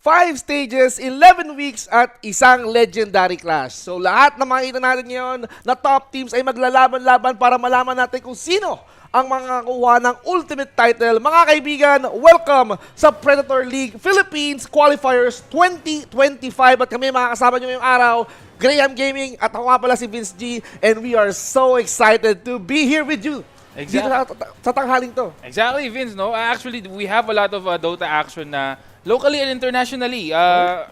5 stages, 11 weeks at isang legendary clash. So lahat na makikita natin ngayon na top teams ay maglalaban-laban para malaman natin kung sino ang makakakuha ng ultimate title. Mga kaibigan, welcome sa Predator League Philippines Qualifiers 2025. At kami makakasama nyo ngayong araw, Graham Gaming at ako nga pala si Vince G. And we are so excited to be here with you. Exactly. Dito sa tanghaling to. Exactly, Vince. No, actually, we have a lot of Dota action na locally and internationally.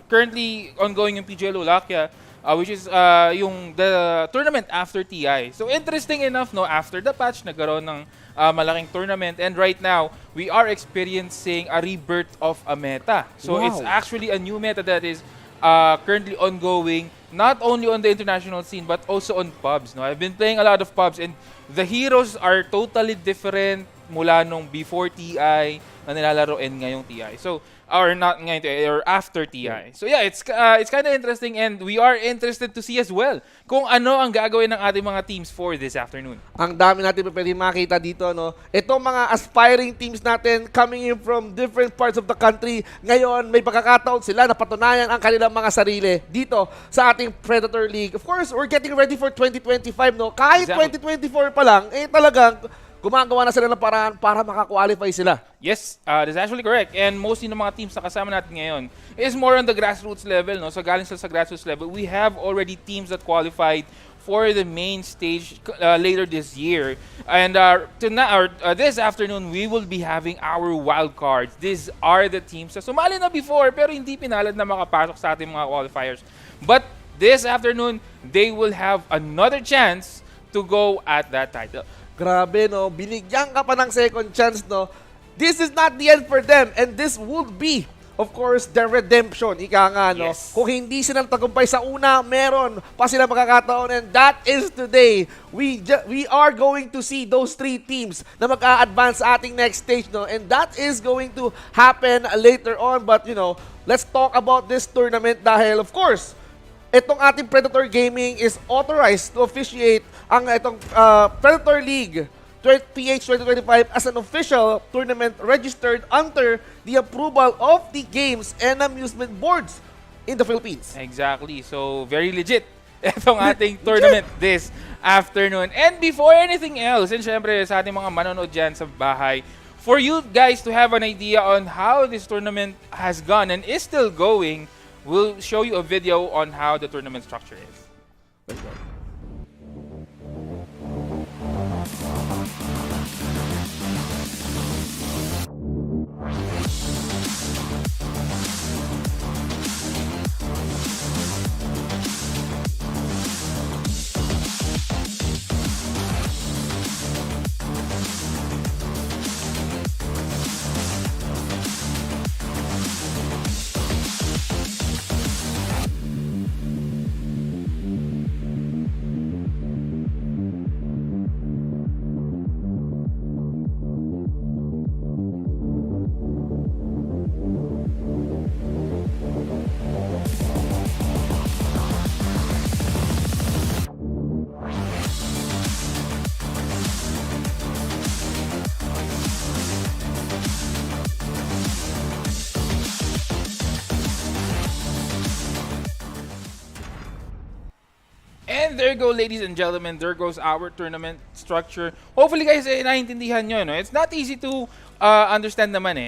Currently ongoing yung PGL Wallachia, which is the tournament after TI. So interesting enough, no, after the patch, nagkaroon ng malaking tournament. And right now, we are experiencing a rebirth of a meta. So it's actually a new meta that is currently ongoing, not only on the international scene, but also on pubs. No? I've been playing a lot of pubs, and the heroes are totally different mula nung before TI na nilalaro and ngayong TI. So, or not ngayon TI, or after TI. So yeah, it's kind of interesting, and we are interested to see as well kung ano ang gagawin ng ating mga teams for this afternoon. Ang dami natin pwede makita dito, no? Itong mga aspiring teams natin coming in from different parts of the country. Ngayon, may pagkakataon sila na patunayan ang kanilang mga sarili dito sa ating Predator League. Of course, we're getting ready for 2025, no? Kahit Exactly. 2024 pa lang, talagang gumagawa na sila ng paraan para makakwalify sila. Yes, that's actually correct. And mostly ng mga teams na kasama natin ngayon is more on the grassroots level. No? So galing sila sa grassroots level, we have already teams that qualified for the main stage later this year. And this afternoon, we will be having our wildcards. These are the teams na sumali na before pero hindi pinalad na makapasok sa ating mga qualifiers. But this afternoon, they will have another chance to go at that title. Grabe, no? Binigyan ka pa ng second chance, no? This is not the end for them, and this would be, of course, the redemption. Ika nga, no? Yes. Kung hindi sila tagumpay sa una, meron pa sila magkakataon, and that is today. We are going to see those 3 teams na mag-a-advance sa ating next stage, no? And that is going to happen later on. But, you know, let's talk about this tournament dahil, of course, itong ating Predator Gaming is authorized to officiate ang itong Predator League PH 2025 as an official tournament registered under the approval of the games and amusement boards in the Philippines. Exactly. So, very legit itong ating tournament this afternoon. And before anything else, and syempre sa ating mga manonood dyan sa bahay, for you guys to have an idea on how this tournament has gone and is still going, we'll show you a video on how the tournament structure is. Let's go. And there go, ladies and gentlemen, there goes our tournament structure. Hopefully guys, naiintindihan nyo, no? It's not easy to understand naman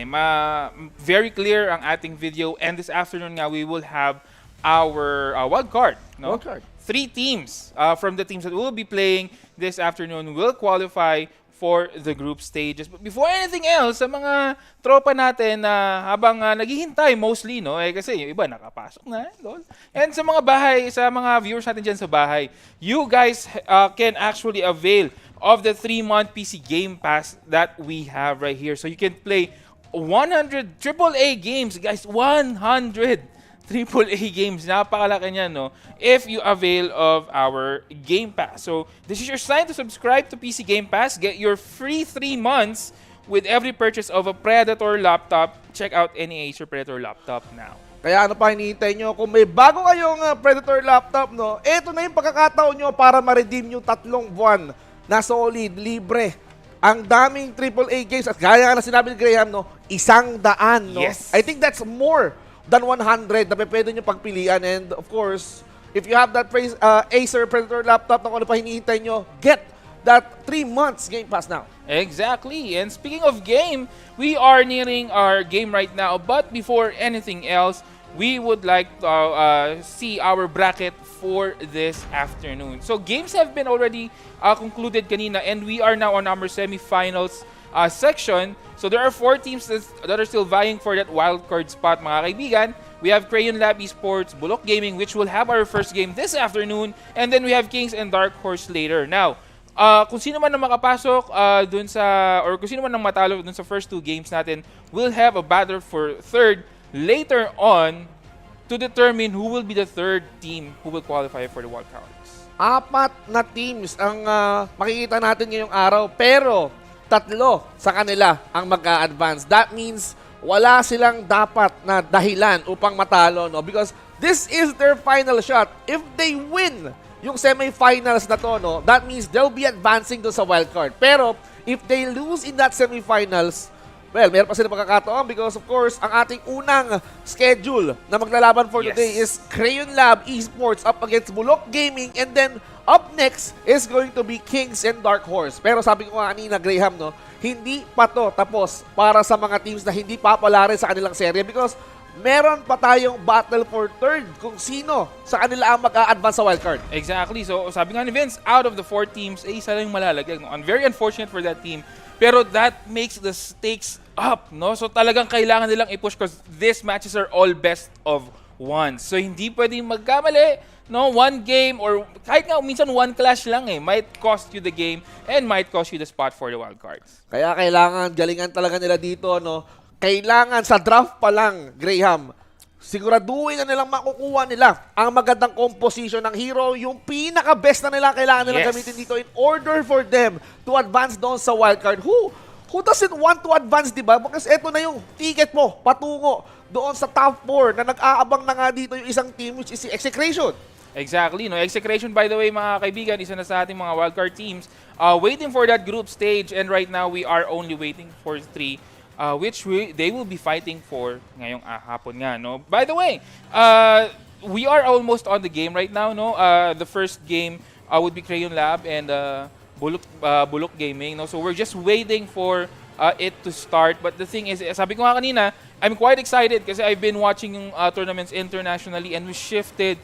very clear ang ating video, and this afternoon nga, we will have our wild card. No? Wild card. 3 teams from the teams that will be playing this afternoon will qualify for the group stages. But before anything else, sa mga tropa natin na habang naghihintay mostly, no? Kasi yung iba nakapasok na. Lol. And sa mga bahay, sa mga viewers natin dyan sa bahay, you guys can actually avail of the 3-month PC Game Pass that we have right here. So you can play 100 AAA games, guys. 100 AAA games. Napakalaki niyan, no? If you avail of our Game Pass. So, this is your sign to subscribe to PC Game Pass. Get your free 3 months with every purchase of a Predator laptop. Check out any Acer Predator laptop now. Kaya ano pa hinihintay nyo? Kung may bago kayong Predator laptop, no? Ito na yung pagkakataon nyo para ma-redeem yung 3 buwan na solid, libre. Ang daming AAA games at gaya nga na sinabi ni Graham, no? 100, no? Yes. I think that's more than 100 na pwede nyo pagpilian. And of course, if you have that Acer Predator laptop na kung ano pa hinihintay nyo, get that 3 months Game Pass now. Exactly. And speaking of game, we are nearing our game right now. But before anything else, we would like to see our bracket for this afternoon. So games have been already concluded kanina, and we are now on our semifinals section. So there are 4 teams that are still vying for that wildcard spot, mga kaibigan. We have Crayon Lab Esports, Bulok Gaming, which will have our first game this afternoon, and then we have Kings and Dark Horse later. Now, kung sino man na makapasok dun sa, or kung sino man ang matalo dun sa first 2 games natin, we'll have a battle for third later on to determine who will be the third team who will qualify for the wildcards. 4 na teams ang makikita natin ngayong araw, pero 3 sa kanila ang mag-a-advance. That means wala silang dapat na dahilan upang matalo, no? Because this is their final shot. If they win yung semifinals na to, no, that means they'll be advancing doon sa wildcard. Pero if they lose in that semifinals, well, meron pa sila magkakataon because of course, ang ating unang schedule na maglalaban for today is Crayon Lab Esports up against Bulok Gaming, and then up next is going to be Kings and Dark Horse. Pero sabi ko nga kanina, Graham, no, hindi pa to tapos para sa mga teams na hindi papalarin sa kanilang serye because meron pa tayong battle for third kung sino sa kanila ang mag-a-advance sa wildcard. Exactly. So sabi nga ni Vince, out of the 4 teams, isa lang yung malalagay. No? Very unfortunate for that team. Pero that makes the stakes up, no? So talagang kailangan nilang i-push because these matches are all best of 1. So hindi pwedeng magkamali, no? 1 game or kahit nga minsan 1 clash lang might cost you the game and might cost you the spot for the wildcards. Kaya kailangan galingan talaga nila dito, no? Kailangan sa draft pa lang, Graham, siguraduhin na nilang makukuha nila ang magandang composition ng hero, yung pinaka-best na nila kailangan nilang gamitin dito in order for them to advance doon sa wildcard. Who doesn't want to advance, di ba? Because eto na yung ticket mo patungo doon sa top 4 na nag-aabang na nga dito yung isang team which is si Execration. Exactly. No? Execration, by the way, mga kaibigan, isa na sa ating mga wildcard teams waiting for that group stage, and right now we are only waiting for 3 which they will be fighting for ngayong hapon nga, no? By the way, we are almost on the game right now, no? The first game would be Crayon Lab and Bulok Gaming, no? So we're just waiting for it to start. But the thing is, sabi ko nga kanina, I'm quite excited kasi I've been watching yung tournaments internationally, and we shifted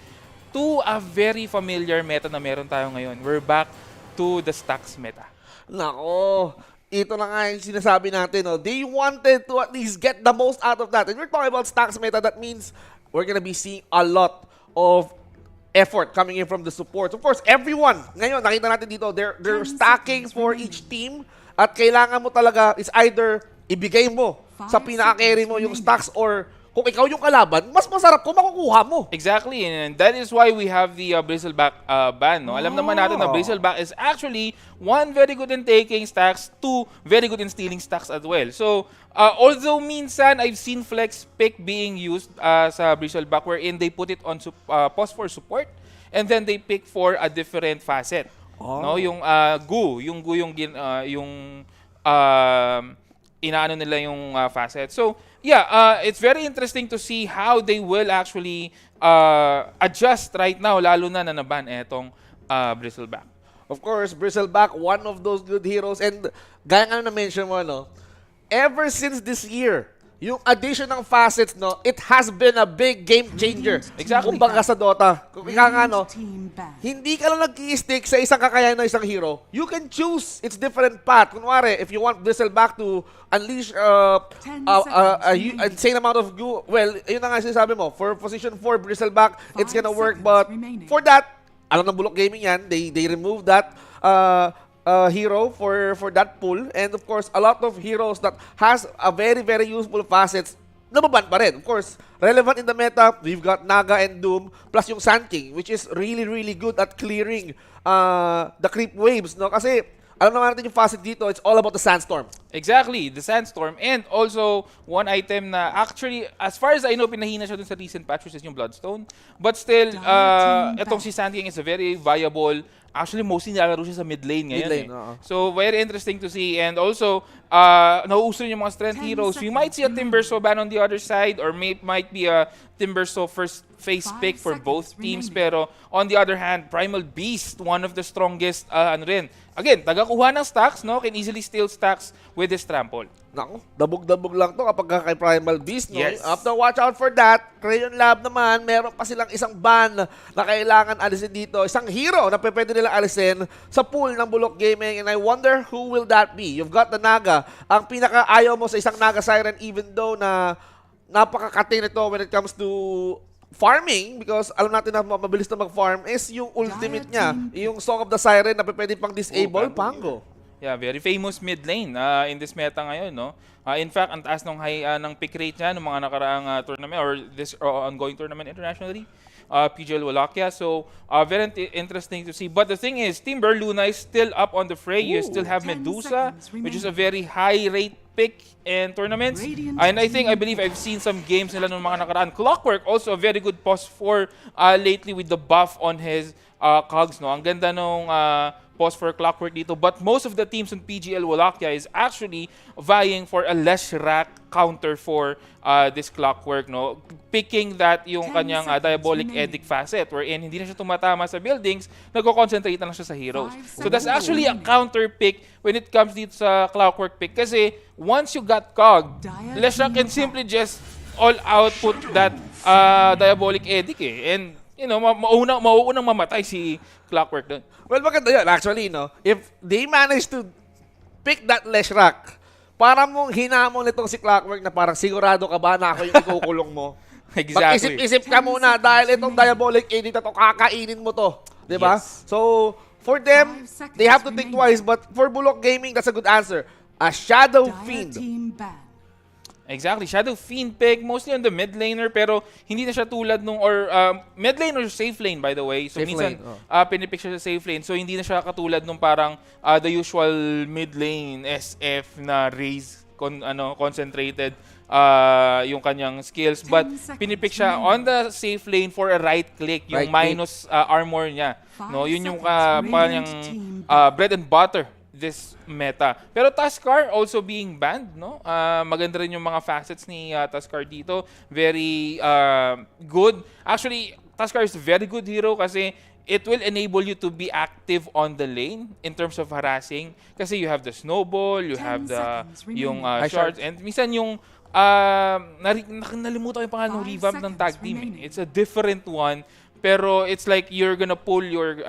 to a very familiar meta na meron tayo ngayon. We're back to the stacks meta. Nako, ito na nga yung sinasabi natin, no? They wanted to at least get the most out of that. And we're talking about stacks meta, that means we're gonna be seeing a lot of effort coming in from the support. Of course, everyone, ngayon, nakita natin dito, they're stacking for each team, at kailangan mo talaga is either ibigay mo sa pinaka-carry mo yung stacks, or kung ikaw yung kalaban, mas masarap kung makukuha mo. Exactly, and that is why we have the Bristleback ban. No? Alam naman natin na Bristleback is actually 1 very good in taking stacks, 2 very good in stealing stacks as well. So, although minsan I've seen flex pick being used sa Bristleback wherein they put it on pause for support, and then they pick for a different facet. No, yung gu yung inaano nila yung facet. So, yeah, it's very interesting to see how they will actually adjust right now, lalo na naban etong Bristleback. Of course, Bristleback, one of those good heroes. And gaya nga na-mention mo, no, ever since this year, yung addition ng facets, no, it has been a big game changer. Exactly. Kumbaga sa Dota. Kung ika nga, no, hindi ka lang nag-i-stick sa isang kakayahan ng isang hero. You can choose its different path. Kunwari, if you want Bristleback to unleash insane amount of goo, well, yun na nga sinasabi mo. For position 4, Bristleback, it's gonna work. But for that, alam ng Bulok Gaming yan, they removed that hero for that pool, and of course a lot of heroes that has a very useful facets nababan pa rin. Of course, relevant in the meta, we've got Naga and Doom plus yung Sand King, which is really good at clearing the creep waves, no? Kasi alam naman natin yung facet dito, it's all about the Sandstorm. Exactly, the Sandstorm. And also, one item na actually, as far as I know, pinahina siya dun sa recent patch, which is yung Bloodstone. But still, itong si Sand King is a very viable Actually, mostly nilalaro siya sa mid lane ngayon. Mid lane, eh. oo. So, very interesting to see. And also, nauuso rin yung mga strength heroes. We might see a Timbersaw ban on the other side or might be a Timbersaw first phase pick for both teams. Pero, on the other hand, Primal Beast, one of the strongest, Again, tagakuha ng stacks, no? Can easily steal stacks with this trample. Naku, dabog-dabog lang to kapag kay Primal Beast, no? Yes. After watch out for that, Crayon Lab naman, meron pa silang isang ban na kailangan alisin dito. Isang hero na pwede nilang alisin sa pool ng Bulok Gaming, and I wonder who will that be. You've got the Naga. Ang pinaka-ayaw mo sa isang Naga Siren, even though na napakakati nito when it comes to farming, because alam natin na mabilis na mag-farm, is yung ultimate niya, yung Song of the Siren na pwede pang disable, Pango. Yeah, very famous mid lane in this meta ngayon, no? In fact, ang taas ng pick rate niya ng mga nakaraang tournament or this ongoing tournament internationally, PGL Wallachia. So, very interesting to see. But the thing is, Timber Luna is still up on the fray. You still have Medusa, which is a very high rate pick in tournaments. And I believe I've seen some games nila nung mga nakaraan. Clockwork, also a very good post for lately with the buff on his cogs, no? Ang ganda nung pause for Clockwork dito. But most of the teams in PGL Wallachia is actually vying for a less rack counter for this Clockwork, no? Picking that yung kanyang Diabolic Edict facet wherein hindi na siya tumatama sa buildings, nagko-concentrate na lang siya sa heroes. So that's actually a counter pick when it comes dito sa Clockwork pick kasi once you got Cog, Lesha can simply just all out put that Diabolic Edict And mauunang mamatay si Clockwork doon. Well, maganda yun. Actually, no? If they manage to pick that Leshrac, para mong hinamon nitong si Clockwork na parang sigurado ka ba na ako yung ikukulong mo? Exactly. Mag-isip-isip ka muna dahil itong Diabolic Edit na to, kakainin mo to. Diba? Yes. So, for them, they have to think twice. But for Bulok Gaming, that's a good answer. A Shadow Fiend. Exactly. Shadow Fiend pick, mostly on the mid laner, pero hindi na siya tulad nung, mid lane or safe lane, by the way. So, Safe minsan, lane, pinipick siya sa safe lane. So, hindi na siya katulad nung parang the usual mid lane SF na raise, concentrated yung kanyang skills. But, pinipick siya on the safe lane for a right click, yung Right minus armor niya. No, yun yung parang bread and butter this meta. Pero Tuskar also being banned, no? Maganda rin yung mga facets ni Tuskar dito. Very good. Actually, Tuskar is a very good hero kasi it will enable you to be active on the lane in terms of harassing. Kasi you have the snowball, you have yung shards, and minsan yung nalimutan ko yung pangalan ng revamp ng tag team. It's a different one, pero it's like you're gonna pull your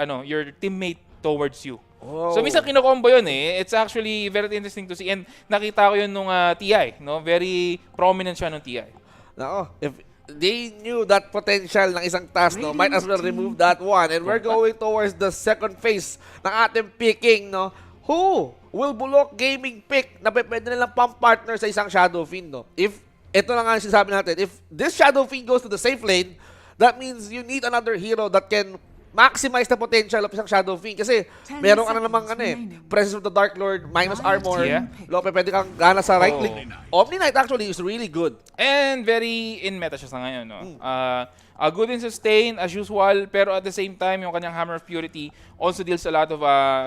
teammate towards you. Oh. So minsan kino-combo yun eh. It's actually very interesting to see. And nakita ko yun nung TI, no? Very prominent siya nung TI. Nako, if they knew that potential ng isang task, no, might as well remove that one. And we're going towards the second phase ng ating picking, no? Who will Bulok Gaming pick na pwede nilang pang-partner sa isang Shadow Fiend, no? If, ito lang ang sinasabi natin, if this Shadow Fiend goes to the safe lane, that means you need another hero that can maximize the potential of isang Shadow Fiend. Kasi meron ka na namang Presence of the Dark Lord, minus armor. Yeah. Lope, pwede kang gana sa right click. Omni Knight actually is really good. And very in meta siya sa ngayon, no? Good in sustain as usual, pero at the same time, yung kanyang Hammer of Purity also deals a lot of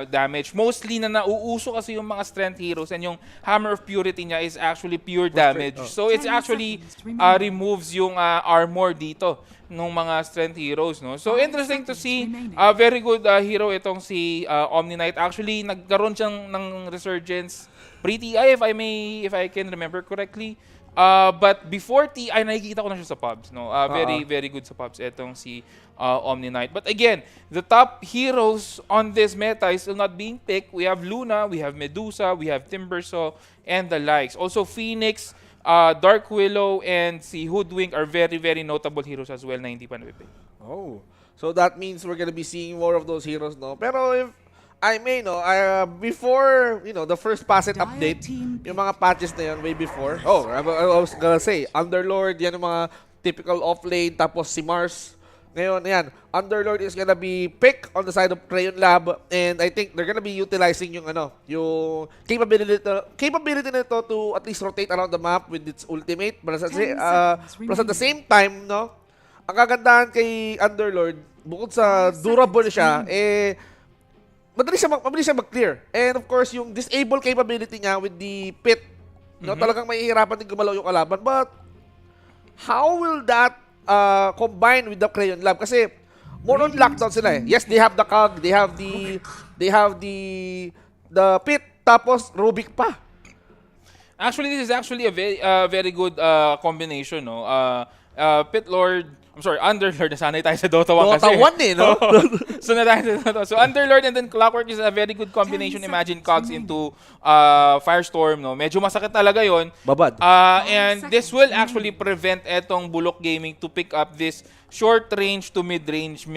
damage. Mostly na nauuso kasi yung mga strength heroes, and yung Hammer of Purity niya is actually pure damage. So it's actually removes yung armor dito ng mga strength heroes, no? So interesting to see. Very good hero itong si Omni Knight. Actually, nagkaroon siyang ng resurgence pre-TI if I can remember correctly. But before TI, nakikita ko na siya sa pubs, no? Very good sa pubs itong si Omni Knight. But again, the top heroes on this meta is still not being picked. We have Luna, we have Medusa, we have Timbersaw, and the likes. Also, Phoenix, Dark Willow, and si Hoodwink are very notable heroes as well na hindi pa napipick. Oh, so that means we're gonna be seeing more of those heroes, no? Pero if I may, no, before, the first Facet update, yung mga patches na yun way before. Oh, I was gonna say, Underlord, yan yung mga typical off-lane, tapos si Mars. Ngayon, yan, Underlord is gonna be picked on the side of Crayon Lab, and I think they're gonna be utilizing yung capability nito to at least rotate around the map with its ultimate. Plus at the same time, no, ang kagandahan kay Underlord, bukod sa durable siya, mabilis siya mag-clear. And of course, yung disable capability niya with the pit, no, talagang mahihirapan din gumalaw yung kalaban. But how will that combine with the Crayon Lab? Kasi more on lockdown sila eh. Yes, they have the cog, they have the pit, tapos Rubik pa. Actually, this is actually a very good combination, no? Pit Lord, I'm sorry, Underlord. Nasanay tayo sa Dota 1 kasi. Dota 1 eh, no? So, na tayo sa Dota. So, Underlord and then Clockwork is a very good combination. Imagine Cogs into Firestorm, no? Medyo masakit talaga yon. Babad. And this will actually prevent etong Bulok Gaming to pick up this short range to mid range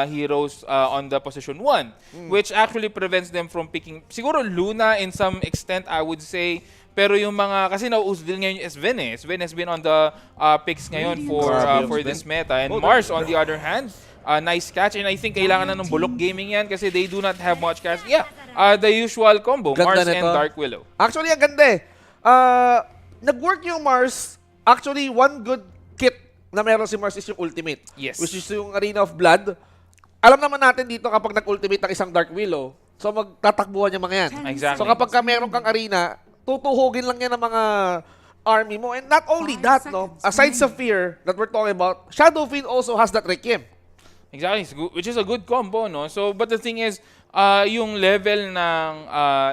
heroes on the position 1, which actually prevents them from picking siguro Luna in some extent, I would say. Pero yung mga, kasi nauuso din ngayon yung Sven eh. Sven has been on the picks ngayon for this meta. And Mars, on the other hand, nice catch. And I think kailangan na ng Bulok Gaming yan kasi they do not have much catch. Yeah, the usual combo, Ganda Mars and Dark Willow. Actually, ang ganda eh. Nag-work yung Mars. Actually, one good kit na meron si Mars is yung ultimate. Yes. Which is yung Arena of Blood. Alam naman natin dito kapag nag-ultimate ng isang Dark Willow, so magtatakbuhan yung mga yan. Exactly. So kapag meron kang arena, tutuhugin lang yan ng mga army mo. And not only that, no, aside sa Fear that we're talking about, Shadow Fiend also has that Requiem. Exactly, which is a good combo, no? So, but the thing is, yung level ng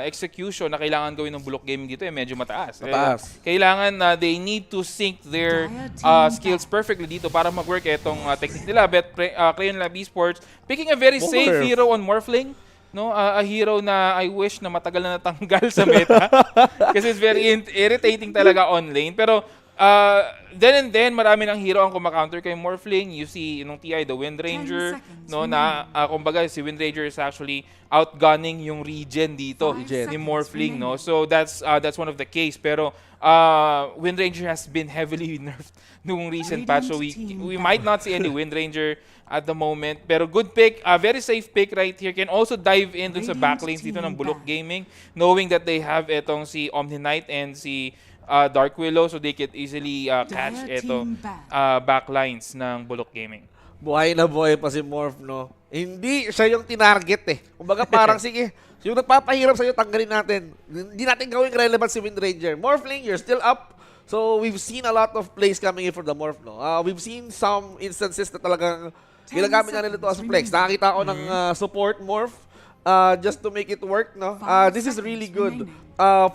execution na kailangan gawin ng Bulok Gaming dito medyo mataas. Kailangan they need to sync their skills perfectly dito para mag-work itong technique nila. But Crayon Lab Esports, picking a very safe hero on Morphling, no, a hero na I wish na matagal na natanggal sa meta kasi it's very irritating talaga on lane. Pero then and then marami ng hero ang kumaka-counter kay Morphling. You see nung TI the Wind Ranger, no, na kumbaga si Wind Ranger is actually outgunning yung regen dito ni Morphling, no. So that's one of the case. Pero Wind Ranger has been heavily nerfed nung recent patch, so we might not see any Wind Ranger at the moment. Pero good pick, very safe pick right here. Can also dive in dun sa backlanes dito ng Bulok Gaming, knowing that they have etong si Omni Knight and si Dark Willow, so they could easily catch eto backlines ng Bulok Gaming. Buhay na buhay pa si Morph, no? Hindi siya yung tinarget eh. Kumbaga parang sige, yung nagpapahirap sa'yo, tanggalin natin. Hindi natin gawing relevant si Wind Ranger. Morphling, you're still up. So we've seen a lot of plays coming in for the Morph, no? We've seen some instances na talagang ginagamit na nila ito as flex. Nakakita ko ng support Morph just to make it work, no? This is really good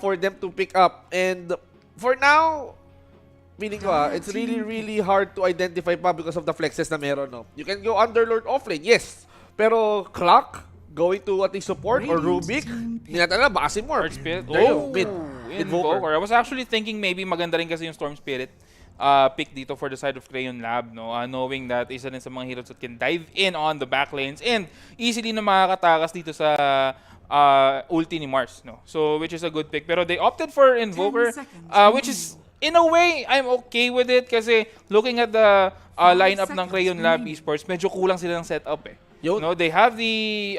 for them to pick up. And for now, feeling ko it's really hard to identify pa because of the flexes na meron, no? You can go Underlord offlane, yes. Pero Clock, going to at least support or Rubik, hindi natin alam, baka si Morph. Invoker. I was actually thinking maybe maganda rin kasi yung Storm Spirit pick dito for the side of Crayon Lab, no? Knowing that isa rin sa mga heroes that can dive in on the backlanes and easily na makakatakas dito sa ulti ni Mars, no? So, which is a good pick. Pero they opted for Invoker, which is, in a way, I'm okay with it kasi looking at the lineup ng Crayon Lab Esports, medyo kulang sila ng setup eh. No, they have the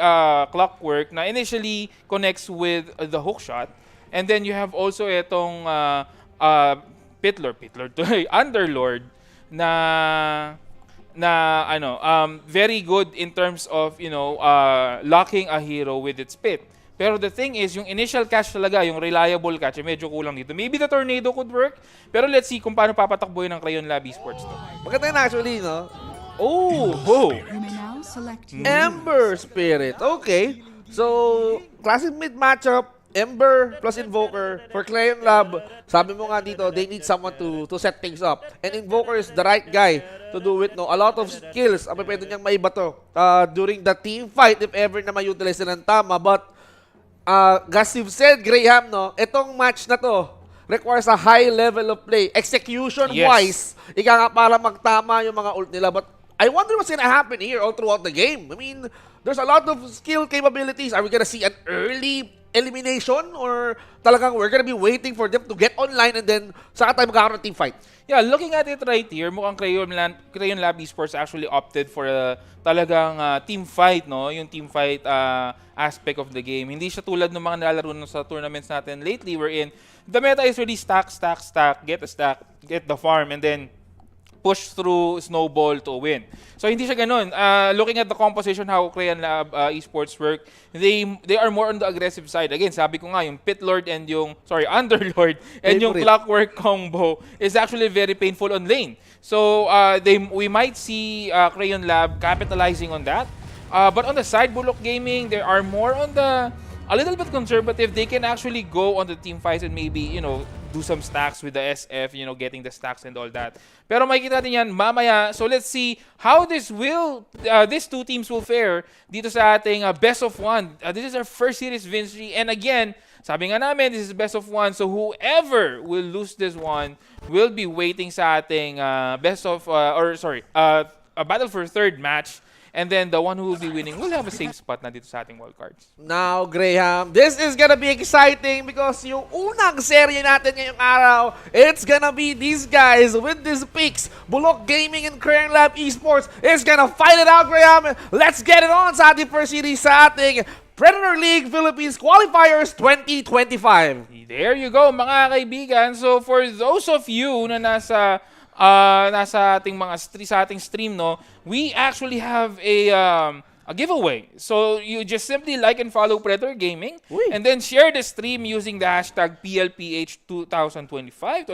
Clockwork na initially connects with the hook shot, and then you have also itong Underlord na very good in terms of, you know, locking a hero with its pit. Pero the thing is, yung initial catch talaga, yung reliable catch, medyo kulang dito. Maybe the tornado could work, pero let's see kung paano papatakbuhin ng Crayon Lab Esports to. Maganda yun actually, no? Ember Spirit. Okay. So, classic mid matchup. Ember plus Invoker for Crayon Lab. Sabi mo nga dito, they need someone to set things up. And Invoker is the right guy to do it, no? A lot of skills ang pwede niyang maiba to during the team fight if ever na ma-utilize ng tama. But, as you've said, Graham, no? Itong match na to requires a high level of play. Execution-wise, ika nga para magtama yung mga ult nila. But I wonder what's gonna happen here all throughout the game. I mean, there's a lot of skill capabilities. Are we gonna see an early elimination or talagang we're gonna be waiting for them to get online and then saka tayo magkakaroon ng team fight? Yeah, looking at it right here, mukhang Crayon Lab Esports actually opted for talagang team fight, no? Yung team fight aspect of the game. Hindi siya tulad ng mga nilalaro sa tournaments natin lately wherein the meta is really stack, get a stack, get the farm, and then push through snowball to win. So hindi siya ganun. Looking at the composition how Crayon Lab esports work, they are more on the aggressive side. Again, sabi ko nga yung Pit Lord and yung Underlord and yung Favorite. Clockwork combo is actually very painful on lane. So we might see Crayon Lab capitalizing on that. But on the side, Bullock Gaming, they are more on the a little bit conservative. They can actually go on the team fights and maybe, do some stacks with the SF, getting the stacks and all that. Pero makikita natin yan mamaya. So let's see how these two teams will fare dito sa ating best of one. This is our first series victory. And again, sabi nga namin, this is best of one. So whoever will lose this one will be waiting sa ating a battle for third match. And then the one who will be winning will have a safe spot na dito sa ating wildcards. Now, Graham, this is gonna be exciting because yung unang serye natin ngayong araw, it's gonna be these guys with these picks. Bullock Gaming and Crayon Lab Esports is gonna fight it out, Graham. Let's get it on sa ating first series sa ating Predator League Philippines Qualifiers 2025. There you go, mga kaibigan. So for those of you na nasa ating sa ating stream, no, we actually have a giveaway. So you just simply like and follow Predator Gaming and then share the stream using the hashtag PLPH 2025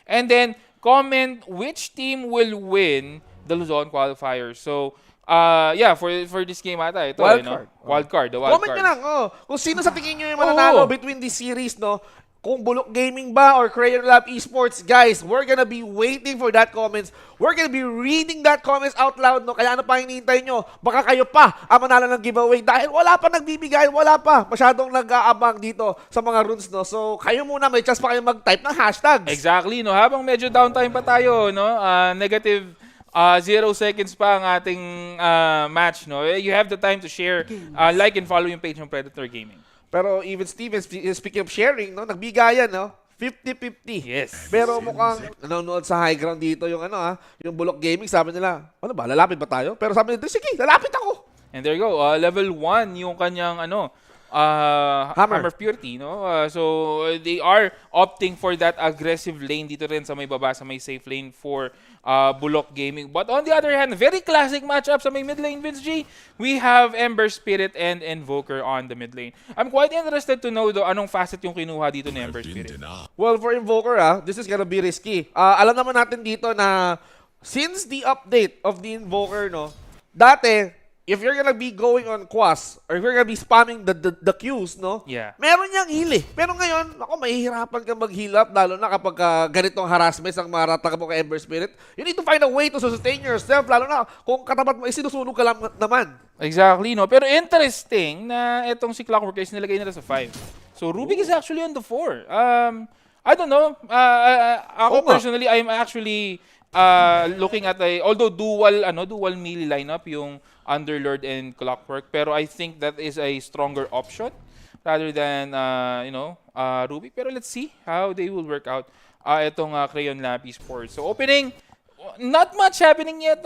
and then comment which team will win the Luzon qualifiers. So for this game ata ito, Wildcard, the Wildcard. Comment nyo lang, kung sino sa tingin nyo yung mananalo between this series, no? Kung Bullock Gaming ba or Crayon Lab Esports, guys, we're gonna be waiting for that comments. We're gonna be reading that comments out loud, no? Kaya ano pa hinihintay nyo? Baka kayo pa ang manalo ng giveaway dahil wala pa nagbibigay, wala pa. Masyadong nag-aabang dito sa mga runes, no? So, kayo muna, may chance pa kayo mag-type ng hashtags. Exactly, no? Habang medyo downtime pa tayo, no? Negative 0 seconds pa ang ating match, no? You have the time to share, like and follow yung page ng Predator Gaming. Pero even Steven, speaking of sharing, no, nagbigayan, no? 50-50. Yes. Pero mukhang nanonood sa high ground dito yung yung Bullock Gaming, sabi nila, ano ba, lalapit ba tayo? Pero sabi nila, sige, lalapit ako. And there you go, level 1 yung kanyang Hammer of Purity, no? So they are opting for that aggressive lane dito rin sa may baba, sa may safe lane for Bullock Gaming. But on the other hand, very classic matchup sa may mid lane, Vince G. We have Ember Spirit and Invoker on the mid lane. I'm quite interested to know though, anong facet yung kinuha dito ni Ember Spirit. Well, for Invoker, this is gonna be risky. Alam naman natin dito na since the update of the Invoker, no, dati, if you're gonna be going on Quas or if you're gonna be spamming the Qs, no? Yeah. Meron niyang heal eh. Pero ngayon, ako, mahihirapan ka mag-heal up lalo na kapag ganitong harassments ang marataka mo kay Ember Spirit. You need to find a way to sustain yourself lalo na kung katapat mo, sinusunog ka lang naman. Exactly, no? Pero interesting na itong si Clockwork is nilagay nila sa 5. So Rubik is actually on the 4. I don't know. Ako personally, I'm actually looking at although dual melee lineup yung Underlord and Clockwork, pero I think that is a stronger option rather than Rubik. Pero let's see how they will work out itong Crayon Lab Esports. So opening, not much happening yet.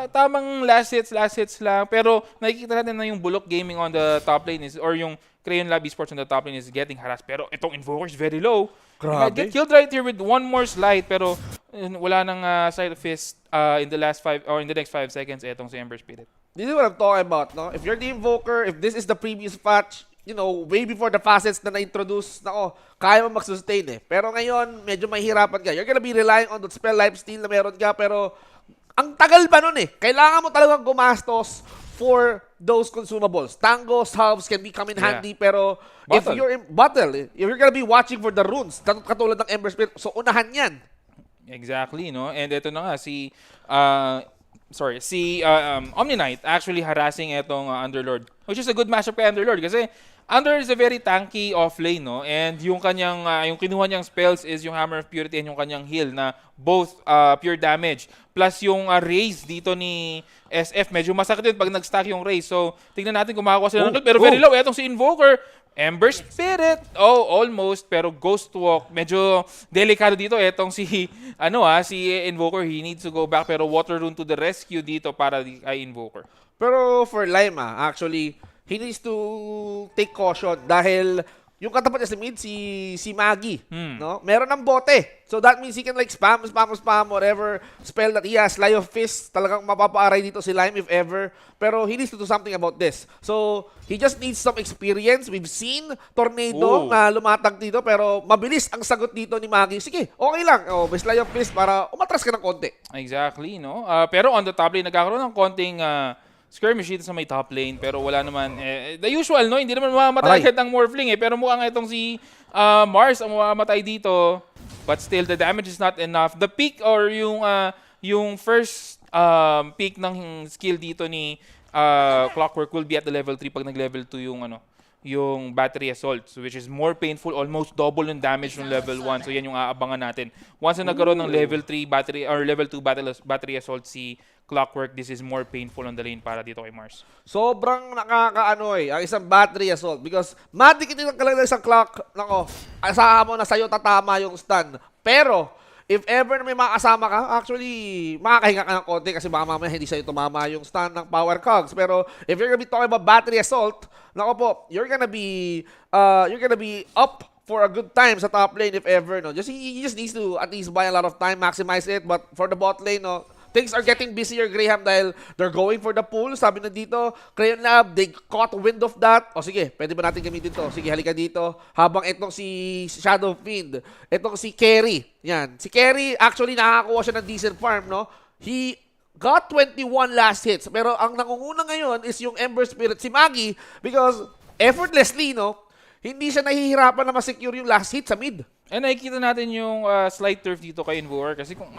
Tamang last hits lang. Pero nakikita natin na yung Bullock Gaming on the top lane or yung Crayon Lab Esports on the top lane is getting harassed. Pero itong Invoker is very low. Might get killed right here with one more slide, pero wala nang side of fist in the next 5 seconds itong si Ember Spirit. This is what I'm talking about, no? If you're the Invoker, if this is the previous patch, way before the facets na na-introduce, kaya mo mag-sustain eh. Pero ngayon, medyo mahihirapan ka. You're gonna be relying on the spell lifesteal na meron ka, pero ang tagal pa nun eh. Kailangan mo talagang gumastos for those consumables. Tangos, halves can be come in handy, pero if you're in battle, if you're gonna be watching for the runes, katulad ng Ember Spirit, so unahan yan. Exactly, no? And ito na nga, si Omni Knight actually harassing itong Underlord, which is a good matchup kay Underlord kasi Underlord is a very tanky offlane, no? And yung kanyang yung kinuha niyang spells is yung Hammer of Purity and yung kanyang heal na both pure damage plus yung raise dito ni SF. Medyo masakit yun pag nag-stack yung raise. So tingnan natin kung makakuha sila ng kill, pero very low. Etong si Invoker, Ember Spirit, almost, pero Ghost Walk, medyo delikado dito. Etong si Invoker, he needs to go back, pero Water Rune to the rescue dito para kay Invoker. Pero for Lime, actually, he needs to take caution dahil yung katapat niya sa mid, si Maggie, no? Meron ng bote. So that means he can like spam, whatever spell that he has. Sleight of Fist, talagang mapapaaray dito si Lime if ever. Pero he needs to do something about this. So, he just needs some experience. We've seen Tornado na lumatag dito, pero mabilis ang sagot dito ni Maggie. Sige, okay lang. Oh, may Sleight of Fist para umatras ka ng konti. Exactly, no? Pero on the top lane, nagkakaroon ng konting skirmish dito sa may top lane, pero wala naman, the usual, no? Hindi naman mamamatay agad ng Morphling, pero mukhang itong si Mars ang mamamatay dito. But still, the damage is not enough. The peak or yung first peak ng skill dito ni Clockwork will be at the level 3 pag nag-level 2 yung battery assault, which is more painful, almost double yung damage ng level 1. So yan yung aabangan natin. Once na nagkaroon ng level 3 battery or level 2 battery assault si Clockwork, this is more painful on the lane para dito kay Mars. Sobrang nakakaano ang isang battery assault because madikitin ka lang ng isang clock. Nako, asahan mo na sa'yo tatama yung stun. Pero, if ever na may makasama ka, actually, makakahinga ka ng konti kasi baka mamaya hindi sa'yo tumama yung stun ng power cogs. Pero, if you're gonna be talking about battery assault, nako po, you're gonna be up for a good time sa top lane if ever, no? He just needs to at least buy a lot of time, maximize it. But for the bot lane, no, things are getting busier, Graham, dahil they're going for the pool. Sabi na dito, Crayon Lab, they caught wind of that. O sige, pwede ba natin gamitin to? Sige, halika dito. Habang itong si Shadow Fiend, itong si Kerry. Yan. Si Kerry, actually, nakakakuha siya ng decent farm, no? He got 21 last hits. Pero ang nangunguna ngayon is yung Ember Spirit, si Maggie, because effortlessly, no, hindi siya nahihirapan na ma-secure yung last hit sa mid. And nakikita natin yung slight turf dito kay Invoker kasi kung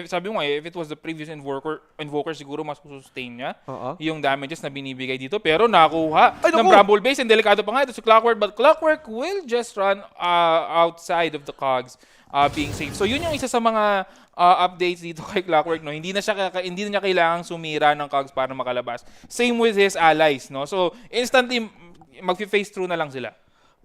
sabi mo if it was the previous Invoker siguro mas sustain niya yung damages na binibigay dito, pero nakuha ng Bramble Base and delikado pa nga ito si Clockwork, but Clockwork will just run outside of the cogs being safe. So yun yung isa sa mga updates dito kay Clockwork, no. Hindi na niya kailangang sumira ng cogs para makalabas. Same with his allies, no. So instantly magfi-face through na lang sila.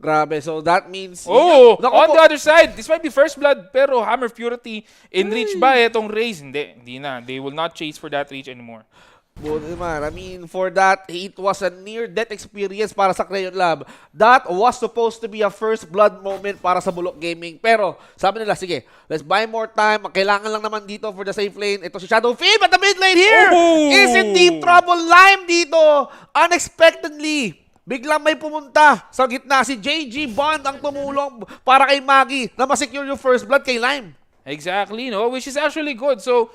Grabe, so that means... Oh! On the other side, this might be first blood, pero Hammer Purity in reach ba itong Raze? Hindi na. They will not chase for that reach anymore. Buti naman. I mean, for that, it was a near-death experience para sa Crayon Lab. That was supposed to be a first blood moment para sa Bulok Gaming. Pero, sabi nila, sige, let's buy more time. Kailangan lang naman dito for the safe lane. Ito si Shadow Fiend at the mid lane here! Is in deep trouble. Lime dito! Unexpectedly! Biglang may pumunta sa gitna. Si JG Bond ang tumulong para kay Maggie na ma-secure yung first blood kay Lime. Exactly, no? Which is actually good. So,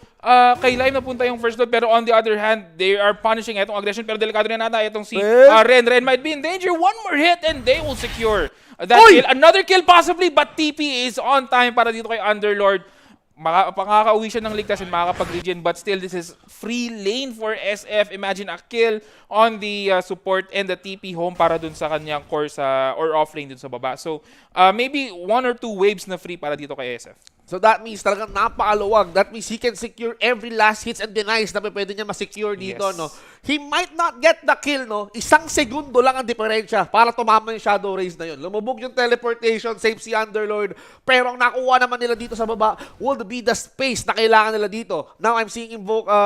kay Lime napunta yung first blood, pero on the other hand, they are punishing itong aggression. Pero delikado rin nata itong si Ren. Ren might be in danger. One more hit and they will secure that kill. Another kill possibly, but TP is on time para dito kay Underlord. Makakauwi siya ng ligtas and makakapag-regen, but still this is free lane for SF. Imagine a kill on the support and the TP home para dun sa kanyang core or off lane dun sa baba. So maybe 1 or 2 waves na free para dito kay SF. So that means talagang napakaluwag. That means he can secure every last hits and denies na pwede niya ma-secure dito, no? He might not get the kill, no? 1 segundo lang ang diferensya para tumama yung Shadow Raze na yun. Lumubog yung teleportation, save si Underlord. Pero ang nakuha naman nila dito sa baba would be the space na kailangan nila dito. Now I'm seeing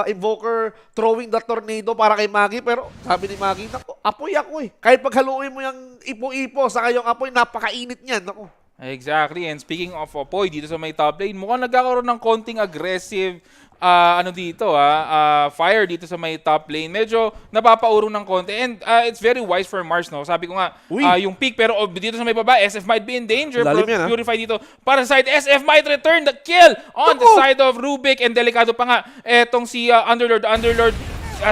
Invoker throwing the tornado para kay Maggie. Pero sabi ni Maggie, naku, apoy ako eh. Kahit paghaluin mo yung ipo-ipo sa kayong apoy, napakainit niyan. Naku. Exactly. And speaking of apoy, dito sa may top lane, mukhang nagkakaroon ng konting aggressive fire dito sa may top lane. Medyo napapaurong ng konti. And it's very wise for Mars, no? Sabi ko nga, yung peak, pero dito sa may baba, SF might be in danger. Purify dito. Para sa side, SF might return the kill on the side of Rubik. And delikado pa nga, etong si Underlord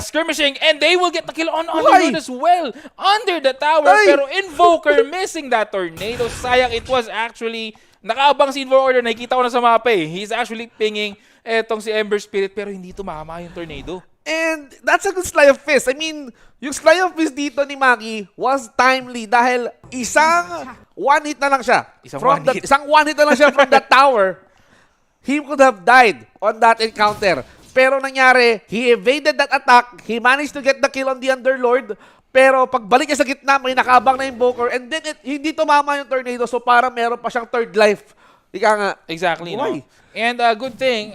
skirmishing, and they will get the kill on Underlord as well under the tower. Pero Invoker missing that tornado. Sayang, it was actually nakaabang si Invoker. Nakikita ko na sa mapa eh. He's actually pinging etong si Ember Spirit, pero hindi tumama yung tornado. And that's a good Sleight of Fist. I mean, yung Sleight of Fist dito ni Maggie was timely dahil isang one hit na lang siya. Isang one hit na lang siya from the tower. He could have died on that encounter. Pero nangyari, he evaded that attack. He managed to get the kill on the Underlord. Pero pagbalik niya sa gitna, may nakaabang na Invoker. And then, hindi tumama yung tornado. So parang meron pa siyang third life. Ika nga. Exactly, Why? no? And good thing,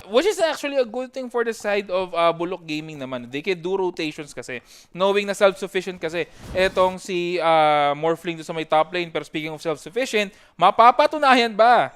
which is actually a good thing for the side of Bulok Gaming naman. They can do rotations kasi. Knowing na self-sufficient kasi. Etong si Morphling doon sa may top lane. Pero speaking of self-sufficient, mapapatunayan ba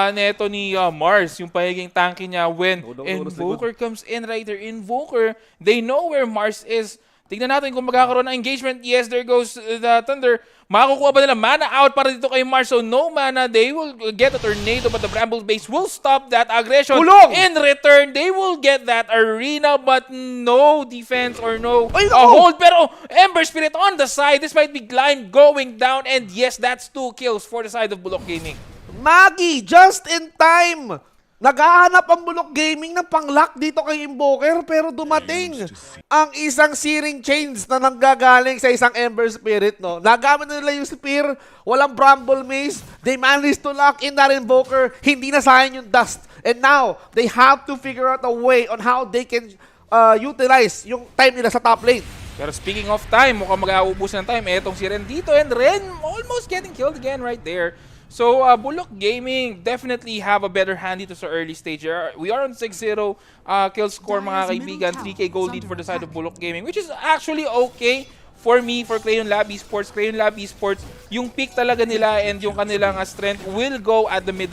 neto ni Mars yung pagiging tanky niya when Invoker comes in right there? Invoker, they know where Mars is. Tignan natin kung magkakaroon ng engagement. Yes, there goes the Thunder. Makakukuha ba nila mana out para dito kay Mars? So no mana, they will get a tornado but the Bramble base will stop that aggression. Kulong! In return, they will get that arena but no defense or no Ay, hold. Pero Ember Spirit on the side. This might be Line going down and yes, that's 2 kills for the side of Bulok Gaming. Maggie, just in time! Naghahanap ang Bulok Gaming ng pang-lock dito kay Invoker pero dumating ang isang searing chains na nanggagaling sa isang Ember Spirit, no? Nagamit na nila yung spear, walang Bramble Maze, they managed to lock in that Invoker, hindi na sayang yung dust. And now, they have to figure out a way on how they can utilize yung time nila sa top lane. Pero speaking of time, mukhang mag-aubos ng time. Etong si Ren dito and Ren almost getting killed again right there. So, Bulok Gaming definitely have a better hand dito sa early stage. We are on 6-0 kill score, mga kaibigan. 3K gold lead for the side of Bulok Gaming, which is actually okay for me, for Crayon Lab Esports. Crayon Lab Esports, yung peak talaga nila and yung kanilang strength will go at the mid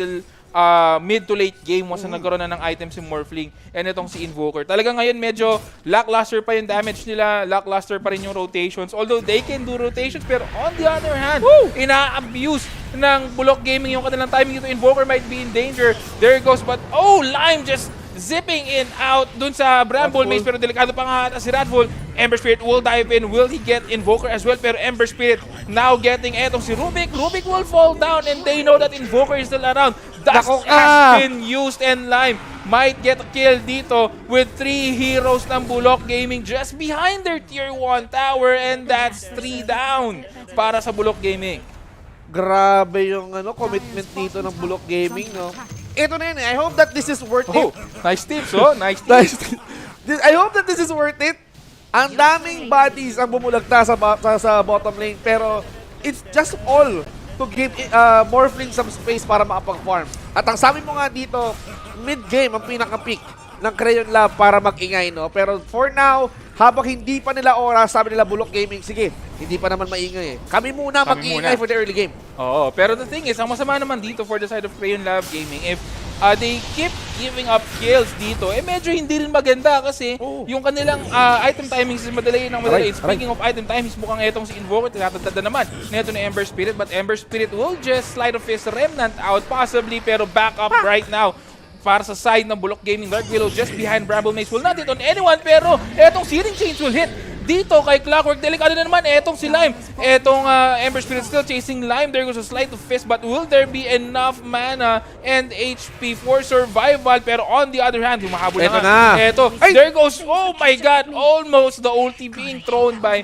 to late game once na nagkaroon na ng items si Morphling and itong si Invoker. Talaga ngayon medyo lackluster pa yung damage nila, lackluster pa rin yung rotations. Although they can do rotations, pero on the other hand, ina-abuse ng Bulok Gaming yung kanilang timing dito. Invoker might be in danger. There goes, but Lime just zipping in out dun sa Bramble Maze, pero delikado pa nga ata si Radful. Ember Spirit will dive in. Will he get Invoker as well? Pero Ember Spirit now getting etong si Rubik. Rubik will fall down and they know that Invoker is still around. Dust has been used and Lime might get a kill dito with 3 heroes ng Bulok Gaming just behind their tier 1 tower, and that's 3 down para sa Bulok Gaming. Grabe yung commitment dito ng Bulok Gaming, no? Ito na yun, I hope that this is worth it. Nice tips, nice tips. I hope that this is worth it. Ang daming bodies ang bumulagta sa bottom lane, pero it's just all to give Morphling some space para makapag-farm. At ang sabi mo nga dito, mid-game ang pinaka-peak ng Crayon Lab para mag-ingay, no? Pero for now, habang hindi pa nila oras, sabi nila Bulok Gaming, sige, hindi pa naman maingay eh. Kami muna mag-iingay for the early game. Oo, pero the thing is, ang masama naman dito for the side of Crayon Lab Gaming, if they keep giving up kills dito, medyo hindi rin maganda kasi yung kanilang item timings is madali ng madali. Speaking of item timings, mukhang etong si Invoker, tinatagtad na naman neto ni Ember Spirit, but Ember Spirit will just slide of his Remnant out possibly, pero back up right now para sa side ng Bulok Gaming. Dark Willow just behind Bramble Maze will not hit on anyone, pero etong Searing Chains will hit dito kay Clockwork. Delikado na naman etong si Lime. Etong Ember Spirit still chasing Lime. There goes a sleight of fist, but will there be enough mana and HP for survival? Pero on the other hand, humahabol na nga. Eto, there goes, oh my god, almost the ulti being thrown by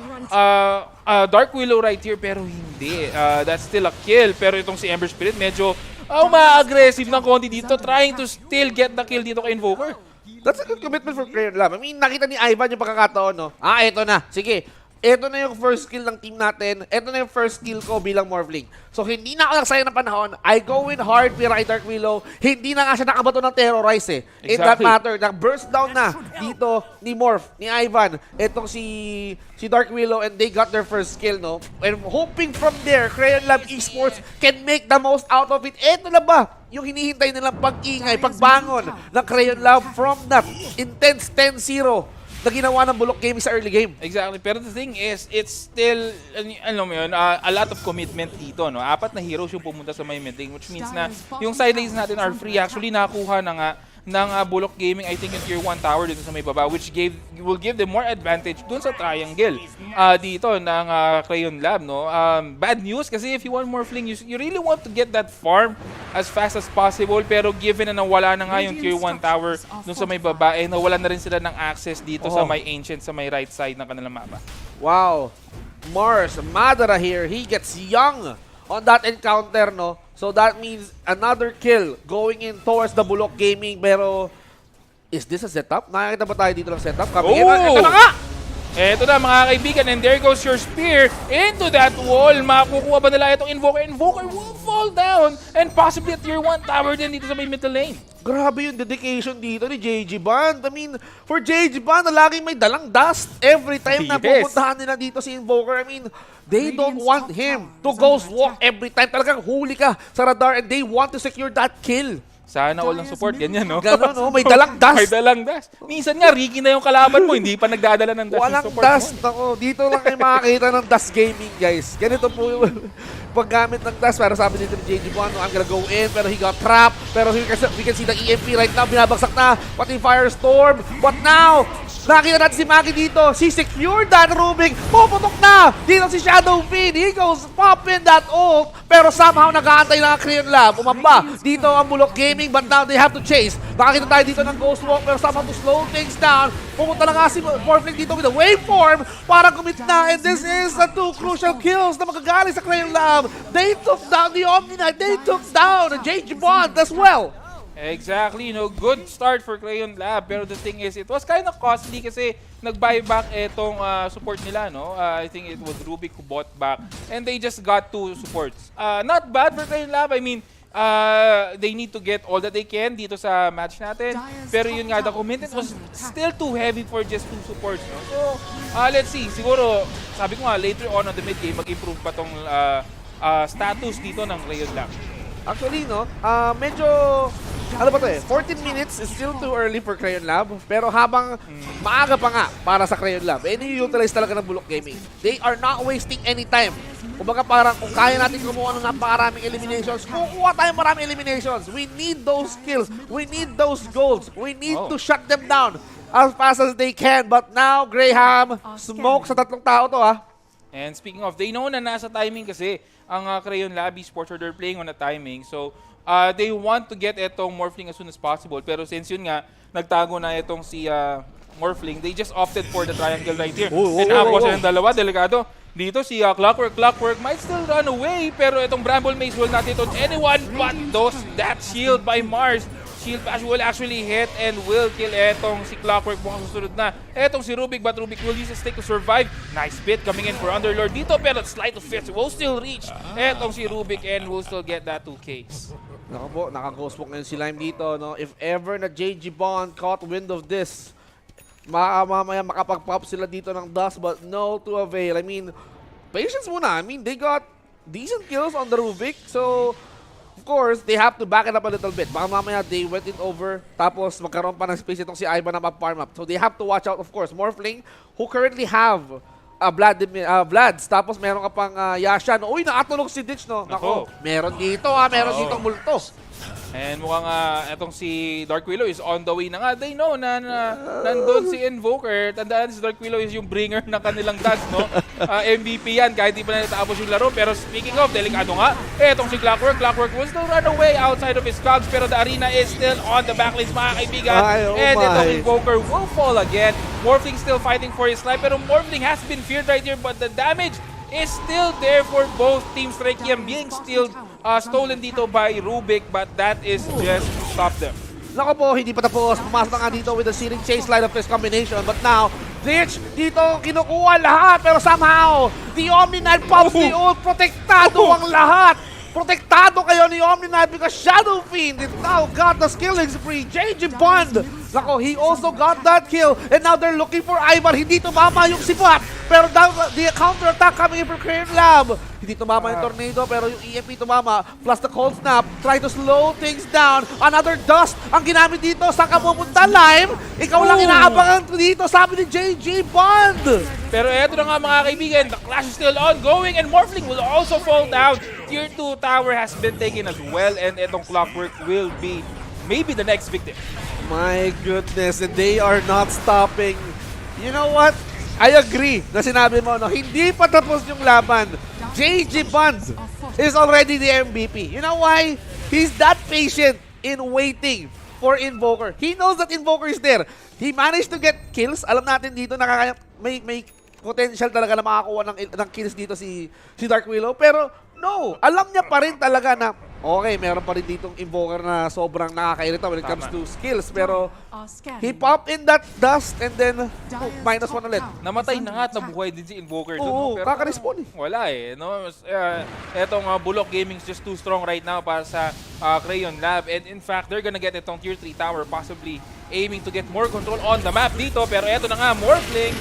Dark Willow right here, pero hindi. That's still a kill. Pero itong si Ember Spirit medyo ma-aggressive ng konti dito, trying to still get the kill dito kay Invoker. That's a good commitment for Crayon Lab. I mean, nakita ni Ivan yung pagkakataon, no? Eto na. Sige. Eto na yung first skill ng team natin. Eto na yung first skill ko bilang Morphling. So, hindi na ako nagsayang ng panahon. I go in hard para kay Dark Willow. Hindi na nga siya nakabato ng Terrorize eh. Exactly. In that matter, nag-burst down na dito ni Morph, ni Ivan. Etong si Dark Willow, and they got their first skill, no? And hoping from there, Crayon Lab Esports can make the most out of it. Eto na ba yung hinihintay nilang pag-ingay, pagbangon ng Crayon Lab from that intense 10-0 na ginawa ng Bulok Gaming sa early game. Exactly. Pero the thing is, it's still, alam mo yun, a lot of commitment dito, no? 4 na heroes yung pumunta sa may mid lane, which means na yung side lanes natin are free. Actually, nakuha na nga ng Bulok Gaming, I think yung tier 1 tower dito sa may baba, which will give them more advantage dun sa triangle dito ng Crayon Lab, no? Bad news kasi if you want more fling, you really want to get that farm as fast as possible, pero given na nawala na nga yung tier 1 tower dun sa may baba, nawala na rin sila ng access dito sa may ancient, sa may right side ng kanilang mapa. Wow. Mars, Madara here, he gets young on that encounter, no? So that means another kill going in towards the Bulok Gaming. Pero, is this a setup? Nakakita ba tayo dito ng setup? Ito na nga! Eto na mga kaibigan, and there goes your spear into that wall. Makukuha ba nila itong Invoker? Invoker will fall down and possibly a tier 1 tower din dito sa may middle lane. Grabe yung dedication dito ni JG Band. I mean, for JG Band, na laging may dalang dust every time na Yes. pupuntahan nila dito si Invoker. I mean, they don't want him to ghost walk every time. Talagang huli ka sa radar and they want to secure that kill. Sana all ng support, ganyan, no? Ganon, no? May dalang dust. May dalang dust. Minsan nga, Ricky na yung kalaban mo, hindi pa nagdadala ng dust yung Walang support dust. mo. Ako, dito lang kayo makakita ng dust gaming, guys. Ganito po yung paggamit ng dust. Pero sabi dito ni JG Buano, I'm gonna go in. Pero he got trapped. Pero we can see the EMP right now. Binabagsak na. Pati Firestorm. But now, nakita natin si Maggie dito. She secured that Rubik. Puputok na. Dito si Shadow Fiend. He goes pop in that ult. Pero somehow nag-aantay lang ang Korean Lab. Umamba. Dito ang Bulok Gaming. But now they have to chase. Nakakita tayo dito ng Ghost Walk. Pero somehow to slow things down. Pumunta lang nga si Morphling dito with a waveform para commit na. And this is the 2 crucial kills na magagaling sa Korean Lab. They took down the Omni Knight. They took down the JG Bond as well. Exactly, good start for Crayon Lab. Pero the thing is, it was kind of costly kasi nag-buyback etong support nila, no? I think it was Rubik who bought back. And they just got 2 supports. Not bad for Crayon Lab. I mean, they need to get all that they can dito sa match natin. Pero yun nga, the commitment was still too heavy for just 2 supports, no? So, let's see. Siguro, sabi ko nga, later on the mid-game, mag-improve pa tong status dito ng Crayon Lab. Actually, no, medyo, ano ba to 14 minutes is still too early for Crayon Lab. Pero habang maaga pa nga para sa Crayon Lab, ini-utilize talaga ng Bulok Gaming. They are not wasting any time. Kumbaga parang kung kaya natin kumuha ng napakaraming eliminations, kukuha tayo maraming eliminations. We need those kills. We need those goals. We need to shut them down as fast as they can. But now, Graham, smoke sa 3 tao to And speaking of, they know na nasa timing kasi ang Crayon Lab Esports, or they're playing on a timing. So, they want to get etong Morphling as soon as possible. Pero since yun nga, nagtago na etong si Morphling, they just opted for the triangle right here. And ako silang dalawa, delikado. Dito si Clockwork might still run away, pero itong Bramble Maze will not hit on anyone but that shield by Mars. Shield Bash will actually hit and will kill etong si Clockwork mukhang susunod na. Etong si Rubik, but Rubik will use his stick to survive. Nice bit coming in for Underlord dito, pero Sleight of Fist will still reach etong si Rubik and will still get that 2Ks. Naku po, naka-ghost walk ngayon si Lime dito, no? If ever na JG Bond caught wind of this, mamaya makapag-pop sila dito ng dust, but no to avail. I mean, patience muna. I mean, they got decent kills on the Rubik, so of course, they have to back it up a little bit. Baka mamaya they went it over, tapos magkaroon pa ng space itong si Ivan na mag-farm up. So they have to watch out, of course. Morphling, who currently have Vlads, tapos meron ka pang Yasha. No? Uy, nakatulog si Ditch, no? Nako, meron dito, meron dito multo. And mukhang etong si Dark Willow is on the way na nga. They know na nandun si Invoker. Tandaan si Dark Willow is yung bringer ng kanilang dance, no? MVP yan kahit di pa na natapos yung laro. Pero speaking of, delikado nga. Etong si Clockwork will still run away outside of his cogs. Pero the arena is still on the backlines, mga kaibigan. And itong Invoker will fall again. Morphling still fighting for his life. Pero Morphling has been feared right here. But the damage is still there for both teams. Requiem being still stolen dito by Rubik, but that is just to stop them. Nako po, hindi pa tapos. Pumasok na nga dito with the Searing Chase Light of Fist combination. But now, Ditch dito kinukuha lahat. Pero somehow, the Omni Knight pops the ult. Protektado ang lahat. Protektado kayo ni Omni Knight because Shadow Fiend is now got the killing spree. JG Bond. Nako, he also got that kill. And now they're looking for Ivar. Hindi tumama yung sipat. Pero the counter-attack coming in from Korean Lab. Hindi tumama yung Tornado, pero yung EMP tumama. Plus the Cold Snap. Try to slow things down. Another dust ang ginamit dito. Saan ka pupunta, Lime? Ikaw lang inaabangan dito, sabi ni JG Bond. Pero eto na nga mga kaibigan, the clash is still ongoing and Morphling will also fall down. Tier 2 tower has been taken as well and etong Clockwork will be maybe the next victim. My goodness, and they are not stopping. You know what? I agree na sinabi mo, no? Hindi pa tapos yung laban. JG Bond is already the MVP. You know why? He's that patient in waiting for Invoker. He knows that Invoker is there. He managed to get kills. Alam natin dito, may potential talaga na makakuha ng kills dito si Dark Willow. Pero no, alam niya pa rin talaga na Okay, meron pa rin ditong Invoker na sobrang nakakairita when it comes to skills. Pero he pop in that dust and then -1 ulit. Namatay na nga at nabuhay din si Invoker doon. Oo, Pero kaka-respawn eh. wala eh. No? Etong Bulok Gaming is just too strong right now para sa Crayon Lab. And in fact, they're gonna get itong tier 3 tower, possibly aiming to get more control on the map dito. Pero eto na nga, Morphling.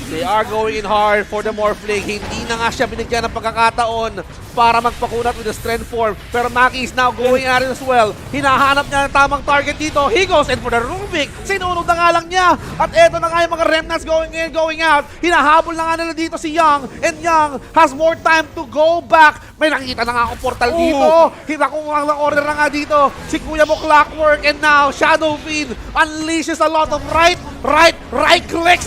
They are going in hard for the Morphling. Hindi na nga siya binigyan ng pagkakataon para magpakunat with the strength form. Pero Maki is now going at it as well. Hinahanap niya ng tamang target dito. He goes in for the Rubik. Sinunod na nga lang niya. At eto na nga yung mga remnants going in, going out. Hinahabol na nga nila dito si Young. And Young has more time to go back. May nakikita na nga ako portal dito. Hinakuha ng order na nga dito. Si Kuya mo Clockwork. And now, Shadow Fiend unleashes a lot of right clicks.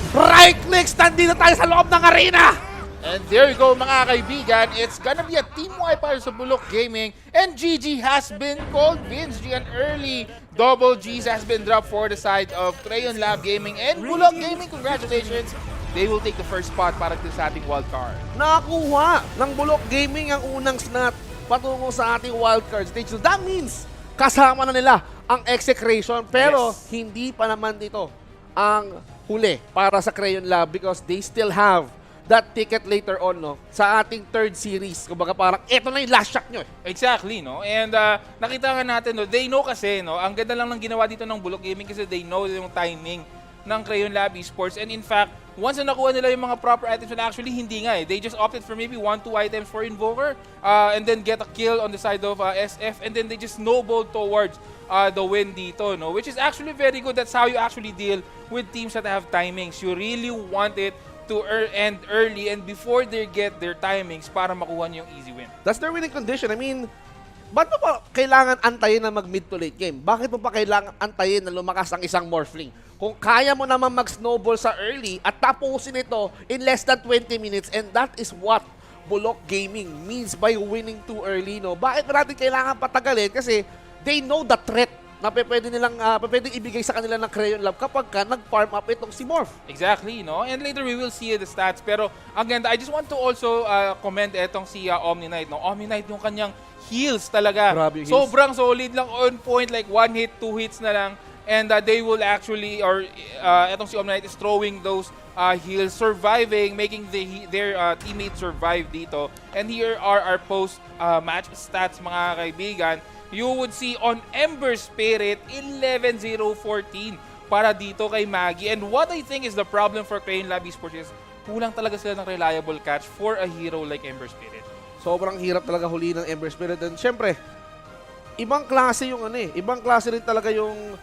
Nandito tayo sa loob ng arena. And there you go mga kaibigan, it's gonna be a team wipe para sa Bulok Gaming and GG has been called. Vince G, an early double G's has been dropped for the side of Crayon Lab Gaming and Bulok Gaming. Congratulations, they will take the first spot para sa ating wildcard. Nakakuha ng Bulok Gaming ang unang slot patungo sa ating wildcard stage. So that means kasama na nila ang execration pero hindi pa naman dito ang huli para sa Crayon Lab because they still have that ticket later on, no? Sa ating third series. Kumbaga parang, eto na yung last shot nyo. Exactly, no? And nakita nga natin, no? They know kasi, no? Ang ganda lang ng ginawa dito ng Bulok Gaming kasi they know yung timing ng Crayon Lab Esports. And in fact, once na nakuha nila yung mga proper items, and actually hindi nga eh. They just opted for maybe 1-2 items for Invoker and then get a kill on the side of SF and then they just snowballed towards the win dito, no? Which is actually very good. That's how you actually deal with teams that have timings. You really want it to end early and before they get their timings para makuha niyo yung easy win. That's their winning condition. I mean, ba't mo pa kailangan antayin na mag-mid to late game? Bakit mo pa kailangan antayin na lumakas ang isang Morphling? Kung kaya mo naman mag-snowball sa early at tapusin ito in less than 20 minutes and that is what Bulok Gaming means by winning too early, no? Bakit ba natin kailangan patagalin? Kasi they know the threat na pwede nilang pwedeng ibigay sa kanila ng Crayon Lab kapag ka nag-farm up itong si Morph. Exactly, no? And later we will see the stats. Pero ang ganda, I just want to also commend etong si Omni Knight, no? Omni Knight yung kanyang heals talaga. Grabe yung heals. Sobrang solid lang, on point, like 1 hit, 2 hits na lang. And they will actually, or etong si Omni Knight is throwing those heals, surviving, making their teammates survive dito. And here are our post-match stats, mga kaibigan. You would see on Ember Spirit, 11-0-14 para dito kay Maggie. And what I think is the problem for Crayon Lab Esports is kulang talaga sila ng reliable catch for a hero like Ember Spirit. Sobrang hirap talaga huli ng Ember Spirit. And syempre, ibang klase yung ibang klase rin talaga yung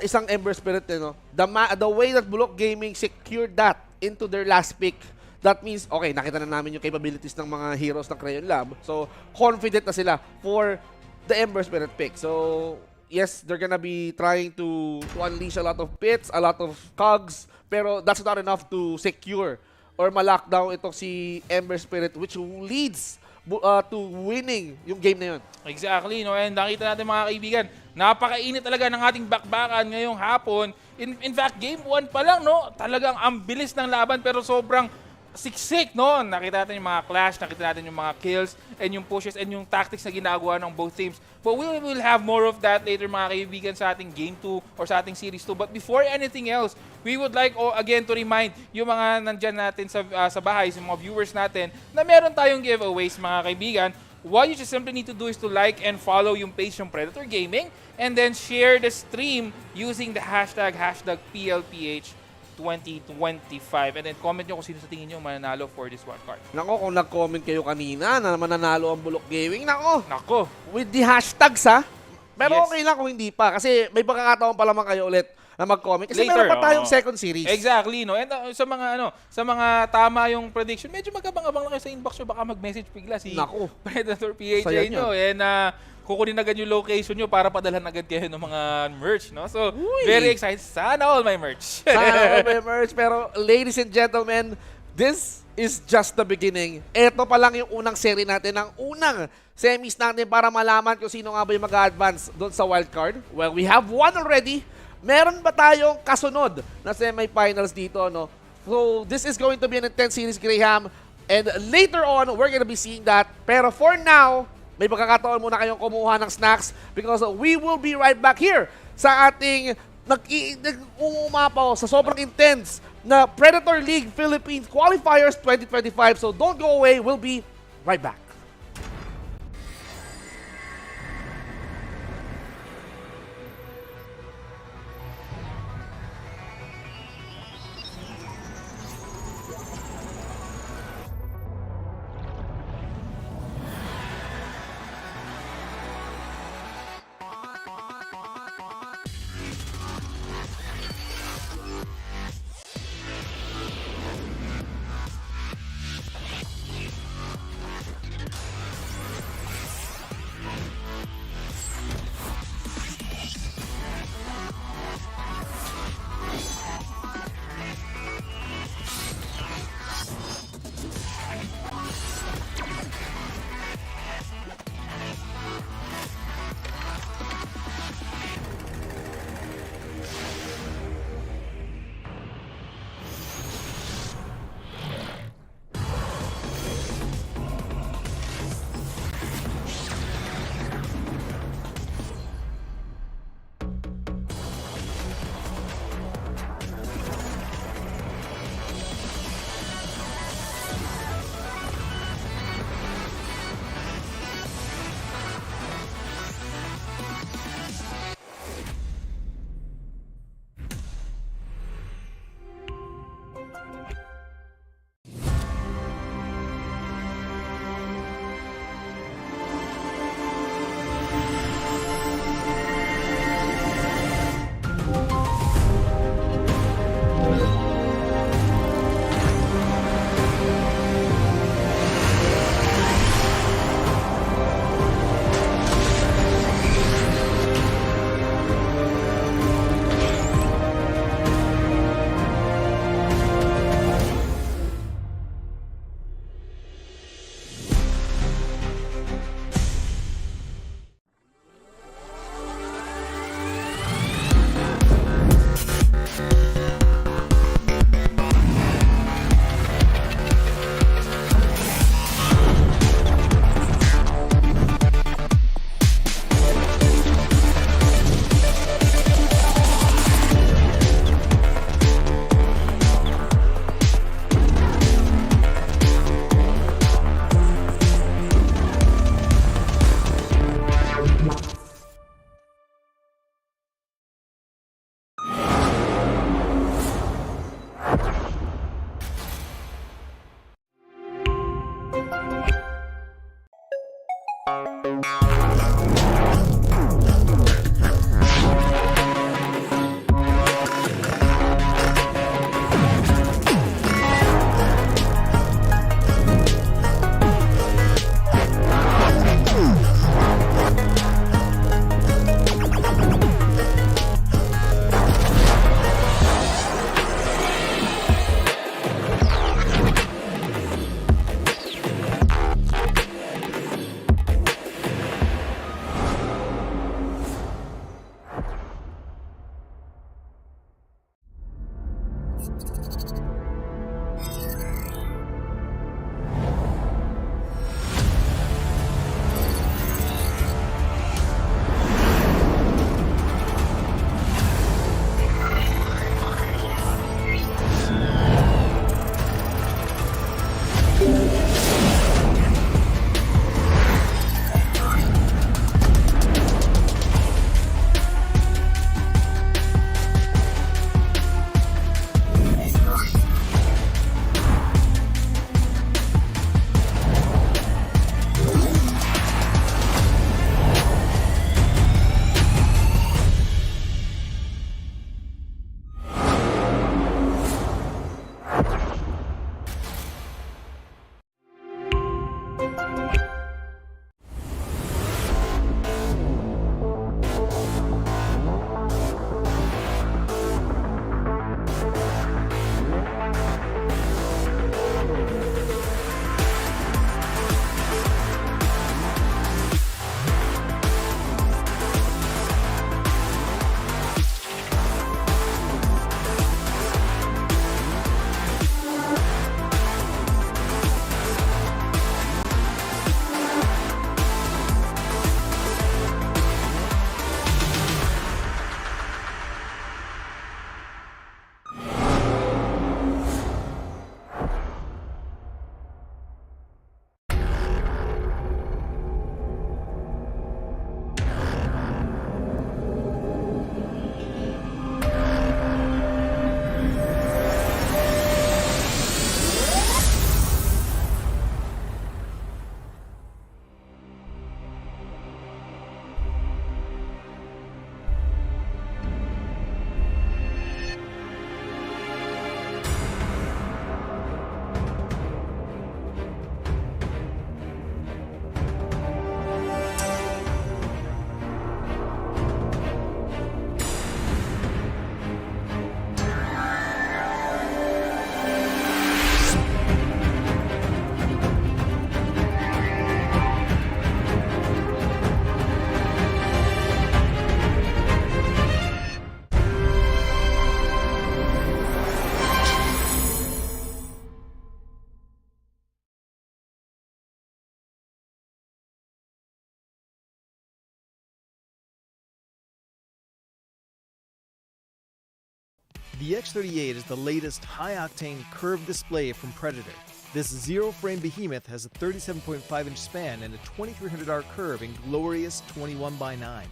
isang Ember Spirit, no? The way that Bulok Gaming secured that into their last pick, that means, okay, nakita na namin yung capabilities ng mga heroes ng Crayon Lab. So, confident na sila for the Ember Spirit pick. So, yes, they're gonna be trying to unleash a lot of pits, a lot of cogs, pero that's not enough to secure or ma-lockdown itong si Ember Spirit, which leads to winning yung game na yun. Exactly, no? And nakita natin mga kaibigan, napakainit talaga ng ating bakbakan ngayong hapon. In fact, game 1 pa lang, no? Talagang ang bilis ng laban pero sobrang siksik, no? Nakita natin yung mga clash, nakita natin yung mga kills, and yung pushes, and yung tactics na ginagawa ng both teams. But we will have more of that later, mga kaibigan, sa ating Game 2 or sa ating Series 2. But before anything else, we would like again to remind yung mga nandyan natin sa bahay, yung mga viewers natin, na meron tayong giveaways, mga kaibigan. What you just simply need to do is to like and follow yung page ng Predator Gaming, and then share the stream using the hashtag PLPH 2025. And then comment nyo kung sino sa tingin nyo mananalo for this wildcard. Nako, kung nag-comment kayo kanina na mananalo ang Bulok Gaming, nako, with the hashtags Pero Yes. okay lang kung hindi pa kasi may pagkakataon pa lamang kayo ulit na mag-comment kasi Later, meron pa tayong second series. Exactly, no? And sa mga tama yung prediction, medyo magabang-abang lang kayo sa inbox nyo, baka mag-message bigla si Nako. Predator PHA Saya nyo. And kukunin agad yung location nyo para padalhan agad kayo ng mga merch, no? So, Uy. very excited. Sana all my merch. Sana may merch. Pero ladies and gentlemen, this is just the beginning. Ito pa lang yung unang series natin, ang unang semis natin para malaman kung sino nga ba yung mag-advance doon sa wildcard. Well, we have one already. Meron ba tayong kasunod na semifinals dito, no? So, this is going to be an intense series, Graham. And later on, we're gonna be seeing that. Pero for now, may pagkakataon muna kayong kumuha ng snacks because we will be right back here sa ating nag-uumapaw sa sobrang intense na Predator League Philippines Qualifiers 2025. So don't go away. We'll be right back. The X38 is the latest high-octane curved display from Predator. This zero-frame behemoth has a 37.5-inch span and a 2300R curve in glorious 21:9,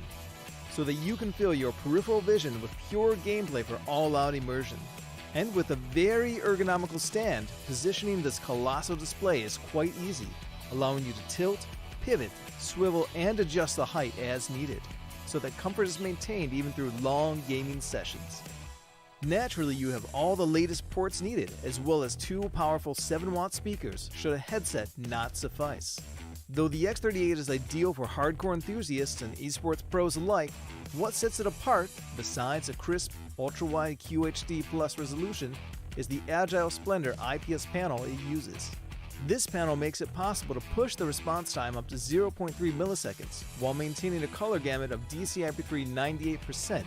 so that you can feel your peripheral vision with pure gameplay for all-out immersion. And with a very ergonomical stand, positioning this colossal display is quite easy, allowing you to tilt, pivot, swivel, and adjust the height as needed, so that comfort is maintained even through long gaming sessions. Naturally, you have all the latest ports needed, as well as 2 powerful 7-watt speakers should a headset not suffice. Though the X38 is ideal for hardcore enthusiasts and esports pros alike, what sets it apart, besides a crisp, ultra-wide QHD Plus resolution, is the Agile Splendor IPS panel it uses. This panel makes it possible to push the response time up to 0.3 milliseconds, while maintaining a color gamut of DCI-P3 98%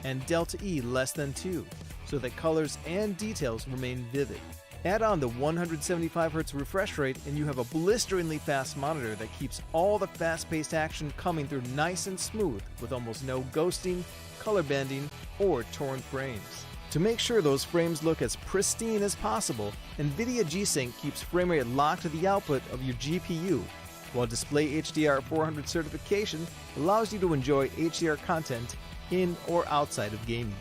and Delta E less than 2, so that colors and details remain vivid. Add on the 175Hz refresh rate and you have a blisteringly fast monitor that keeps all the fast-paced action coming through nice and smooth with almost no ghosting, color bending, or torn frames. To make sure those frames look as pristine as possible, NVIDIA G-Sync keeps frame rate locked to the output of your GPU, while Display HDR 400 certification allows you to enjoy HDR content in or outside of gaming.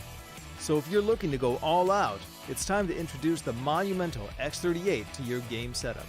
So if you're looking to go all out, it's time to introduce the monumental X38 to your game setup.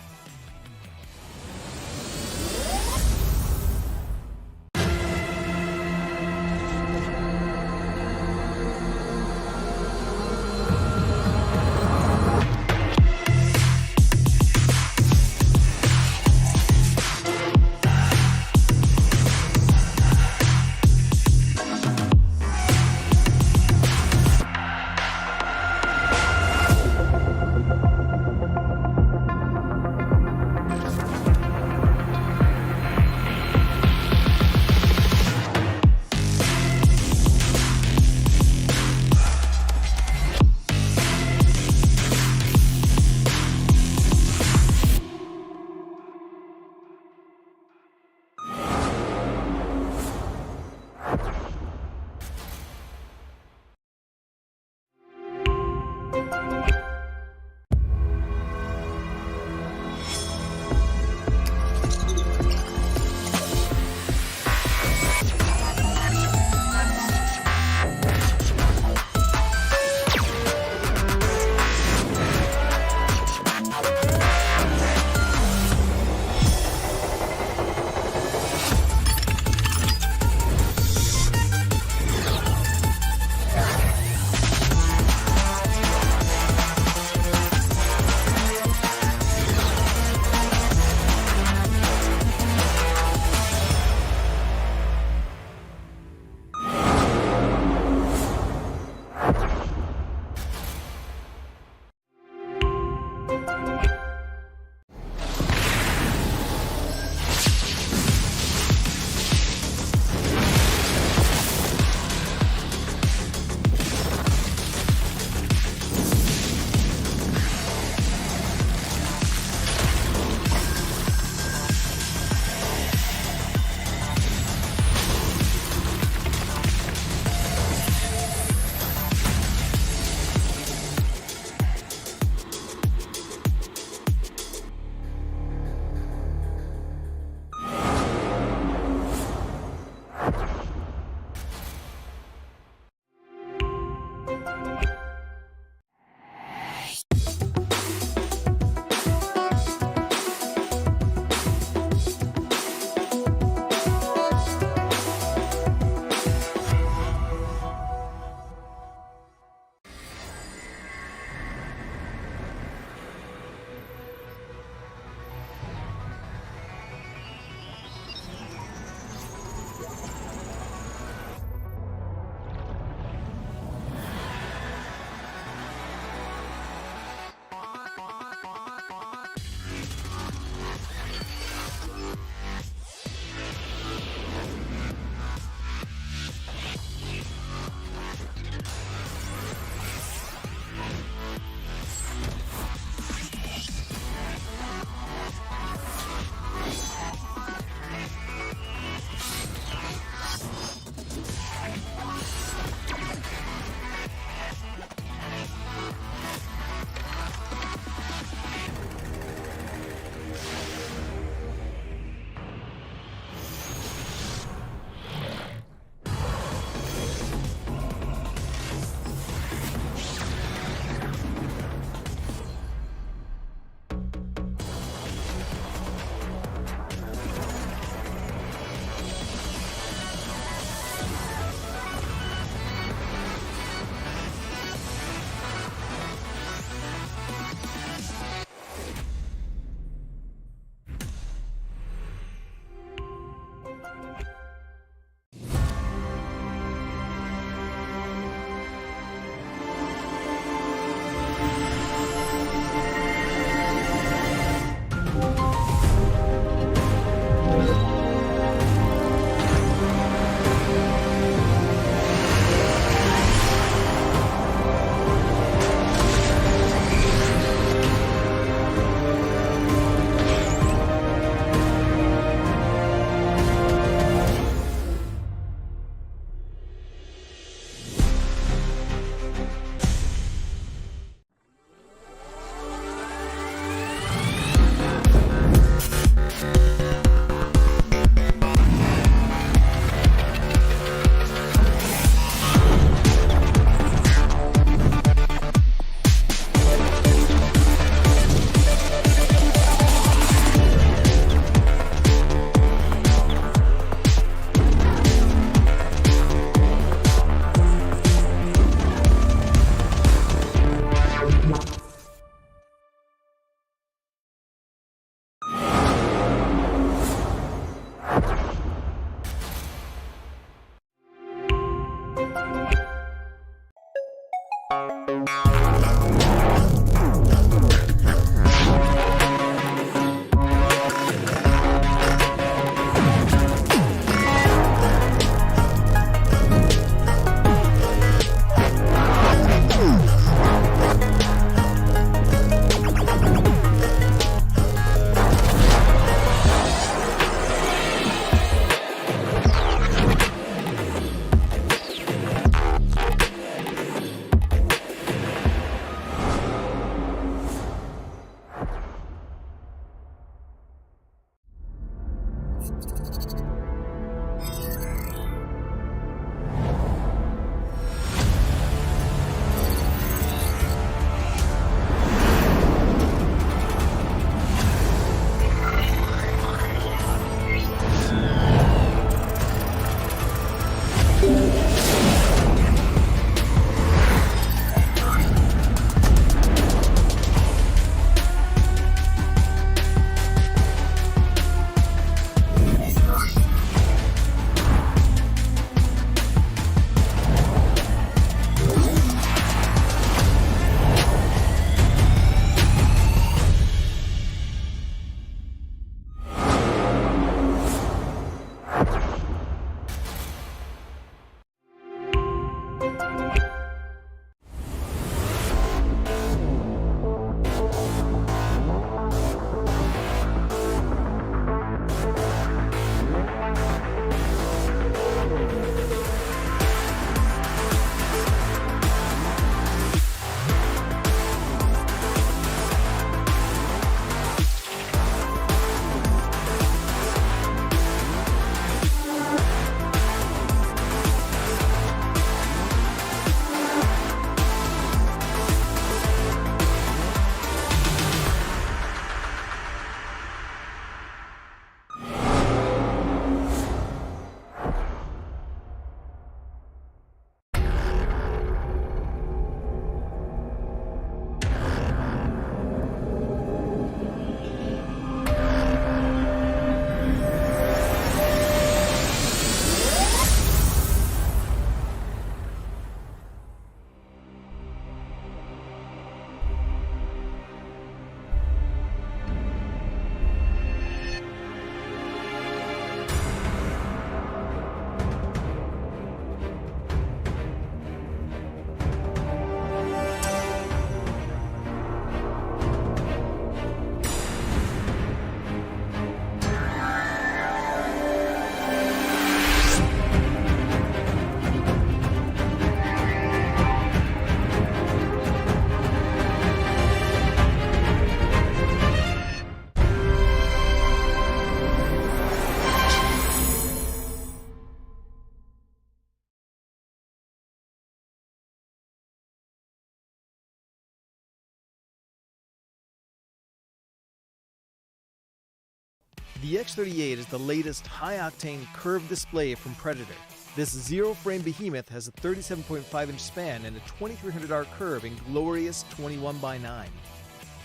The X38 is the latest high-octane curved display from Predator. This zero-frame behemoth has a 37.5-inch span and a 2300R curve in glorious 21:9,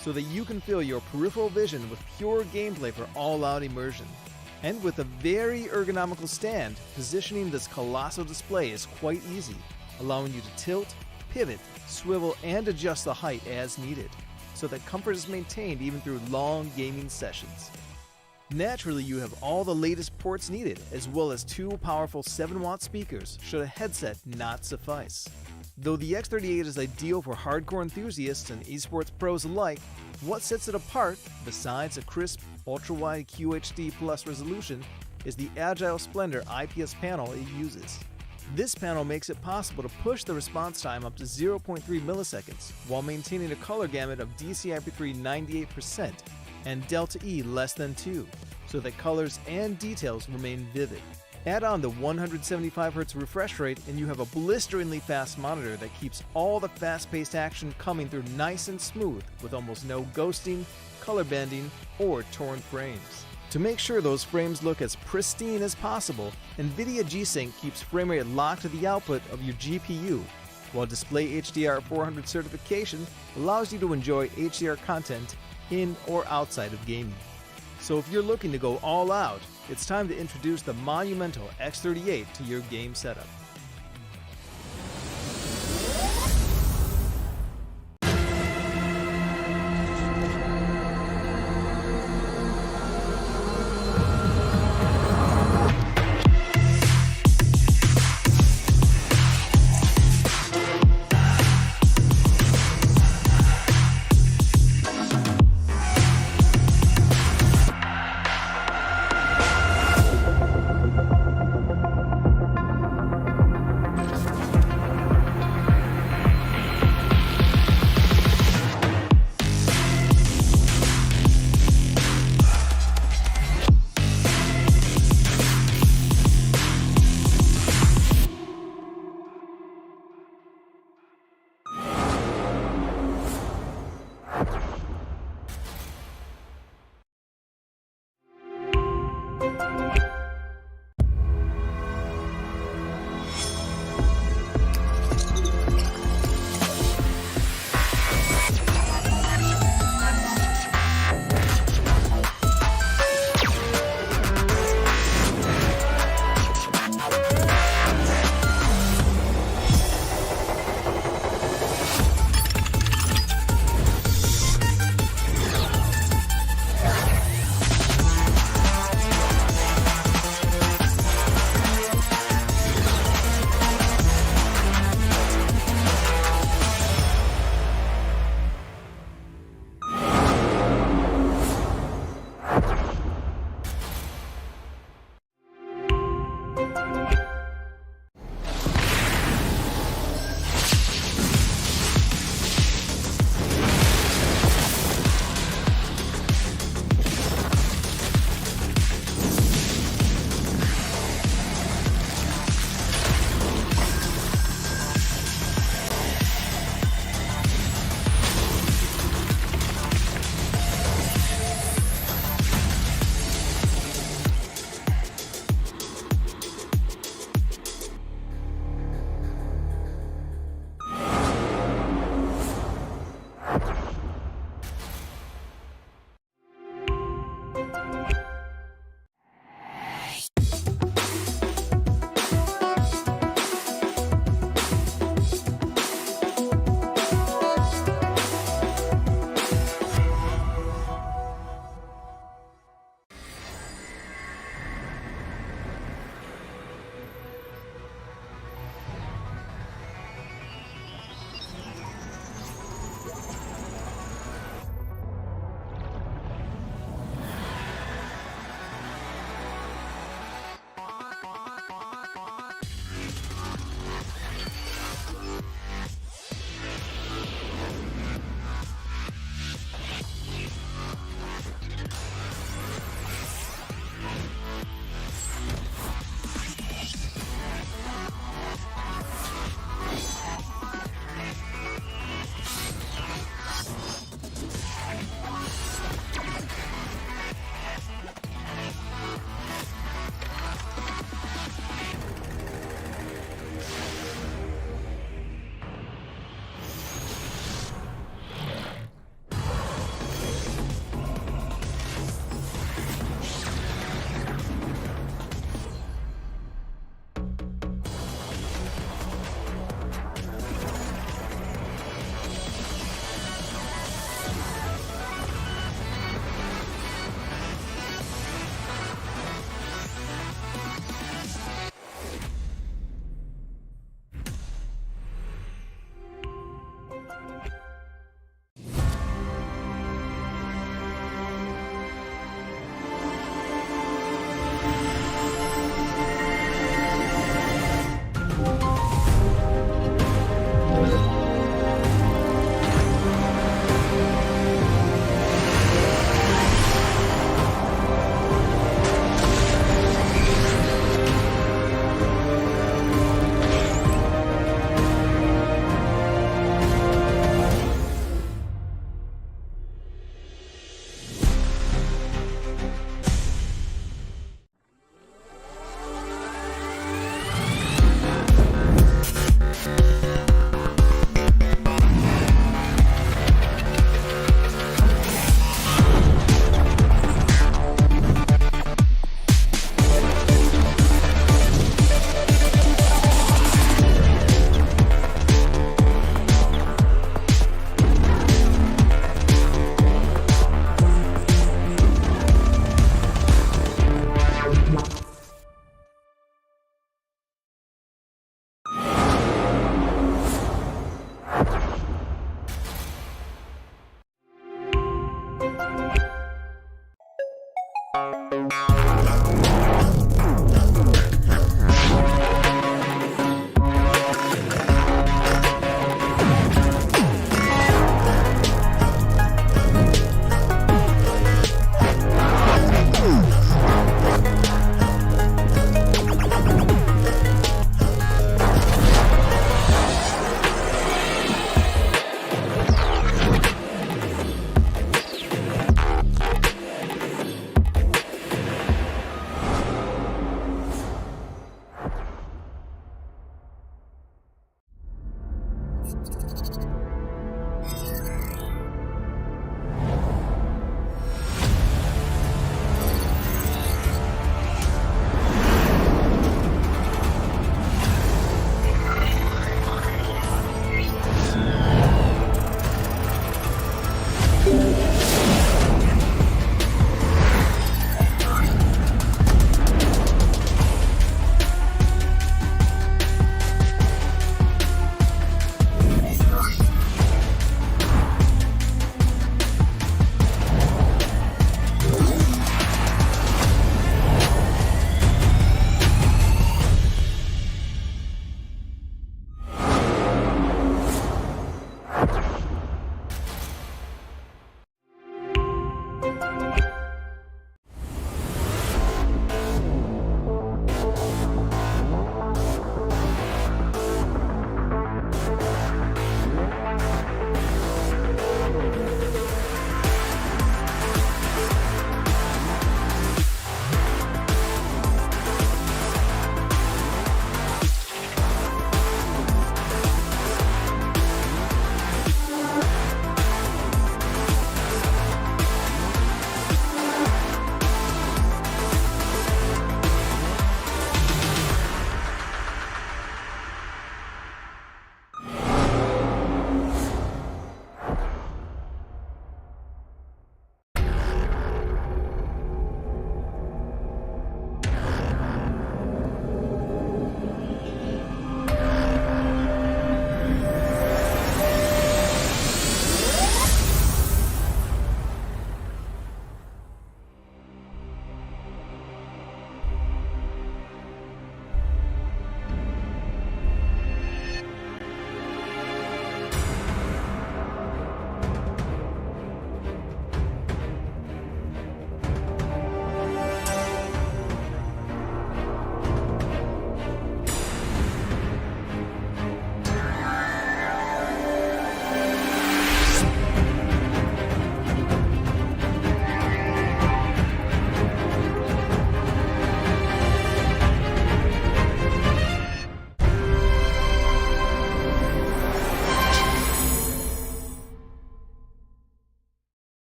so that you can fill your peripheral vision with pure gameplay for all-out immersion. And with a very ergonomical stand, positioning this colossal display is quite easy, allowing you to tilt, pivot, swivel, and adjust the height as needed, so that comfort is maintained even through long gaming sessions. Naturally, you have all the latest ports needed, as well as two powerful 7-watt speakers should a headset not suffice. Though the X38 is ideal for hardcore enthusiasts and esports pros alike, what sets it apart, besides a crisp, ultra-wide QHD Plus resolution, is the Agile Splendor IPS panel it uses. This panel makes it possible to push the response time up to 0.3 milliseconds while maintaining a color gamut of DCI-P3 98% and Delta E less than 2, so that colors and details remain vivid. Add on the 175Hz refresh rate and you have a blisteringly fast monitor that keeps all the fast-paced action coming through nice and smooth with almost no ghosting, color bending, or torn frames. To make sure those frames look as pristine as possible, NVIDIA G-Sync keeps frame rate locked to the output of your GPU, while Display HDR 400 certification allows you to enjoy HDR content in or outside of gaming. So if you're looking to go all out, it's time to introduce the monumental X38 to your game setup.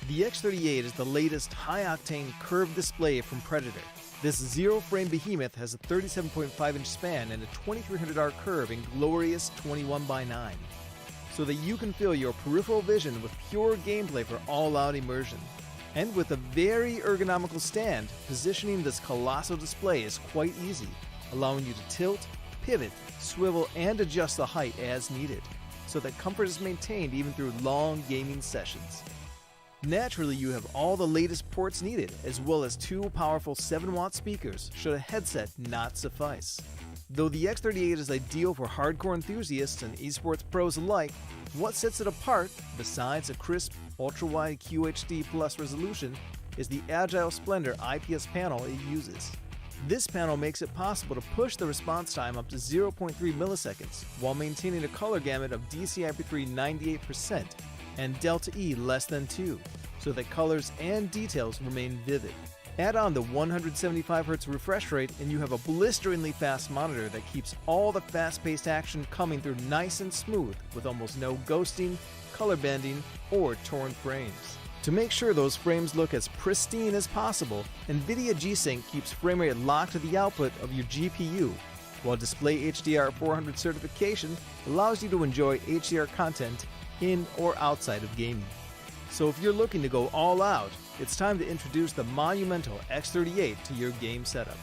The X38 is the latest high-octane curved display from Predator. This zero-frame behemoth has a 37.5-inch span and a 2300R curve in glorious 21:9, so that you can feel your peripheral vision with pure gameplay for all-out immersion. And with a very ergonomical stand, positioning this colossal display is quite easy, allowing you to tilt, pivot, swivel, and adjust the height as needed, so that comfort is maintained even through long gaming sessions. Naturally, you have all the latest ports needed, as well as two powerful 7-watt speakers should a headset not suffice. Though the X38 is ideal for hardcore enthusiasts and esports pros alike, what sets it apart, besides a crisp, ultra-wide QHD Plus resolution, is the Agile Splendor IPS panel it uses. This panel makes it possible to push the response time up to 0.3 milliseconds, while maintaining a color gamut of DCI-P3 98% and Delta E less than 2, so that colors and details remain vivid. Add on the 175Hz refresh rate and you have a blisteringly fast monitor that keeps all the fast-paced action coming through nice and smooth with almost no ghosting, color bending, or torn frames. To make sure those frames look as pristine as possible, NVIDIA G-Sync keeps frame rate locked to the output of your GPU, while Display HDR 400 certification allows you to enjoy HDR content in or outside of gaming. So if you're looking to go all out, it's time to introduce the monumental X38 to your game setup.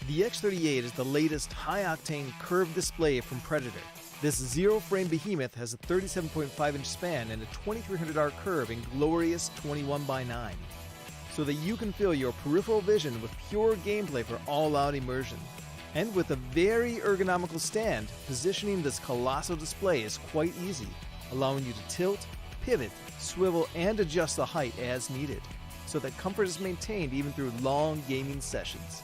The X38 is the latest high-octane curved display from Predator. This zero-frame behemoth has a 37.5-inch span and a 2300R curve in glorious 21:9, so that you can fill your peripheral vision with pure gameplay for all-out immersion. And with a very ergonomical stand, positioning this colossal display is quite easy, allowing you to tilt, pivot, swivel, and adjust the height as needed, so that comfort is maintained even through long gaming sessions.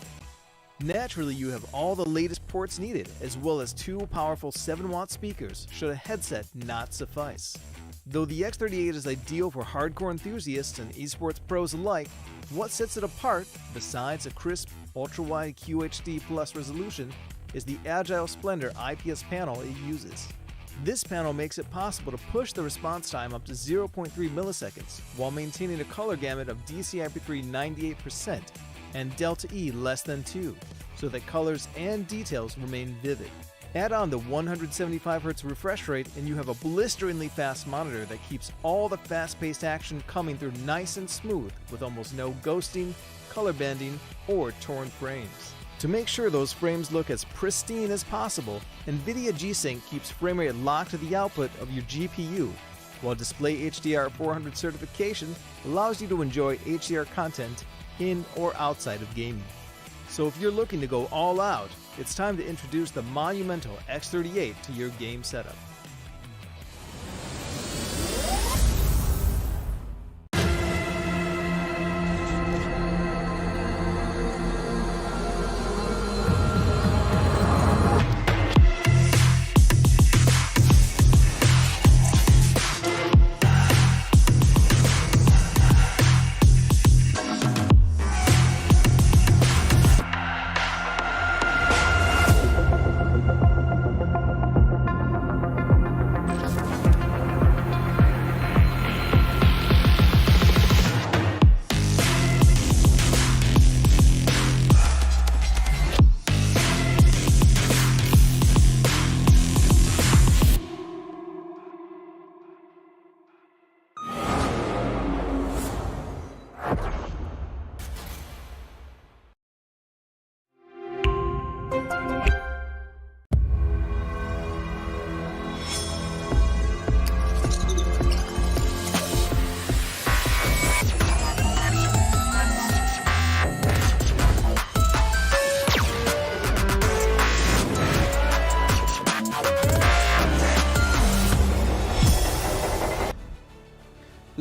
Naturally, you have all the latest ports needed, as well as two powerful 7-watt speakers should a headset not suffice. Though the X38 is ideal for hardcore enthusiasts and esports pros alike, what sets it apart, besides a crisp, ultra-wide QHD Plus resolution, is the Agile Splendor IPS panel it uses. This panel makes it possible to push the response time up to 0.3 milliseconds while maintaining a color gamut of DCI-P3 98% and Delta E less than 2, so that colors and details remain vivid. Add on the 175Hz refresh rate and you have a blisteringly fast monitor that keeps all the fast-paced action coming through nice and smooth with almost no ghosting, color bending, or torn frames. To make sure those frames look as pristine as possible, NVIDIA G-Sync keeps frame rate locked to the output of your GPU, while Display HDR 400 certification allows you to enjoy HDR content in or outside of gaming. So if you're looking to go all out, it's time to introduce the monumental X38 to your game setup.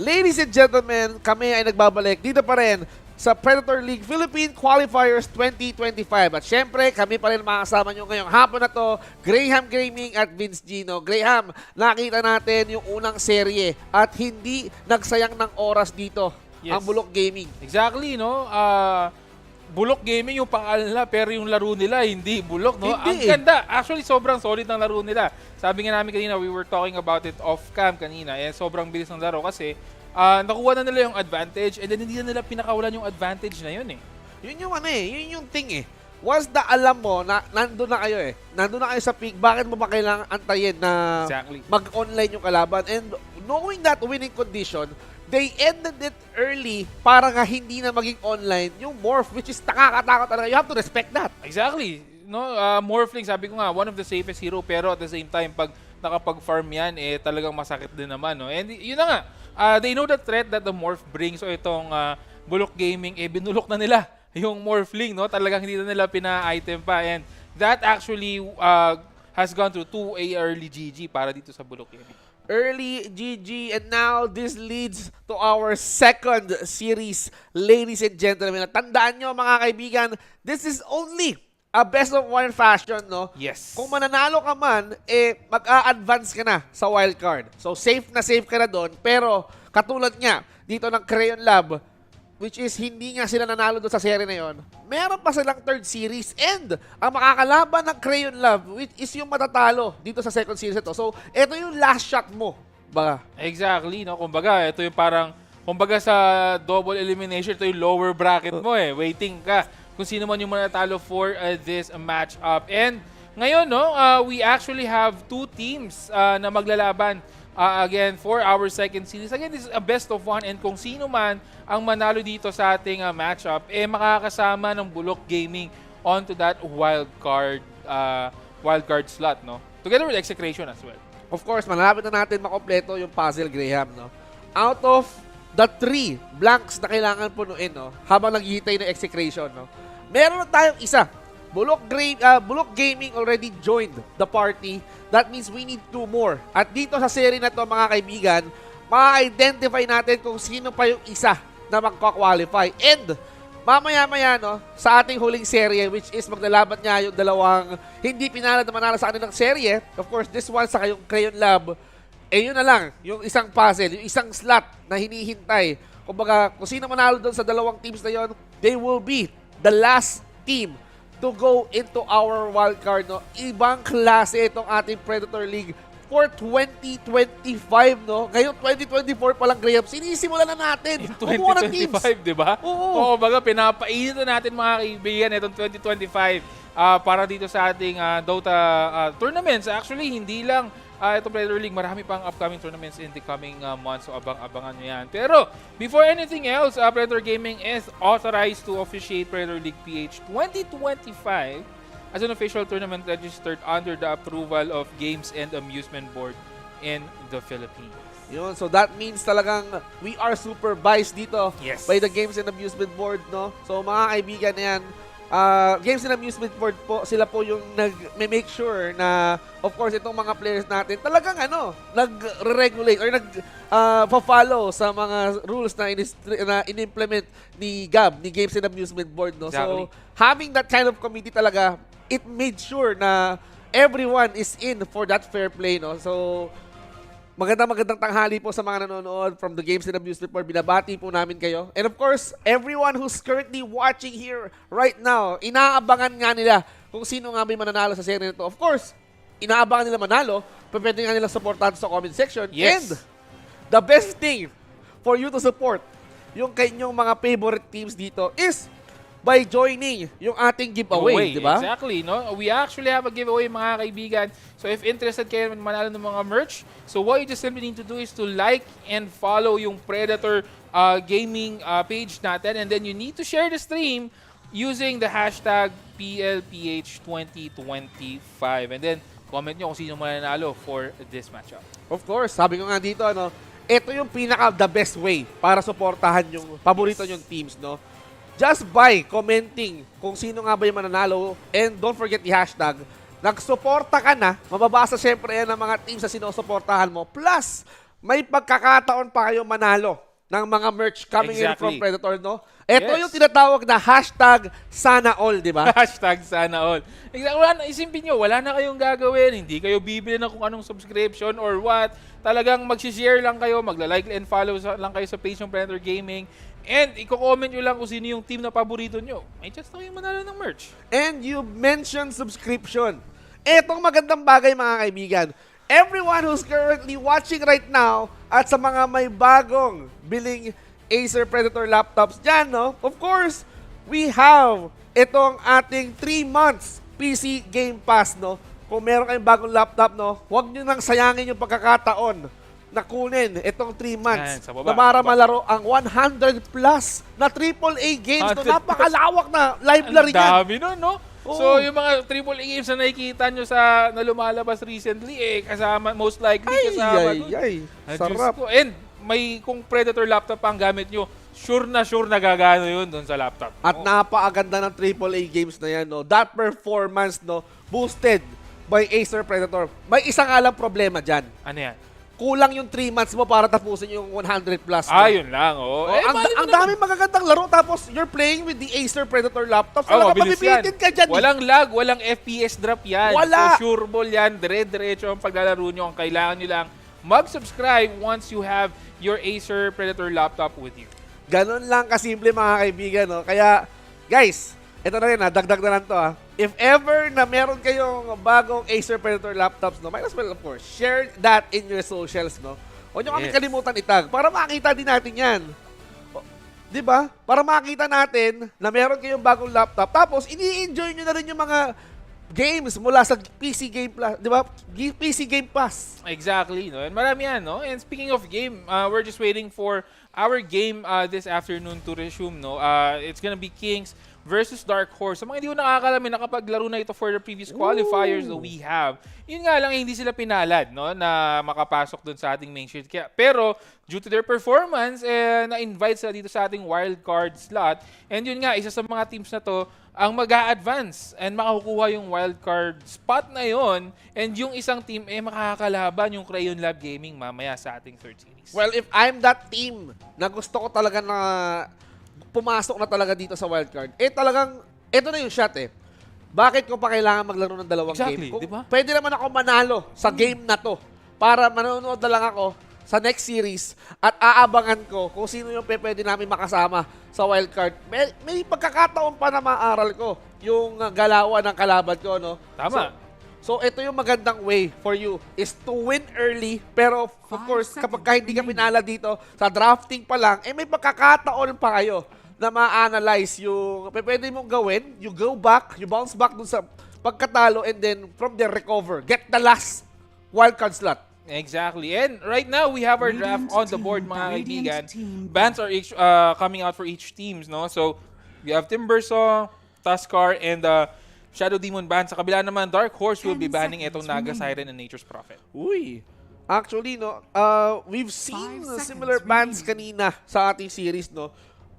Ladies and gentlemen, kami ay nagbabalik dito pa rin sa Predator League Philippine Qualifiers 2025. At syempre, kami pa rin makasama nyo ngayong hapon na to, Graham Gaming at Vince Gino. Graham, nakita natin yung unang serye at hindi nagsayang ng oras dito ang Bulok Gaming. Exactly, no? Bulok Gaming yung pangalan nila, pero yung laro nila hindi bulok, no? Hindi. Ang ganda. Actually, sobrang solid ng laro nila. Sabi nga namin kanina, we were talking about it off-cam kanina, sobrang bilis ng laro kasi nakuha na nila yung advantage and then hindi na nila pinakawalan yung advantage na yun eh. Yun yung yun yung thing eh. Once na alam mo na nandun na kayo nandun na kayo sa peak, bakit mo pa kailangan antayin na mag-online yung kalaban? And knowing that winning condition, they ended it early para nga hindi na maging online yung morph, which is nakakatakot talaga. You have to respect that. Exactly. No, Morphling, sabi ko nga, one of the safest hero, pero at the same time, pag nakapag-farm yan, talagang masakit din naman. No? And yun na nga, they know the threat that the Morph brings. So itong Bulok Gaming, binulok na nila yung Morphling. No? Talagang hindi na nila pina-item pa. And that actually has gone through 2 early GG para dito sa Bulok Gaming. Early GG, and now this leads to our second series, ladies and gentlemen. At tandaan nyo mga kaibigan, this is only a best of one fashion, no? Yes. Kung mananalo ka man, mag-a-advance ka na sa wildcard. So safe ka na doon, pero katulad nga dito ng Crayon Lab, which is hindi nga sila nanalo doon sa serie na yon, meron pa silang third series, and ang makakalaban ng Crayon Lab, which is yung matatalo dito sa second series ito. So, ito yung last shot mo. Baga. Exactly, no? Kumbaga, ito yung parang, kumbaga sa double elimination, ito yung lower bracket mo waiting ka kung sino man yung manatalo for this matchup. And ngayon, no, we actually have 2 teams na maglalaban again for our second series. Again, this is a best of 1, and kung sino man ang manalo dito sa ating matchup, makakasama ng Bulok Gaming onto that wildcard slot, no? Together with Execration as well. Of course, malapit na natin makompleto yung puzzle, Graham, no? Out of the 3 blanks na kailangan punuin, no, habang naghihintay ng Execration, no, meron na tayong isa. Bulok Gaming already joined the party. That means we need 2 more. At dito sa series na to, mga kaibigan, ma-identify natin kung sino pa yung isa na magka-qualify. And mamaya-maya, no, sa ating huling serye, which is maglalaban niya yung dalawang hindi pinalad na manalo sa kanilang serye. Of course, this one sa kayong Crayon Lab, yun na lang, yung isang puzzle, yung isang slot na hinihintay. Kumbaga, kung sino manalo doon sa dalawang teams na yon, they will be the last team to go into our wildcard, no? Ibang klase itong ating Predator League for 2025, no? Ngayon, 2024 pa lang, Graham. Sinisimulan na natin. 2025, di ba? Oo. Baga, pinapainit na natin mga kaibigan itong 2025 para dito sa ating Dota tournaments. Actually, hindi lang itong Predator League, marami pang upcoming tournaments in the coming months, so abang-abangan nyo yan. Pero, before anything else, Predator Gaming is authorized to officiate Predator League PH 2025 as an official tournament registered under the approval of Games and Amusement Board in the Philippines. Yun, so that means talagang we are supervised dito by the Games and Amusement Board, no? So mga kaibigan na yan, Games and Amusement Board po, sila po yung nag-make sure na, of course, itong mga players natin talagang nag-regulate or nag-follow sa mga rules na in-implement ni GAB, ni Games and Amusement Board, no? Exactly. So, having that kind of committee talaga, it made sure na everyone is in for that fair play, no? So, magandang tanghali po sa mga nanonood from the Games and Amusement Board. Binabati po namin kayo. And of course, everyone who's currently watching here right now, inaabangan nga nila kung sino nga may mananalo sa serie nito. Of course, inaabangan nila manalo, pwede nga nila supportan sa comment section. Yes. And the best thing for you to support yung kanyang mga favorite teams dito is by joining yung ating giveaway, di ba? Exactly, no? We actually have a giveaway, mga kaibigan. So if interested kayo manalo ng mga merch, so what you just simply need to do is to like and follow yung Predator Gaming page natin, and then you need to share the stream using the hashtag PLPH2025, and then comment nyo kung sino mananalo for this matchup. Of course, sabi ko nga dito, ito yung pinaka-the best way para suportahan yung paborito nyong teams, no? Just by commenting kung sino nga ba yung mananalo, and don't forget the hashtag, nagsuporta ka na, mababasa syempre yan ng mga teams na sinusuportahan mo, plus may pagkakataon pa kayo manalo ng mga merch coming in from Exactly. Predator, no? Ito Yes. yung tinatawag na hashtag sana all, di ba? Hashtag sana all. Exactly. Isipin nyo, wala na kayong gagawin. Hindi kayo bibili ng kung anong subscription or what. Talagang mag-share lang kayo, magla-like and follow lang kayo sa page ng Predator Gaming. And i-comment nyo lang kung sino yung team na paborito nyo. May chance na kayo manalo ng merch. And you mentioned subscription. Etong magandang bagay mga kaibigan. Everyone who's currently watching right now at sa mga may bagong biling Acer Predator laptops dyan, no? Of course, we have itong ating 3 months PC Game Pass, no? Kung meron kayong bagong laptop, no? Huwag nyo nang sayangin yung pagkakataon na kunin itong 3 months Yan, sa baba, na para sa baba. malaro ang 100 plus na AAA games. No? 100 Napakalawak na library Ang niyan. dami nun, no? Oo. So, yung mga AAA games na nakikita nyo na lumalabas recently, kasama, most likely kasama dun. Ah, Diyos Sarap. ko. And kung Predator laptop pa ang gamit nyo, sure na gagano yun dun sa laptop. At napakaganda ng AAA games na yan, no? That performance, no, boosted by Acer Predator. May isang alang problema dyan. Ano yan? Kulang yung 3 months mo para tapusin yung 100 plus. No? Yun lang, Oh, oh. ang daming magagandang laro tapos you're playing with the Acer Predator laptop. Oh, Wala ka mabilis yan. mapipitin ka dyan. Walang lag, walang FPS drop yan. Wala. So, sure ball yan. Dire-diretso ang paglalaro nyo. Ang kailangan nyo lang mag-subscribe once you have your Acer Predator laptop with you. Ganon lang kasimple mga kaibigan, no? Kaya, guys, ito na rin ha, dagdag na lang to ha. If ever na meron kayong bagong Acer Predator laptops, no, might as well, of course, share that in your socials, no? Huwag nyo kami Yes. kalimutan itag para makita din natin yan. Di ba? Para makita natin na meron kayong bagong laptop. Tapos, ini-enjoy nyo na rin yung mga games mula sa PC Game Plus, di ba? PC Game Pass. Exactly, no? And marami yan, no? And speaking of game, we're just waiting for our game this afternoon to resume, no? It's gonna be Kings versus Dark Horse. Sa mga hindi ko nakakalamin, nakapaglaro na ito for the previous qualifiers that we have. Yun nga lang, hindi sila pinalad, no? Na makapasok dun sa ating main shield. Pero, due to their performance, na-invite sila dito sa ating wildcard slot. And yun nga, isa sa mga teams na to, ang mag-a-advance and makakukuha yung wildcard spot na yon, and yung isang team makakalaban yung Crayon Lab Gaming mamaya sa ating third series. Well, if I'm that team na gusto ko talaga na pumasok na talaga dito sa wildcard, talagang, ito na yung shot Bakit ko pa kailangan maglaro ng dalawang Exactly, game? Kung diba? Pwede naman ako manalo sa game na to para manonood na lang ako sa next series at aabangan ko kung sino yung pwede namin makasama sa wildcard. May pagkakataon pa na maaral ko yung galawan ng kalaban ko, no? Tama. So ito yung magandang way for you is to win early, pero of course, kapag hindi ka pinala dito, sa drafting pa lang, may pagkakataon pa kayo na ma-analyze yung pwede mong gawin, you go back, you bounce back dun sa pagkatalo, and then from there recover. Get the last wildcard slot. Exactly. And right now, we have our draft on the board, mga kaibigan. Bans are coming out for each teams, no? So, we have Timbersaw, Tuskar, and Shadow Demon ban. Sa kabila naman, Dark Horse will be banning itong Naga Siren and Nature's Prophet. Uy. Actually, no, we've seen similar bans kanina sa ating series, no?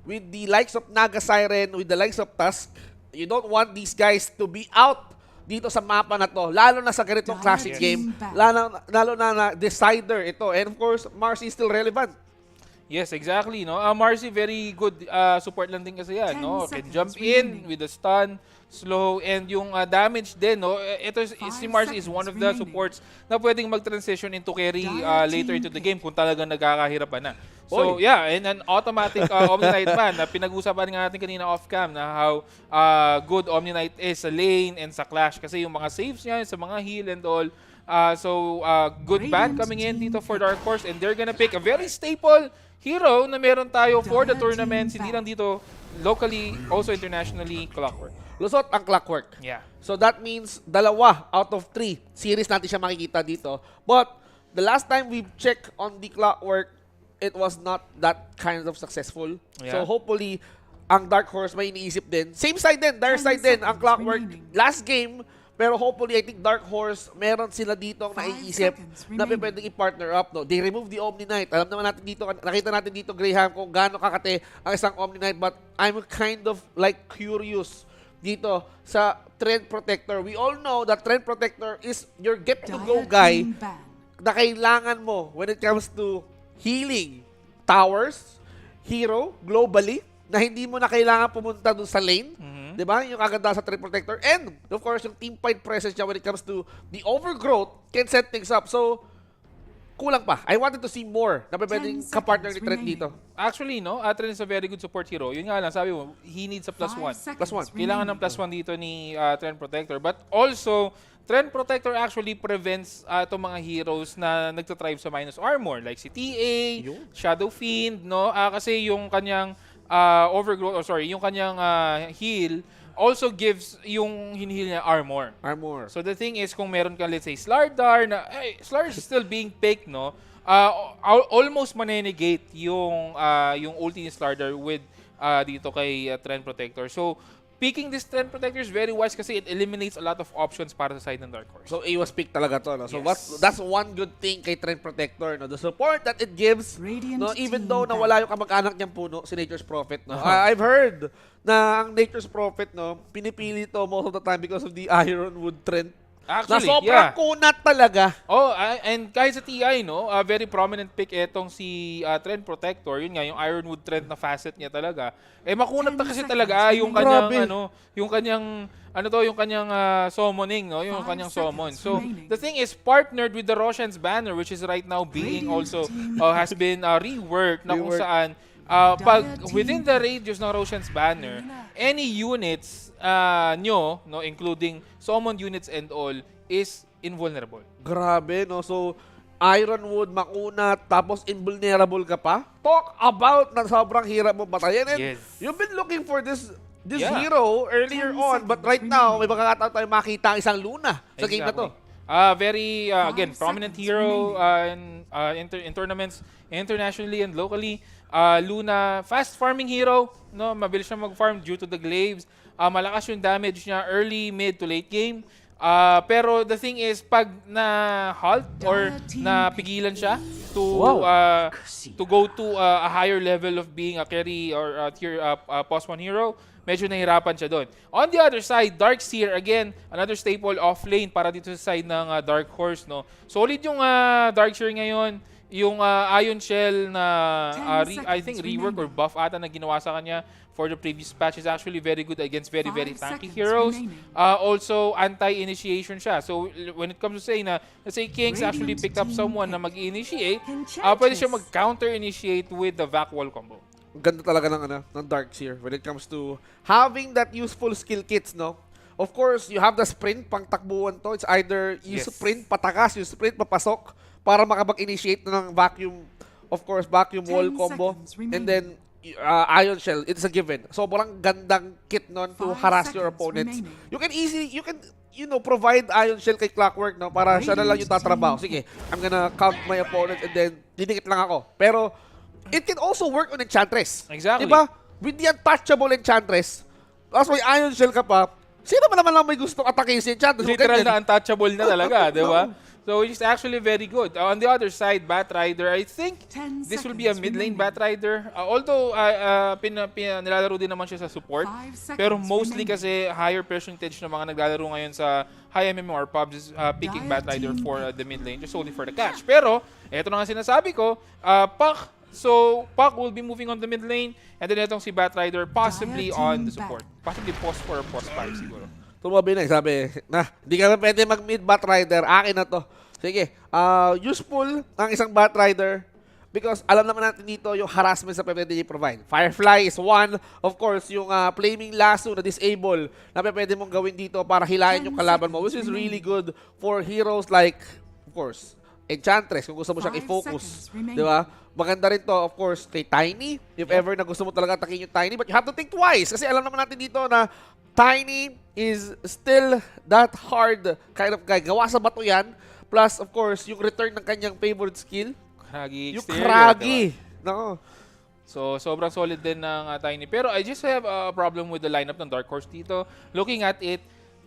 With the likes of Naga Siren, with the likes of Tusk, you don't want these guys to be out dito sa mapa na to, lalo na sa ganitong classic game, lalo na decider ito. And of course, Marcy is still relevant. Yes, exactly, no? Marcy, very good support lang din kasi yan, no? Can jump in with the stun, slow, and yung damage din, no? Si Marcy is one of the supports na pwedeng mag-transition into carry later into the game kung talagang nagkakahirapan na. So, yeah, and an automatic Omni Knight ban na pinag-usapan nga natin kanina off-cam na how good Omni Knight is sa lane and sa clash kasi yung mga saves niya, sa mga heal and all. So, good ban coming in dito for Dark Horse, and they're gonna pick a very staple hero na meron tayo for the tournaments, hindi lang dito locally, also internationally, Clockwork. Lusot ang Clockwork. Yeah. So that means 2 out of 3 series natin siya makikita dito. But the last time we checked on the Clockwork, it was not that kind of successful. Yeah. So hopefully, ang Dark Horse may iniisip din. Same side din, their side din, ang Clockwork. Last game, pero hopefully, I think Dark Horse, meron sila dito ang naiisip na pwedeng i-partner up. No? They remove the Omni Knight. Alam naman natin dito, nakita natin dito, Graham, kung gaano kakate ang isang Omni Knight. But I'm kind of like curious dito sa Trend Protector. We all know that Trend Protector is your get-to-go guy na kailangan mo when it comes to healing towers hero globally na hindi mo na kailangan pumunta dun sa lane. Di ba? Yung kaganda sa Trend Protector. And, of course, yung team-fight presence niya when it comes to the overgrowth can set things up. So, kulang pa. I wanted to see more na pwedeng kapartner ni Trent dito. Actually, no, Trent is a very good support hero. Yun nga lang, sabi mo, he needs a +1. +1. Kailangan ng +1 dito ni Trend Protector. But also, Trend Protector actually prevents itong mga heroes na nagtatrive sa minus armor. Like si TA, Shadow Fiend, no? Kasi yung kanyang overgrowth, yung kanyang heal also gives yung hinihil niya armor. So the thing is, kung meron ka, let's say, Slardar, na, Slardar is still being picked, no? Almost manenegate yung ulti ni Slardar with dito kay Trend Protector. So, picking this Trend Protector is very wise kasi it eliminates a lot of options para sa side ng Dark Horse. So, A was pick talaga to. No? So, Yes. that's one good thing kay Trend Protector. No? The support that it gives, no? Even though nawala yung kamag-anak niyang puno, si Nature's Prophet. No? I've heard na ang Nature's Prophet, no, pinipili to most of the time because of the Ironwood Trend. Actually, na sobrang kunat talaga. Oh, and kahit sa TI, no, very prominent pick etong si Trend Protector. Yun nga, yung Ironwood Trend na facet niya talaga. Makunat na kasi talaga yung kanyang, yung kanyang summoning, no, yung kanyang summon. So, the thing is, partnered with the Roshan's banner, which is right now being also, has been reworked, na kung saan, pag within the radius ng Roshan's banner, any units nyo, no, including summoned units and all, is invulnerable. Grabe, no? So, Ironwood, makunat, tapos invulnerable ka pa? Talk about na sobrang hirap mo batayan. And you've been looking for this hero earlier on, but right now, may pagkakataon tayo makita ang isang Luna sa game na to. Very, again, prominent hero in tournaments internationally and locally. Luna, fast farming hero, no, mabilis siya mag-farm due to the glaives. Malakas yung damage niya early, mid to late game. Pero the thing is, pag na-halt or napigilan siya to go to a higher level of being a carry or tier +1 hero, medyo nahirapan siya doon. On the other side, Darkseer, again, another staple off lane para dito sa side ng Dark Horse, no. Solid yung Darkseer ngayon. Yung Ion Shell na I think rework or buff ata na ginawa sa kanya for the previous patch is actually very good against very tanky heroes. Also, anti-initiation siya. So, when it comes to saying na, let's say Kings actually picked up someone na mag-initiate, pwede siya mag-counter-initiate with the Vac Wall combo. Ganda talaga ng Darkseer when it comes to having that useful skill kits, no? Of course, you have the sprint, pang takbuhan to. It's either you sprint, patakas, you sprint, papasok, para makapag-initiate ng vacuum, of course, vacuum wall combo. And then, Ion Shell, it's a given. Sobrang gandang kit nun to harass your opponents. You can provide Ion Shell kay Clockwork, no, para siya na lang yung tatrabaho. Sige, I'm gonna count my opponent and then didikit lang ako. Pero, it can also work on Enchantress. Exactly. Diba? With the untouchable Enchantress, tapos may Ion Shell ka pa, sino ba naman lang may gustong atake si Enchantress? Literal na untouchable na talaga, di ba? So, which is actually very good. On the other side, Batrider, I think this will be a mid lane Batrider. Although, nilalaro din naman siya sa support. Pero mostly kasi higher percentage ng mga naglalaro ngayon sa high MMR pubs is picking Batrider for the mid lane, just only for the catch. Pero, eto na nga sinasabi ko, Puck. So, Puck will be moving on the mid lane. And then itong si Batrider possibly on the support. Possibly post 4 or post 5 siguro. Tumabi na, sabi, hindi ka na pwede mag-mid Batrider, akin na to. Sige, useful ang isang Batrider because alam naman natin dito yung harassment sa pwede i-provide. Firefly is one, of course, yung flaming lasso na disable na pwede mong gawin dito para hilahin yung kalaban mo, which is really good for heroes like, of course, Enchantress, kung gusto mo siyang i-focus. Di ba? Maganda rin to, of course, kay Tiny, if ever na gusto mo talaga atakin yung Tiny, but you have to think twice kasi alam naman natin dito na Tiny is still that hard kind of guy. Gawa sa bato yan. Plus, of course, yung return ng kanyang favorite skill. Kragi Yung exterior, Kragi. diba? No. So, sobrang solid din ng Tiny. Pero I just have a problem with the lineup ng Dark Horse dito. Looking at it,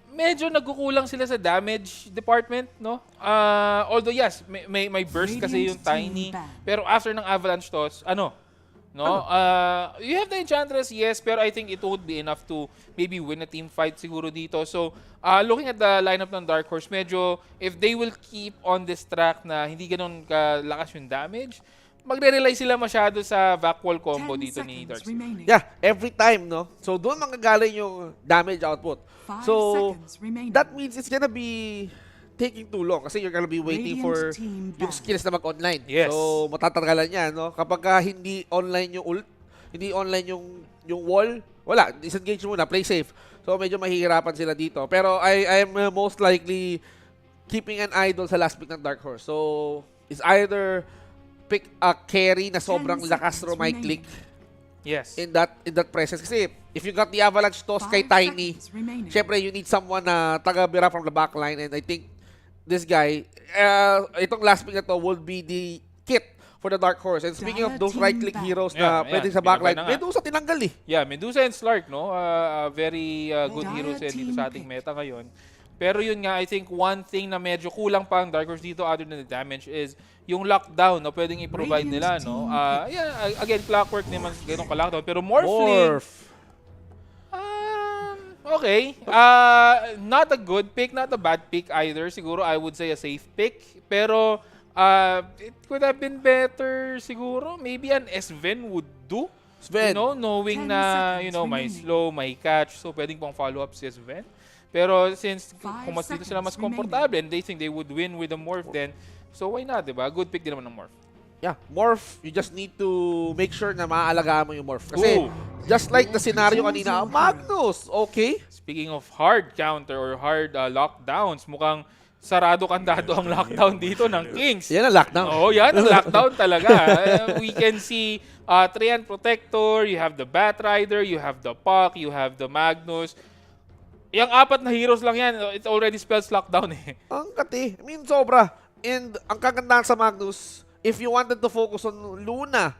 medyo nagkukulang sila sa damage department, no? Although, yes, may burst kasi yung Tiny. Pero after ng Avalanche toss, no? You have the Enchantress, yes, pero I think it won't be enough to maybe win a team fight siguro dito. So, looking at the lineup ng Dark Horse, medyo if they will keep on this track na hindi ganun kalakas yung damage, magre-rely sila masyado sa back wall 10 combo dito ni seconds Darkseid. remaining. Yeah, every time, no? So, doon manggagaling yung damage output. 5 So, seconds remaining. that means it's gonna be taking too long kasi you're gonna be waiting for Radiant team yung ban. skills na mag-online. Yes. So, matatagalan yan, no? Kapag hindi online yung ult, hindi online yung wall, wala. Disengage muna, play safe. So, medyo mahihirapan sila dito. Pero I am most likely keeping an eye doon sa last pick ng Dark Horse. So, it's either pick a carry na sobrang 10 lakas seconds right click Yes. in that presence. Kasi if you got the avalanche toss 5 kay Tiny, seconds remaining. syempre you need someone na taga-bira from the backline, and I think this guy, itong last pick na to would be the kit for the Dark Horse. And speaking of those right-click heroes na Yeah, pwede yeah. sa backline, Binabay na nga. Medusa tinanggal eh. Yeah, Medusa and Slark, no? Very good heroes dito sa ating meta ngayon. Pero yun nga, I think one thing na medyo kulang pa ang Dark Horse dito other than the damage is yung lockdown na pwedeng i-provide nila, no? Yeah, again, Clockwork naman ganun ka-lockdown. Pero Morphling, okay. Not a good pick, not a bad pick either. Siguro I would say a safe pick. Pero it could have been better siguro. Maybe an Sven would do. Sven. You know, knowing 10 na, seconds you know, may remaining. slow, may catch. So, pwedeng pang follow-up si Sven. Pero since 5 kung mas dito sila mas seconds remaining. komportable and they think they would win with the Morph then, so why not, diba? Good pick din naman ng Morph. Yeah, Morph, you just need to make sure na maaalagaan mo yung Morph. Kasi Ooh. just like the scenario kanina, Magnus, okay? Speaking of hard counter or hard lockdowns, mukhang sarado-kandado ang lockdown dito ng Kings. Yan ang lockdown. Oo, yan ang lockdown talaga. We can see Treant Protector, you have the Batrider, you have the Puck, you have the Magnus. Yung apat na heroes lang yan, it already spells lockdown eh. Ang kati. I mean, sobra. And ang kagandahan sa Magnus, if you wanted to focus on Luna,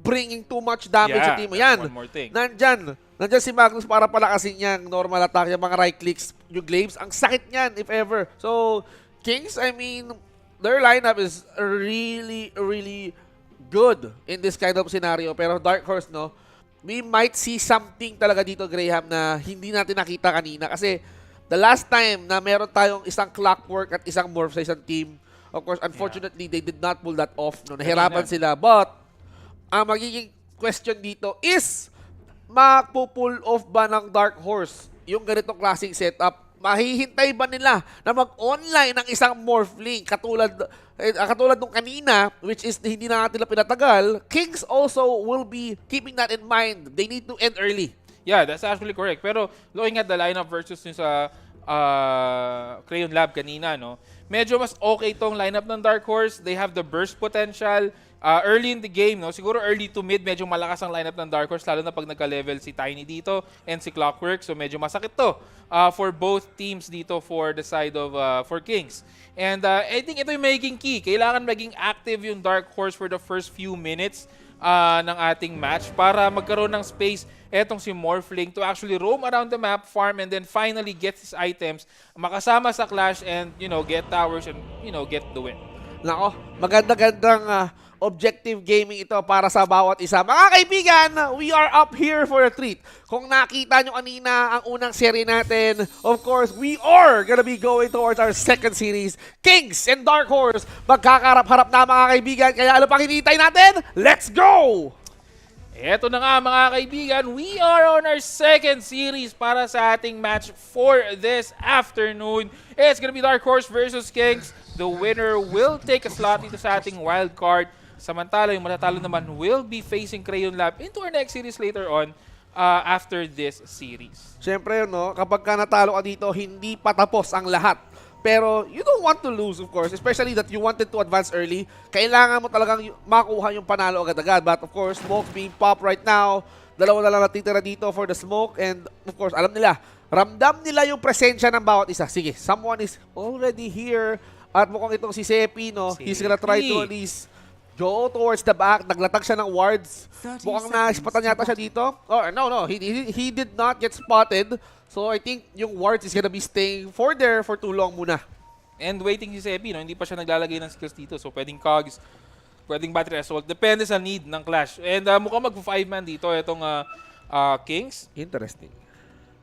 bringing too much damage sa team mo, yan. One more thing. Nandyan si Magnus para palakasin yung normal attack, yung mga right clicks, yung glaives. Ang sakit niyan, if ever. So, Kings, I mean, their lineup is really, really good in this kind of scenario. Pero Dark Horse, no, we might see something talaga dito, Graham, na hindi natin nakita kanina. Kasi the last time na meron tayong isang Clockwork at isang Morph sa isang team, of course, unfortunately, they did not pull that off. No? Nahirapan sila. But, ang magiging question dito is, magpo-pull off ba ng Dark Horse yung ganitong klaseng setup? Mahihintay ba nila na mag-online ng isang Morphling katulad nung kanina, which is hindi na natin pinatagal? Kings also will be keeping that in mind. They need to end early. Yeah, that's actually correct. Pero looking at the lineup versus yung sa Crayon Lab kanina, no, medyo mas okay tong lineup ng Dark Horse. They have the burst potential. Early in the game, no, siguro early to mid, medyo malakas ang lineup ng Dark Horse, lalo na pag nagka-level si Tiny dito and si Clockwork. So medyo masakit to for both teams dito for the side of for Kings. And I think ito yung magiging key. Kailangan maging active yung Dark Horse for the first few minutes ng ating match para magkaroon ng space etong si Morphling to actually roam around the map, farm, and then finally get his items, makasama sa clash, and, you know, get towers and, you know, get the win. Nako, maganda-gandang objective gaming ito para sa bawat isa. Mga kaibigan, we are up here for a treat. Kung nakita nyo kanina ang unang serie natin, of course, we are gonna be going towards our second series. Kings and Dark Horse, magkakarap-harap na mga kaibigan. Kaya ano pang hinihintay natin? Let's go! Eto na nga mga kaibigan, we are on our second series para sa ating match for this afternoon. It's gonna be Dark Horse versus Kings. The winner will take a slot dito sa ating wildcard. Samantala, yung matatalo naman will be facing Crayon Lab into our next series later on after this series. Siyempre, no, kapag ka natalo ka dito, hindi pa tapos ang lahat. Pero you don't want to lose, of course, especially that you wanted to advance early. Kailangan mo talagang makuha yung panalo agad-agad. But of course, smoke's being popped right now. Dalawa na lang natitira dito for the smoke. And of course, alam nila, ramdam nila yung presensya ng bawat isa. Sige, someone is already here. At mukhang itong si Sepi, no, he's gonna try to at least go towards the back. Naglatag siya ng wards. 30 Mukhang seconds na-spotan yata siya dito. Oh, no, he did not get spotted. So I think yung wards is gonna be staying for there for too long muna. And waiting si Sepi, no, hindi pa siya naglalagay ng skills dito. So pwedeng cogs, pwedeng battery assault. Depende sa need ng clash. And mukhang mag-5-man dito itong Kings. Interesting.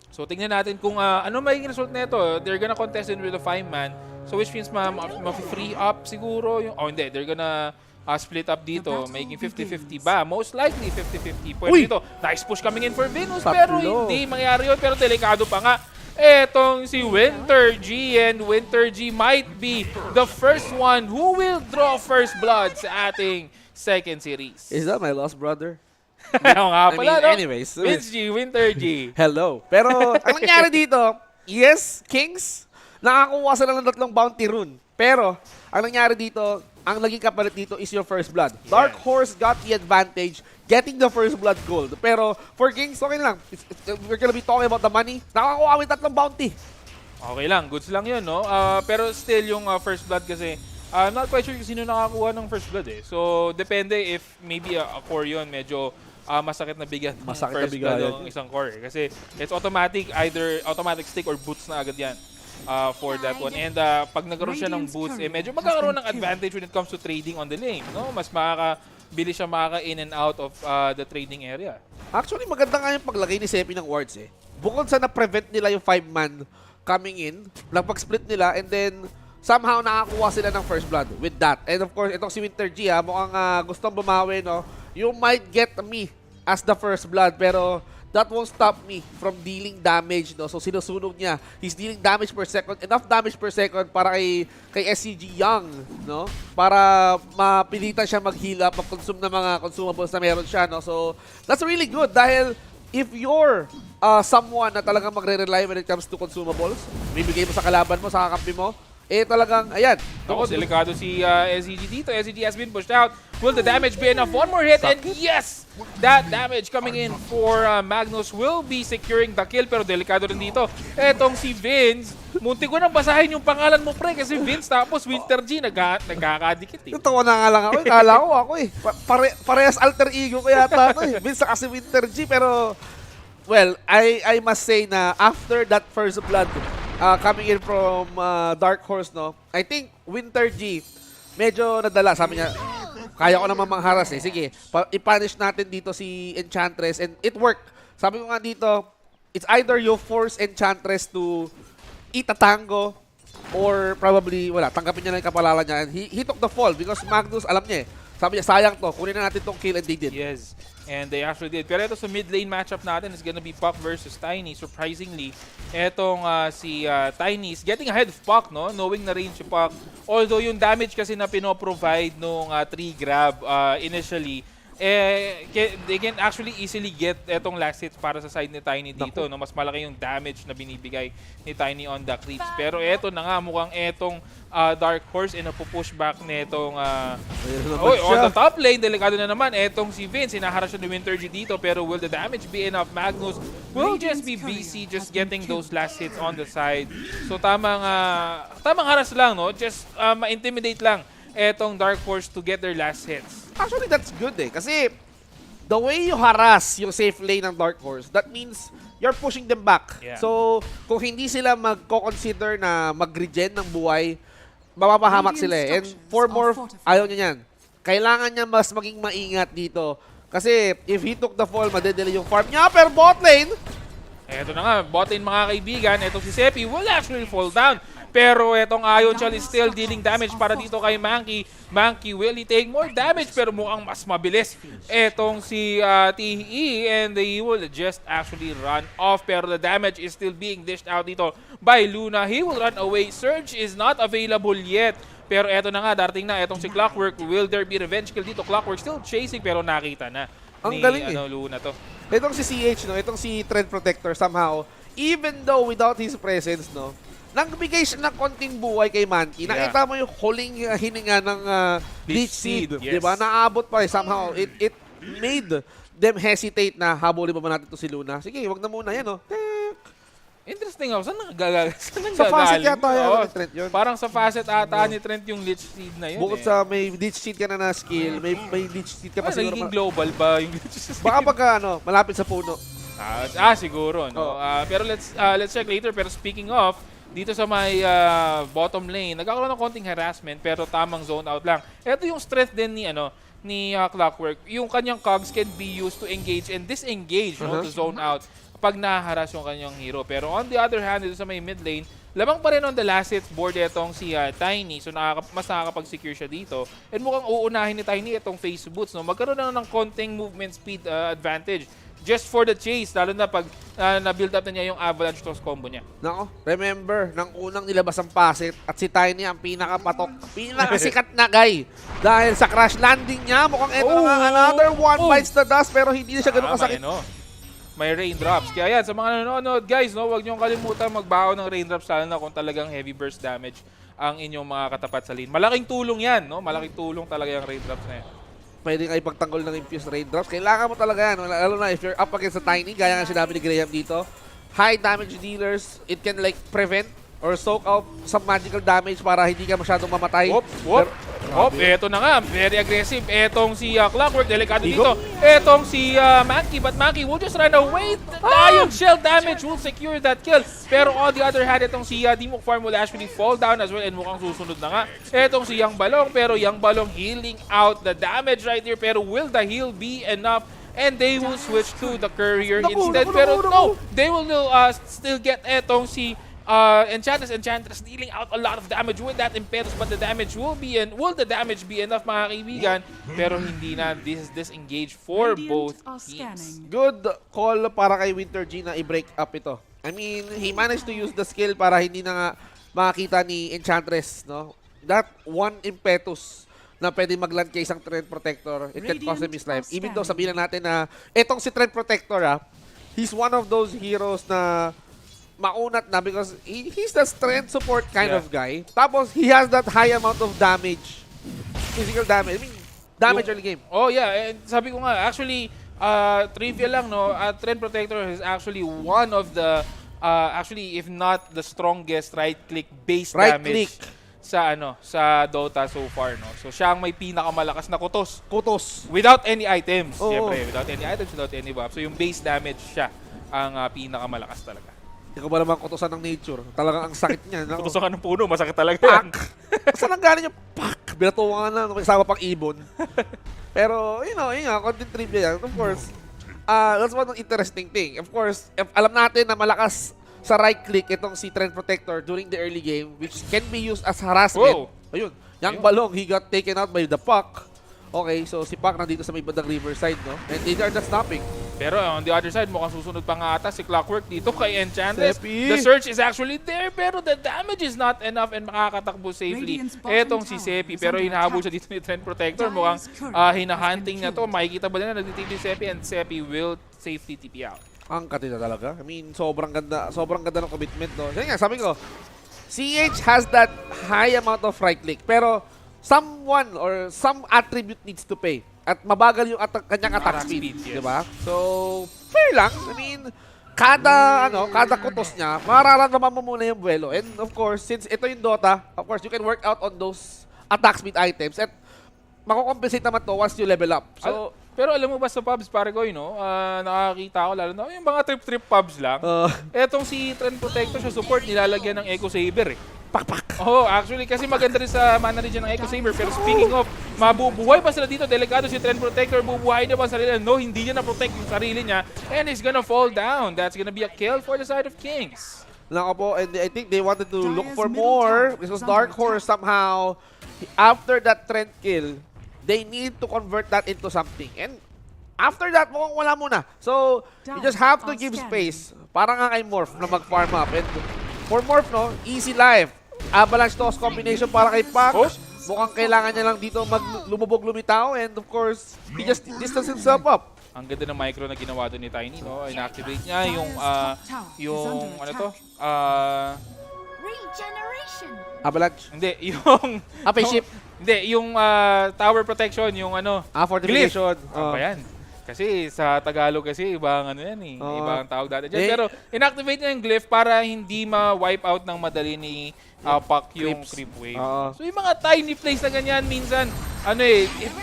So tingnan natin kung ano magiging result nito. They're gonna contest in with a 5-man. So which means ma-free up siguro yung... Oh, hindi. They're gonna split up dito, making 50-50 ba? Most likely 50-50. Pwede Uy! dito, nice push coming in for Venus, Tatlo. pero hindi mangyari yun. Pero delikado pa nga. Etong si Winter G, and Winter G might be the first one who will draw first blood sa ating second series. Is that my lost brother? Oo nga pala, no? Anyways. Vince G, Winter G. Hello. Pero ang nangyari dito, yes, Kings, nakakuha sila ng 3 bounty rune. Pero ang nangyari dito, ang naging kapalit dito is your first blood. Dark Horse got the advantage, getting the first blood gold. Pero for Kings, okay lang. We're gonna be talking about the money. Nakakuha kami 3 bounty. Okay lang, goods lang yun, no? Pero still, yung first blood kasi, I'm not quite sure kung sino nakakuha ng first blood eh. So, depende if maybe a core yun, medyo masakit na bigyan ng Masakit na first bigayan blood ng isang core. Kasi it's automatic, either automatic stick or boots na agad yan for that one. And pag nagkaroon siya ng boots, medyo magkakaroon ng advantage when it comes to trading on the lane, no? Mas makakabili siya in and out of the trading area. Actually, maganda nga yung paglagay ni Sepi ng wards eh. Bukod sa na-prevent nila yung 5-man coming in, nagpag-split nila, and then somehow nakakuha sila ng first blood with that. And of course, itong si Winter G, mukhang gustong bumawi, no? You might get me as the first blood, pero that won't stop me from dealing damage, no? So sinusunog niya. He's dealing damage per second, enough damage per second para kay SCG Young, no? Para mapilitan siya mag-heal up, mag-consume ng mga consumables na meron siya, no? So that's really good dahil if you're someone na talagang magre-rely when it comes to consumables, bibigay mo sa kalaban mo, sa kakampi mo, talagang, ayan. Ako, delikado si SCG dito. SCG has been pushed out. Will the damage be enough? One more hit, and yes! That damage coming in for Magnus will be securing the kill, pero delikado rin dito. Etong si Vince, munti ko nang basahin yung pangalan mo, pre, kasi Vince tapos Winter G, nagkakadikit eh. Tawa na nga lang ako. Kala ko ako eh. Parehas alter ego ko yata ako eh. Vince kasi Winter G, pero well, I must say na after that first blood coming in from Dark Horse, no, I think Winter G medyo nadala. Sabi niya, kaya ko naman mangharas eh. Sige, i-punish natin dito si Enchantress, and it worked. Sabi ko nga dito, it's either you force Enchantress to eat a tango or probably, wala, tanggapin niya na yung kapalala niya. And he took the fall because Magnus, alam niya eh. Sabi niya, sayang to. Kunin na natin tong kill, and they did. Yes, and they actually did. Pero ito sa mid lane matchup natin is gonna be Puck versus Tiny. Surprisingly, etong si Tiny is getting ahead of Puck, no? Knowing na range si Puck. Although yung damage kasi na pinoprovide nung tree grab initially, they can actually easily get etong last hits para sa side ni Tiny dito. No? Mas malaki yung damage na binibigay ni Tiny on the creeps. Pero eto na nga, mukhang etong Dark Horse push back netong on the top lane, delikado na naman. Etong si Vince, hinaharap siya ni Winter G dito, pero will the damage be enough? Magnus will just be busy just getting those last hits on the side. So tamang haras lang, no? Just ma-intimidate lang etong Dark Horse to get their last hits. Actually, that's good eh. Kasi the way you harass yung safe lane ng Dark Horse, that means you're pushing them back. Yeah. So, kung hindi sila magko-consider na mag-regen ng buhay, mapapahamak sila eh. And for more, ayaw niya yan. Kailangan niya mas maging maingat dito. Kasi if he took the fall, madedelay yung farm niya. Pero bot lane, Eto na nga, bot lane mga kaibigan. Etong si Seppi will actually fall down. Pero etong Ion Chal is still dealing damage para dito kay Mankey. Mankey will he take more damage pero mukhang mas mabilis etong si TE, and he will just actually run off. Pero the damage is still being dished out dito by Luna. He will run away. Surge is not available yet. Pero eto na nga, darating na etong si Clockwork. Will there be revenge kill dito? Clockwork still chasing pero nakita na ang ni galing Luna to. Itong si CH, no, itong si Trend Protector somehow, even though without his presence, no, nagbigay siya ng konting buhay kay Mankey. Nakita mo yung huling hininga ng Leech Seed, yes. diba? Naabot pa eh. Somehow, it made them hesitate na habulin pa ba natin to si Luna. Sige, wag na muna yan, no. Interesting ako. Saan Sa facet nanggagaling? yata yan ni Trent yun. Parang sa facet ata ni Trent yung Leech Seed na yun. Bukod sa may Leech Seed ka na skill, may Leech Seed ka pa siguro. Nagiging global ba yung Leech Seed? Baka pagka, malapit sa puno. Siguro. No? Oh. Pero let's check later. Pero speaking of, dito sa may bottom lane, nagkakaroon ng konting harassment pero tamang zone out lang. Ito yung strength din ni Clockwork. Yung kanyang cogs can be used to engage and disengage, no, to zone out pag naharas yung kanyang hero. Pero on the other hand, dito sa may mid lane, lamang pa rin on the last hits board itong si Tiny. So mas nakakapag-secure siya dito. And mukhang uunahin ni Tiny itong face boots. No? Magkaroon na ng konting movement speed advantage just for the chase, lalo na pag na-build up na niya yung avalanche toss combo niya. Nako, remember, nang unang nilabas ang pasit at si Tiny ang pinakapatok, pinakasikat na guy. Dahil sa crash landing niya, mukhang ito na nga, another one bites the dust, pero hindi na siya ganun kasakit. May raindrops. Kaya yan, sa mga nanonood guys, no, huwag niyong kalimutan magbaho ng raindrops, lalo na kung talagang heavy burst damage ang inyong mga katapat sa lane. Malaking tulong yan, no? Malaking tulong talaga yung raindrops na yan. Pwede nga ipagtanggol ng infused raindrops. Kailangan mo talaga yan. Lalo na if you're up against a Tiny, gaya nga sinabi ni Graham dito. High damage dealers, it can like prevent or soak out some magical damage para hindi ka masyadong mamatay. Eto na nga, very aggressive. Etong si Clockwork, delikado dito. Etong si Mankey, but Mankey will just run away. Yung shell damage will secure that kill. Pero on the other hand, etong si Dimok Farm will actually fall down as well and mukhang susunod na nga. Etong si Young Balong, pero Young Balong healing out the damage right here. Pero will the heal be enough? And they will switch to the courier instead. Pero no, they will still get etong si Enchantress dealing out a lot of damage with that Impetus, but the damage will the damage be enough, mga kaibigan? Pero hindi na. This is disengaged for both teams. Good call para kay Winter G na i-break up ito. I mean, he managed to use the skill para hindi na nga makakita ni Enchantress, no? That one Impetus na pwede mag-land kay isang Trend Protector, it can cost him his life. Even though sabihin natin na etong si Trend Protector, he's one of those heroes na maunat na because he's the strength support kind of guy. Tapos, he has that high amount of damage. Physical damage. I mean, damage early game. Oh, yeah. And sabi ko nga, actually, trivia lang, no? Trend Protector is actually one of the, actually, if not the strongest right-click base damage sa Dota so far, no? So, siya ang may pinakamalakas na kutos. Without any items. Siyempre, without any items, without any buff. So, yung base damage siya ang pinakamalakas talaga. Ikaw ba naman kutusan ng nature? Talagang ang sakit niya. No? Kutusan ka ng puno, masakit talaga yan. Saan ang galing yung pak? Binatuwa nga na, kasama pang ibon. Pero, yun nga, content trivia yan. Of course, that's one interesting thing. Of course, if alam natin na malakas sa right click itong si Trend Protector during the early game, which can be used as harassment. Ayun, Young Balong, he got taken out by the puck. Okay, so si Pak nandito sa may bandang riverside, no? And they are just stopping. Pero on the other side, mukhang susunod pa nga ata si Clockwork dito kay Enchantress. Sepi. The search is actually there, pero the damage is not enough and makakatakbo safely. Etong si Sepi, pero hinahabol siya dito ni Trend Protector. Mukhang hinahunting na to. Makikita ba nila nagtitip si Sepi and Sepi will safely TP out. Ang katita talaga. I mean, sobrang ganda ng commitment, no? Yan nga, sabi ko, CH has that high amount of right click, pero someone or some attribute needs to pay. At mabagal yung kanyang attack speed, yes. di ba? So, fair lang. I mean, kada kutos niya, mararamdaman mo muna yung buwelo. And of course, since ito yung Dota, of course, you can work out on those attack speed items at makukompensate naman to once you level up. So, pero alam mo ba sa pubs, pare ko, nakakita ko lalo na yung mga trip pubs lang. Etong si Trend Protector sa support, nilalagyan ng Echo Saber eh. Pak! Oh, actually, kasi maganda rin sa mana region ng Echo Saber. Pero speaking of, mabubuhay pa sila dito. Delikado si Trend Protector. Bubuhay na ba sa sarili? No, hindi niya na-protect yung sarili niya. And he's gonna fall down. That's gonna be a kill for the side of Kings. Nako po, and I think they wanted to look for more. Because Dark Horse somehow, after that Trend kill, they need to convert that into something. And after that, mukhang wala muna. So, you just have to give space. Parang nga kay Morph na mag-farm up. And for Morph, no, easy life. Avalanche toss combination para kay Pak. Mukhang kailangan niya lang dito lumitaw. And of course, he just distance himself up. Ang ganda ng micro na ginawa doon ni Tiny, no? In-activate niya yung ano to? Regeneration. Avalanche? Hindi, yung Ship? Hindi, yung tower protection, yung Fortification. Ano ba yan? Kasi sa Tagalog kasi ibang ano yan eh. Ibang tawag dati dyan. Pero inactivate niya yung glyph para hindi ma-wipe out ng madali ni Pak yung creep wave. So yung mga tiny plays na ganyan minsan,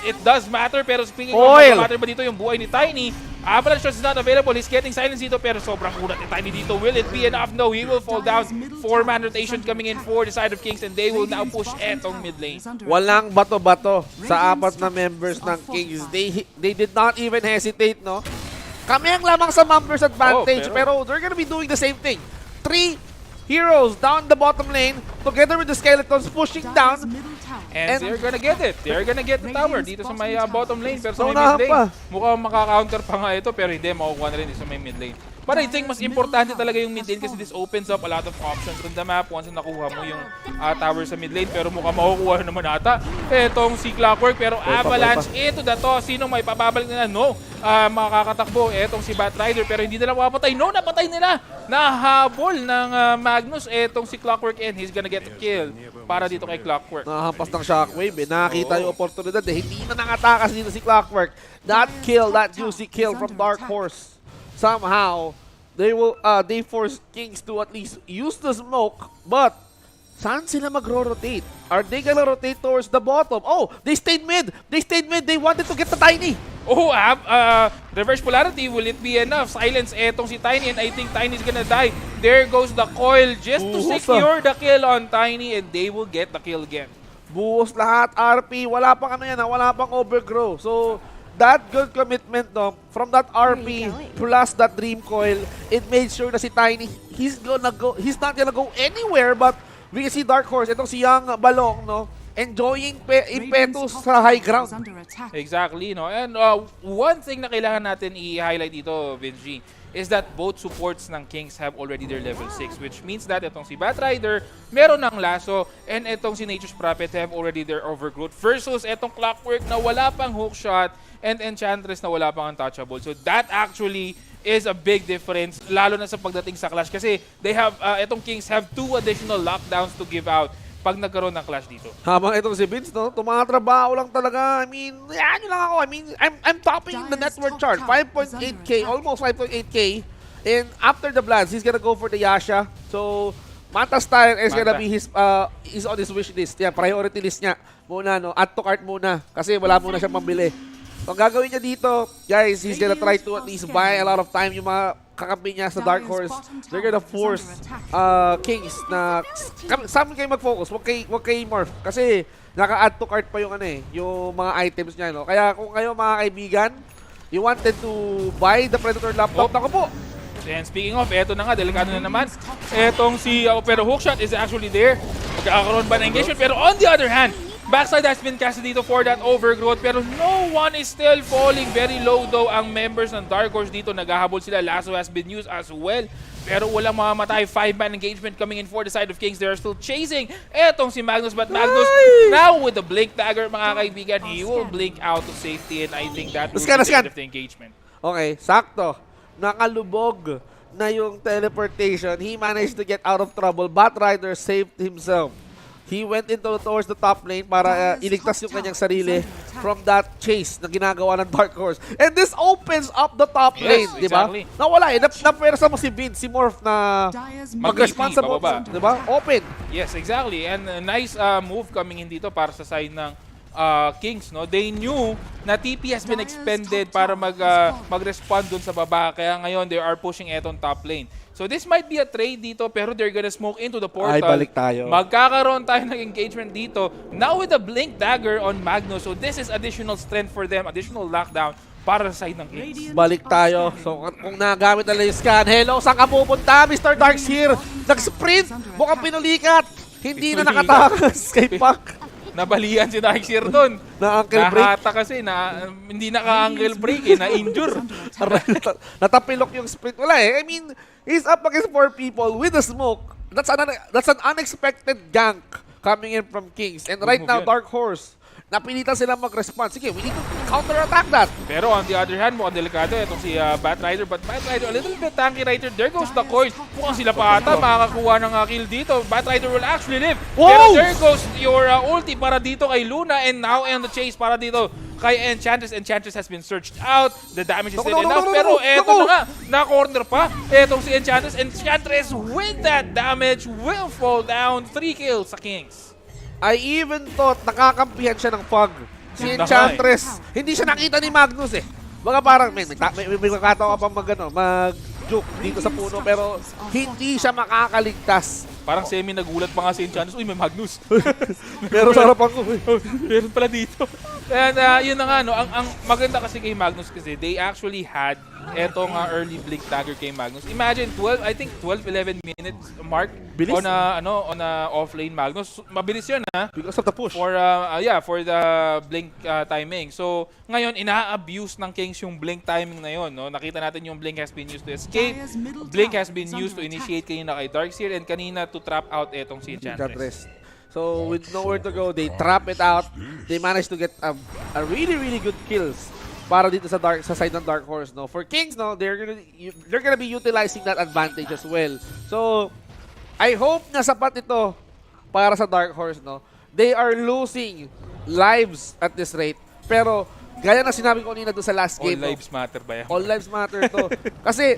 it does matter. Pero speaking of matter ba dito yung buhay ni Tiny, Avalanche is not available. He's getting silence dito pero sobrang kunat ni Tiny dito. Will it be enough? No, he will fall down. 4-man rotation coming in for the side of Kings and they will now push etong mid lane. Walang bato-bato sa apat na members ng Kings. They did not even hesitate, no? Kami ang lamang sa numbers advantage, pero they're gonna be doing the same thing. 3 Heroes down the bottom lane together with the skeletons pushing down. And they're gonna get it. They're gonna get the tower dito sa may bottom lane. Pero sa may Naunahan mid pa. lane, mukhang makaka-counter pa nga ito. Pero hindi, makukuha na rin dito sa may mid lane. But I think mas importante talaga yung mid lane kasi this opens up a lot of options on the map once na nakuha mo yung tower sa mid lane. Pero mukhang makukuha naman ata itong si Clockwork. Pero Avalanche, ito na to. Sino may papabalik nila? No. Makakatakbo itong si Batrider. Pero hindi nila mapapatay. No, napatay nila. Nahabol ng Magnus itong si Clockwork and he's gonna get the kill para dito kay Clockwork. Nakahampas ng shockwave eh. Nakakita yung oportunidad eh. Hindi na nakatakas dito si Clockwork. That kill, that juicy kill from Dark Horse. Somehow, they force Kings to at least use the smoke, but saan sila magro-rotate? Are they gonna rotate towards the bottom? Oh, they stayed mid! They stayed mid! They wanted to get the Tiny! Oh, reverse polarity, will it be enough? Silence etong si Tiny and I think Tiny's gonna die. There goes the coil just to secure the kill on Tiny and they will get the kill again. Buhos lahat, RP. Wala pang ano yan, wala pang overgrow. So, that good commitment no, from that RP plus that Dream Coil, it made sure na si Tiny, he's not gonna go anywhere, but we can see Dark Horse, itong si Young Balong, no, enjoying impetus sa high ground. Exactly, no? And one thing na kailangan natin i-highlight dito, Vinci, is that both supports ng Kings have already their level 6, which means that itong si Batrider meron ng lasso and itong si Nature's Prophet have already their overgrowth versus itong Clockwork na wala pang hookshot and Enchantress na wala pang untouchable. So that actually is a big difference, lalo na sa pagdating sa clash kasi they have, itong Kings have 2 additional lockdowns to give out pag nagkaroon ng clash dito. Habang itong si Vince, no, tumatrabaho lang talaga. I mean, yan lang ako. I mean, I'm topping the net worth chart. 5.8k, almost 5.8k. And after the Bloods, he's gonna go for the Yasha. So, Manta style is gonna be his on his wish list. Yeah, priority list niya. Muna, no, add to cart muna. Kasi wala muna siyang mambili. So, ang gagawin niya dito, guys, he's gonna try to at least buy a lot of time yung mga kakampi niya sa Dark Horse. They're gonna force Kings na sa amin kayo mag-focus, wag kay Morph kasi naka-add to cart pa yung ano eh, yung mga items niya, no. Kaya kung kayo mga kaibigan, you wanted to buy the Predator laptop, nako po. And speaking of, eto na nga, delikado na naman. Etong si pero hookshot is actually there. Magkakaroon ba ng engagement? Pero on the other hand, backside has been casted dito for that overgrowth pero no one is still falling. Very low though ang members ng Dark Horse dito. Naghahabol sila. Lasso has been used as well. Pero walang mamamatay. 5-man engagement coming in for the side of Kings. They are still chasing etong si Magnus. But Magnus now with the Blink Dagger, mga kaibigan, he will blink out to safety and I think that will be the end of the engagement. Okay, sakto. Nakalubog na yung teleportation. He managed to get out of trouble. Batrider saved himself. He went towards the top lane para iligtas yung kanyang sarili from that chase na ginagawa ng Dark Horse. And this opens up the top lane, di ba? Exactly. Nawala eh. Napwersa mo si Vince, si Morph na mag-response sa bababa. di ba? Open. Yes, exactly. And a nice move coming in dito para sa side ng Kings, no? They knew na TP has been expended para mag-respond dun sa baba. Kaya ngayon, they are pushing etong top lane. So this might be a trade dito, pero they're gonna smoke into the portal. Ay, balik tayo. Magkakaroon tayo ng engagement dito. Now with the Blink Dagger on Magnus. So this is additional strength for them, additional lockdown para sa side ng Kings. Balik tayo. So kung nagamit na yung scan, hello, saan ka pupunta? Mr. Dark's here. Nag-sprint. Mukhang pinulikat. Hindi na nakatakas kay Pac. Nabalian si Darkseer doon. Na-ankle break. Nahata kasi, hindi naka-ankle break eh, na-injure. Natapilok yung sprint. Wala eh. I mean, he's up against 4 people with the smoke. That's an unexpected gank coming in from Kings. And right now, Dark Horse, napilitan sila mag-respond. Sige, we need to counter-attack that. Pero on the other hand, mukhang delikado itong si Batrider. But Batrider, a little bit tanky right there. There goes the coin. Mukhang sila pa ata makakakuha ng kill dito. Batrider will actually live. Whoa! Pero there goes your ulti para dito kay Luna. And now in the chase para dito kay Enchantress. Enchantress has been searched out. The damage is still enough. Pero eto na nga, na-corner pa. Etong si Enchantress. Enchantress with that damage will fall down. 3 kills sa Kings. I even thought nakakampihan siya ng Fog. Si Enchantress, hindi siya nakita ni Magnus eh. Baka parang may kakatawa pa mag-juke dito sa puno pero hindi siya makakaligtas. Parang semi nagulat pa nga si Enchantress. Uy, may Magnus. Pero sa harapan ko. Meron pala dito. And yun na nga, no, ang maganda kasi kay Magnus kasi they actually had etong early blink dagger kay Magnus. Imagine 12-11 minutes mark Bilis. on a offlane Magnus. Mabilis 'yun ha. Because of the push. For the blink timing. So ngayon ina-abuse ng Kings yung blink timing na 'yon, no. Nakita natin yung blink has been used to escape. Blink has been used to initiate kanina kay Darkseer and kanina to trap out etong si Enchantress. So with nowhere to go, they trap it out. They managed to get a really good kills para dito sa side ng Dark Horse, no. For Kings, no, they're gonna be utilizing that advantage as well. So I hope na sapat ito para sa Dark Horse, no. They are losing lives at this rate. Pero gaya na sinabi ko kanina doon sa last game, All lives matter ba yan? All lives matter to. Kasi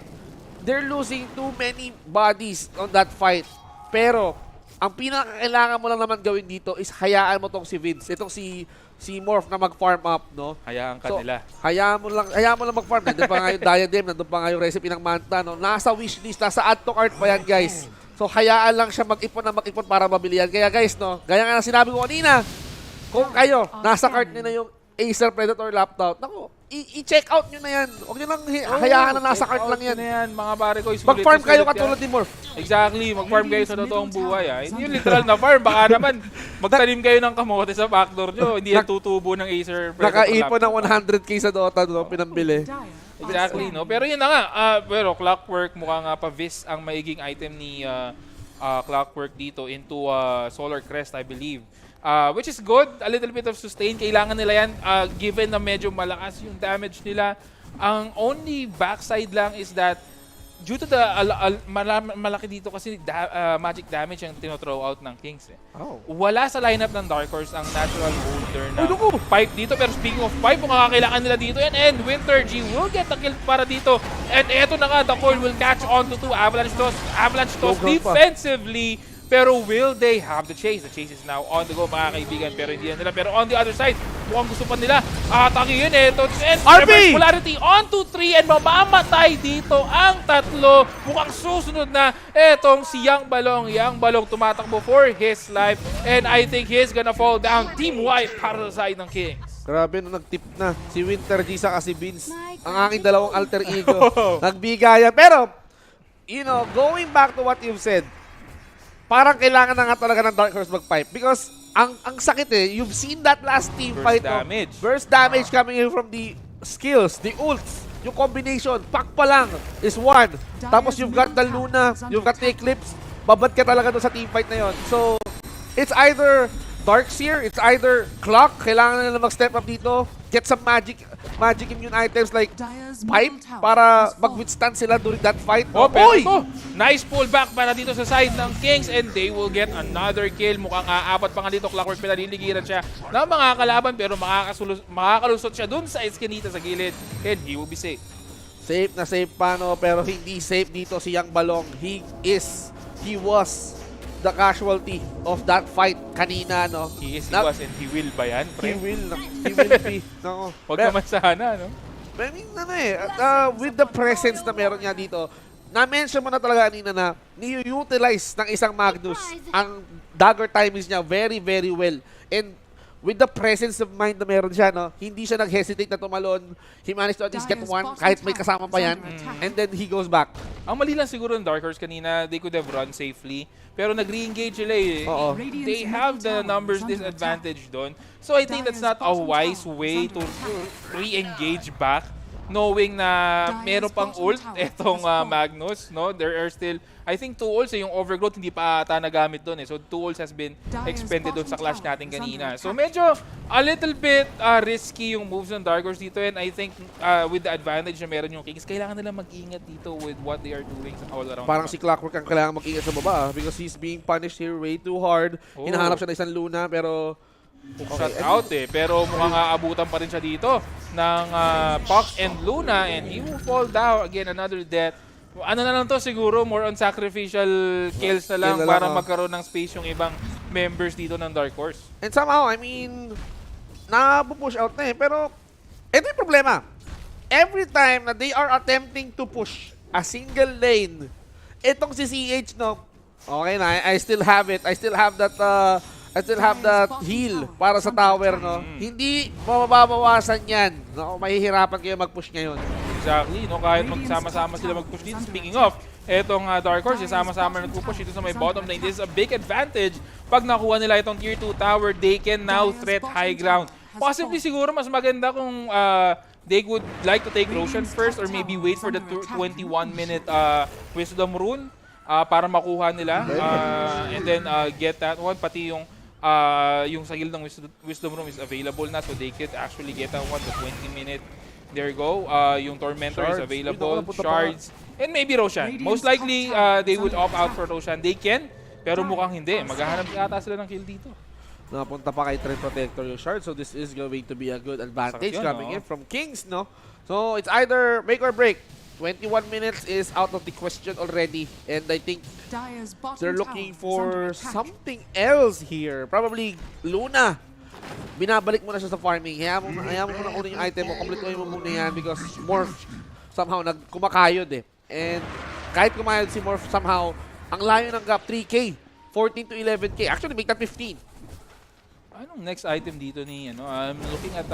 they're losing too many bodies on that fight. Pero ang pinakakailangan mo lang naman gawin dito is hayaan mo tong si Vince, itong si Morph na mag-farm up, no? Hayaan ka nila. Hayaan mo lang mag-farm. Nandun pa nga yung diadem, nandun pa nga yung recipe ng manta, no? Nasa wishlist, nasa add to cart pa yan, guys. So hayaan lang siya mag-ipon para mabili yan. Kaya guys, no, gaya nga na sinabi ko kanina, kung kayo, nasa cart nyo na yung Acer Predator laptop, naku, i-check out nyo na yan. Huwag nyo lang hayaan na nasa cart lang yan. Mga pare ko. Mag-farm kayo katulad ni Morph. Exactly, mag-farm kayo sa totoong buhay. Hindi yung literal na farm. Baka naman magtanim kayo ng kamote sa backdoor nyo. Hindi yan tutubo ng Acer Predator Nakaipon ng 100k sa Dota, no, pinambili. Exactly, no? Pero yun na nga. Pero Clockwork, mukhang pa-vis ang maiging item ni Clockwork dito into Solar Crest, I believe. Which is good, a little bit of sustain. Kailangan nila yan, given na medyo malakas yung damage nila. Ang only backside lang is that due to the malaki dito kasi magic damage ang tino-throw out ng Kings. Wala sa lineup ng Dark Horse ang natural holder na pipe dito. Pero speaking of pipe, kung kakailangan nila dito yan, and Winter G will get the kill para dito. And eto na nga, the coil will catch on to 2 Avalanche Toss defensively. Pero will they have the chase? The chase is now on the go, mga kaibigan. Pero hindi na nila. Pero on the other side, mukhang gusto pa nila. Atakihin ito. And RP! Polarity on to 3 and mamamatay dito ang tatlo. Mukhang susunod na etong si Young Balong. Young Balong tumatakbo for his life. And I think he's gonna fall down. Team wipe para sa side ng Kings. Grabe na nag-tip na si Winter G sa si Vince. Ang aking dalawang alter ego. Nagbigayan. Pero, you know, going back to what you've said, parang kailangan na nga talaga ng Dark Horse mag-pipe because ang sakit you've seen that last team fight. Burst damage coming in from the skills, the ults, yung combination, pack pa lang is 1. Tapos you've got the Luna, you've got the Eclipse, babad ka talaga doon sa team fight na yon. So, it's either Darkseer, it's either Clock, kailangan nila mag-step up dito, get some magic immune items like Pipe para mag-withstand sila during that fight. Pero ito, nice pullback para dito sa side ng Kings and they will get another kill. Mukhang apat pa nga dito, Clockwork, pinaliligiran siya ng mga kalaban pero makakalusot siya dun sa eskinita sa gilid and he will be safe. Safe na safe pa, no? Pero hindi safe dito si Young Balong. He was the casualty of that fight kanina, no? He was, and he will ba yan, pre? He will be. No. Huwag naman sana, no? I mean, with the presence na meron niya dito, na-mention mo na talaga kanina na ni-utilize ng isang Magnus ang dagger timings niya very, very well. And with the presence of mind na meron siya, no, hindi siya nag-hesitate na tumalon. He managed to at least get 1 kahit may kasama pa yan. And then he goes back. Ang mali lang siguro ng Dark Horse kanina, they could have run safely. Pero nag-re-engage sila They have the numbers disadvantage doon. So I think that's not a wise way to re-engage back. Knowing na meron pang ult etong Magnus, no? There are still, I think 2 ults yung overgrowth hindi pa ata nagamit doon So 2 ults has been expended doon sa clash natin kanina. So medyo a little bit risky yung moves ng Dark Horse dito and I think with the advantage na meron yung Kings, kailangan nila mag-ingat dito with what they are doing all around. Parang si Clockwork ang kailangan mag-ingat sa baba because he's being punished here way too hard. Hinahanap siya ng isang Luna pero shut out pero mukhang aabutan pa rin siya dito ng Puck and Luna and he will fall down again, another death. Ano na lang to siguro, more on sacrificial kills na lang para magkaroon ng space yung ibang members dito ng Dark Horse. And somehow, I mean, napupush out na pero ito yung problema. Every time na they are attempting to push a single lane, itong si CH, no, okay na, I still have it. I still have that I still have the heal para sa tower, no? Hindi mababawasan yan. No? Mahihirapan kayo mag-push ngayon. Exactly, no? Kahit magsama-sama sila mag-push dito. Speaking of, etong Dark Horse, sama-sama nagpupush dito sa may bottom lane. This is a big advantage. Pag nakuha nila itong tier 2 tower, they can now threat high ground. Possibly siguro mas maganda kung they would like to take Roshan first or maybe wait for the 21-minute Wisdom Rune para makuha nila. And then get that one. Pati yung sagil ng Wisdom Rune is available na, so they could actually get that one, the 20-minute. There you go. Yung Tormentor is available. Shards. And maybe Roshan. Most likely, they would opt out for Roshan. They can, pero mukhang hindi. Maghahanap yata sila ng kill dito. Napunta pa kay Trend Protector yung shard, so this is going to be a good advantage coming in from Kings, no? So it's either make or break. 21 minutes is out of the question already, and I think they're looking for something else here. Probably Luna. Binabalik mo na siya sa farming. Hayaan mo muna kunin yung item mo. Kompletuhin mo muna yan because Morph somehow kumakayod eh. And kahit kumayod si Morph somehow, ang layo ng gap, 3K. 14 to 11K. Actually, make that 15. Anong next item dito ni, I'm looking at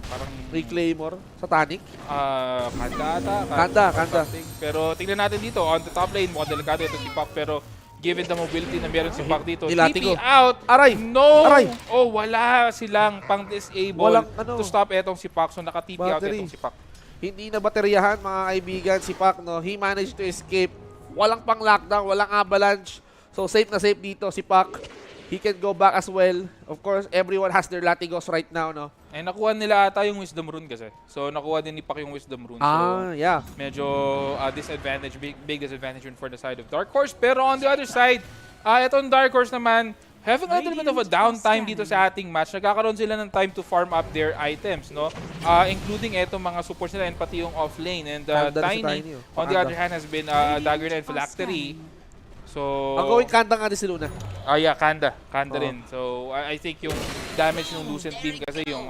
parang Reclaimor sa Tanic. Kanda. Kanda. Pero tingnan natin dito, on the top lane, mukhang delikado ito si Pak, pero given the mobility na meron si Pak dito, TP out! Aray! No! Aray! Oh, wala silang pang-disable to stop etong si Pak, so naka-TP out etong si Pak. Hindi na bateryahan mga kaibigan si Pak, no? He managed to escape. Walang pang lockdown, walang avalanche. So safe na safe dito si Pak. He can go back as well. Of course, everyone has their Latigos right now, no? Eh, nakuha nila ata yung Wisdom Rune kasi. So, nakuha din ni Pak yung Wisdom Rune. So, yeah. Medyo disadvantage, big disadvantage for the side of Dark Horse. Pero on the other side, itong Dark Horse naman, having a little bit of a downtime dito sa ating match. Nagkakaroon sila ng time to farm up their items, no? Including etong mga supports nila and pati yung offlane. And Tiny, on the other hand, has been Dagger and Phylactery. So, ang going Kanda nga din si Luna. Yeah, Kanda rin. So, I think yung damage ng Lucent team kasi yung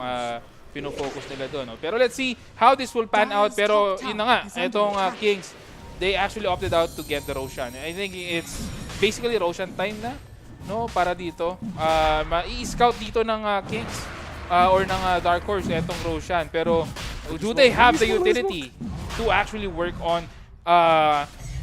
pinofocus nila doon. No? Pero let's see how this will pan out. Pero yun na nga, itong Kings, they actually opted out to get the Roshan. I think it's basically Roshan time na, no? Para dito. I-scout dito ng Kings or ng Dark Horse itong Roshan. Pero do they have the utility to actually work on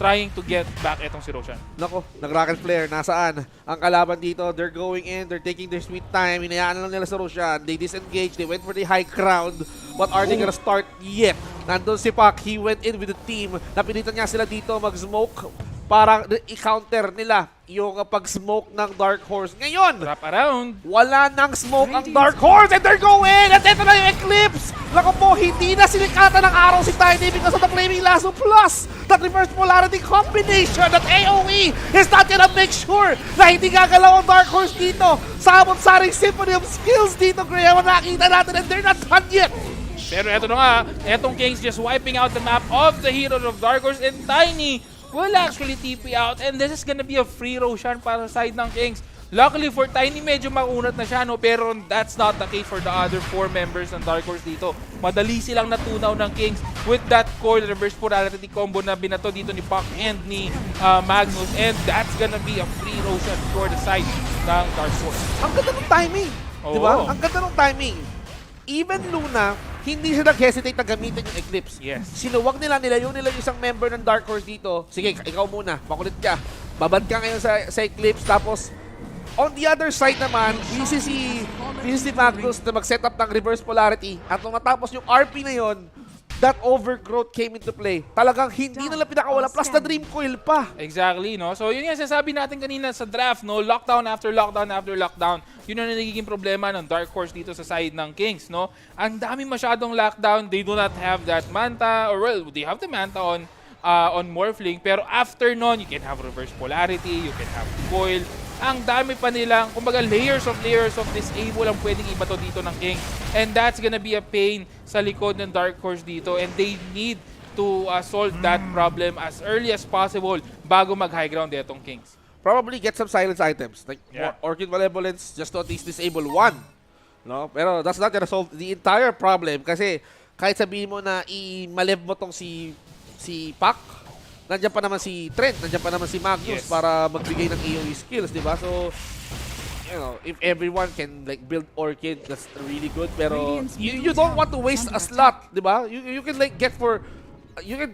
trying to get back etong si Roshan? Nako, nag-rocket flare. Nasaan? Ang kalaban dito, they're going in, they're taking their sweet time. Hinayaan na lang nila sa Roshan. They disengage, they went for the high ground. What are they gonna start yet? Nandun si Pak, he went in with the team. Napilitan niya sila dito mag-smoke para i-counter nila yung pag-smoke ng Dark Horse. Ngayon, wrap around. Wala nang smoke ang Dark Horse and they're going! At ito na yung Eclipse! Naku po, hindi na sinikatan ng araw si Tiny because of the Flaming Lasso Plus! That reverse polarity combination that AoE is not gonna make sure na hindi gagalaw ang Dark Horse dito! Sabot-saring symphony of skills dito, Graham, nakita natin and they're not done yet! Pero eto na nga, etong Kings just wiping out the map of the heroes of Dark Horse and Tiny will actually TP out, and this is gonna be a free Roshan para sa side ng Kings. Luckily for Tiny, medyo maunat na siya, no? Pero that's not the case for the other 4 members ng Dark Horse dito. Madali silang natunaw ng Kings with that core reverse polarity combo na binato dito ni Puck and ni Magnus, and that's gonna be a free Roshan for the side ng Dark Horse. Ang ganda ng timing! Oh. Diba? Ang ganda ng timing. Even Luna, hindi siya nag-hesitate na gamitin yung Eclipse. Yes. Sinuwag nila yung isang member ng Dark Horse dito. Sige, ikaw muna. Makulit ka. Babad ka ngayon sa Eclipse. Tapos, on the other side naman, busy si Magnus na mag-set up ng reverse polarity. At nung natapos yung RP na yon, that overgrowth came into play. Talagang hindi nila pinakawala. Plus the Dream Coil pa. Exactly, no? So yun yung sasabi natin kanina sa draft, no? Lockdown after lockdown after lockdown. Yun ang nagiging problema ng Dark Horse dito sa side ng Kings, no? Ang dami masyadong lockdown. They do not have that Manta, or well, they have the Manta on Morphling. Pero after nun, you can have reverse polarity, you can have coil. Ang dami pa nilang, kumbaga layers of disable ang pwedeng ibato dito ng King. And that's gonna be a pain sa likod ng Dark Horse dito. And they need to solve that problem as early as possible bago mag-high ground itong Kings. Probably get some silence items. Like Orchid Malevolence just to at least disable one. No? Pero that's not gonna solve the entire problem. Kasi kahit sabihin mo na i-malev mo tong si Pak, nandiyan pa naman si Trent, nandiyan pa naman si Magnus para magbigay ng AoE skills, di ba? So, if everyone can like build Orchid, that's really good. Pero you don't want to waste a slot, di ba? You can like get for you can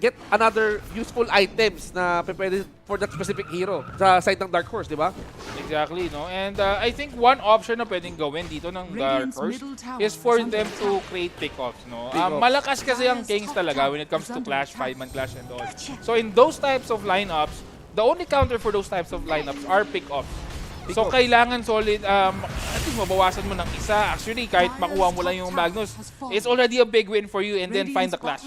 get another useful items na pwede for that specific hero sa side ng Dark Horse, di ba? Exactly, no? And I think one option na pwedeng gawin dito ng Dark Horse is for them to create pick-offs, no? Malakas kasi ang Kings talaga when it comes to Clash, 5-man Clash and all. So in those types of lineups, the only counter for those types of lineups are pick-offs. So kailangan solid, at least mabawasan mo ng isa. Actually, kahit makuha mo lang yung Magnus, it's already a big win for you and then find the clash.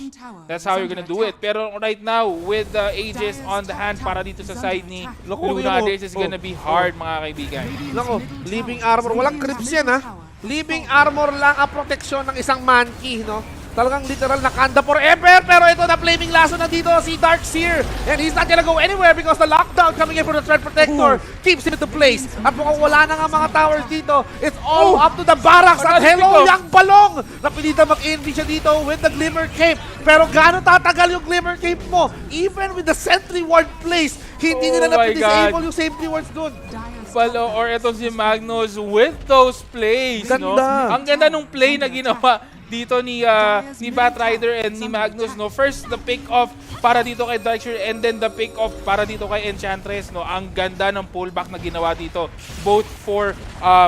That's how you're gonna do it. Pero right now, with the Aegis on the hand para dito sa side ni Luna, this is gonna be hard, mga kaibigan. Nako, Living Armor. Walang creeps yan, ha? Living Armor lang ang proteksyon ng isang Monkey, no? Talagang literal nakanda forever. Pero ito na flaming lasso na dito si Darkseer. And he's not gonna go anywhere because the lockdown coming in from the Threat Protector keeps him into place. At mukhang wala na nga mga towers dito. It's all up to the barracks. At hello, Yang Balong! Napilitan mag-envy siya dito with the Glimmer Cape. Pero gaano tatagal yung Glimmer Cape mo? Even with the Sentry Ward place, hindi nila na-disable yung safety wards dun. Or ito si Magnus with those plays, no? Ang ganda nung play na ginawa dito ni Batrider and ni Magnus, no? First, the pick-off para dito kay Darkseer and then the pick-off para dito kay Enchantress, no? Ang ganda ng pullback na ginawa dito, both for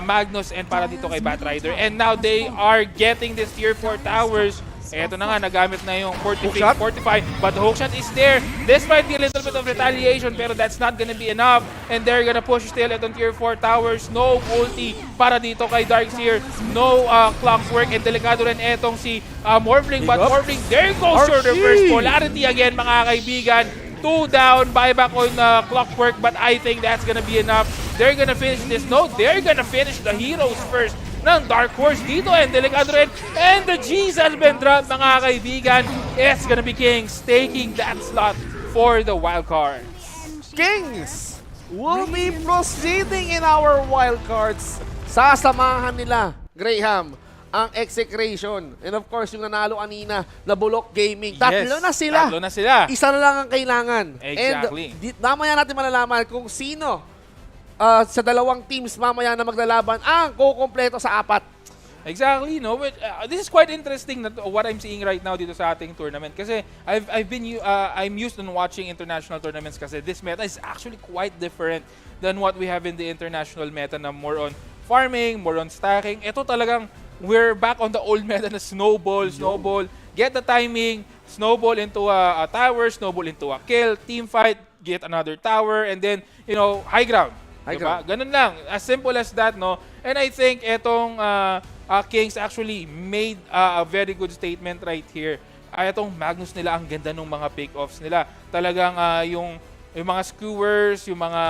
Magnus and para dito kay Batrider. And now they are getting this tier 4 towers. Eto na nga, nagamit na yung Fortify, but the hookshot is there. This might be a little bit of retaliation, pero that's not gonna be enough. And they're gonna push still itong tier 4 towers. No ulti para dito kay Darkseer. No clockwork, and delikado rin etong si Morphling, but Morphling, there goes your reverse polarity again, mga kaibigan. 2 down, buyback on clockwork, but I think that's gonna be enough. They're gonna finish this. No, they're gonna finish the heroes first ng Dark Horse dito, and delikado rin. And the G's has been dropped, mga kaibigan. It's gonna be Kings taking that slot for the Wildcards. Kings will be proceeding in our Wildcards. Sasamahan nila, Graham, ang Execration. And of course, yung nanalo kanina na Bulok Gaming. Tatlo na sila. Isa na lang ang kailangan. Exactly. And mamaya natin malalaman kung sino sa dalawang teams mamaya na maglalaban ang kukumpleto sa 4. Exactly, no. But this is quite interesting what I'm seeing right now dito sa ating tournament, kasi I'm used to watching international tournaments kasi this meta is actually quite different than what we have in the international meta na more on farming, more on stacking. Ito talagang we're back on the old meta na snowball, get the timing, snowball into a tower, snowball into a kill, team fight, get another tower, and then, high ground. Diba? Ganun lang. As simple as that, no? And I think etong Kings actually made a very good statement right here. Etong Magnus nila, ang ganda ng mga pick-offs nila. Talagang yung mga skewers, yung mga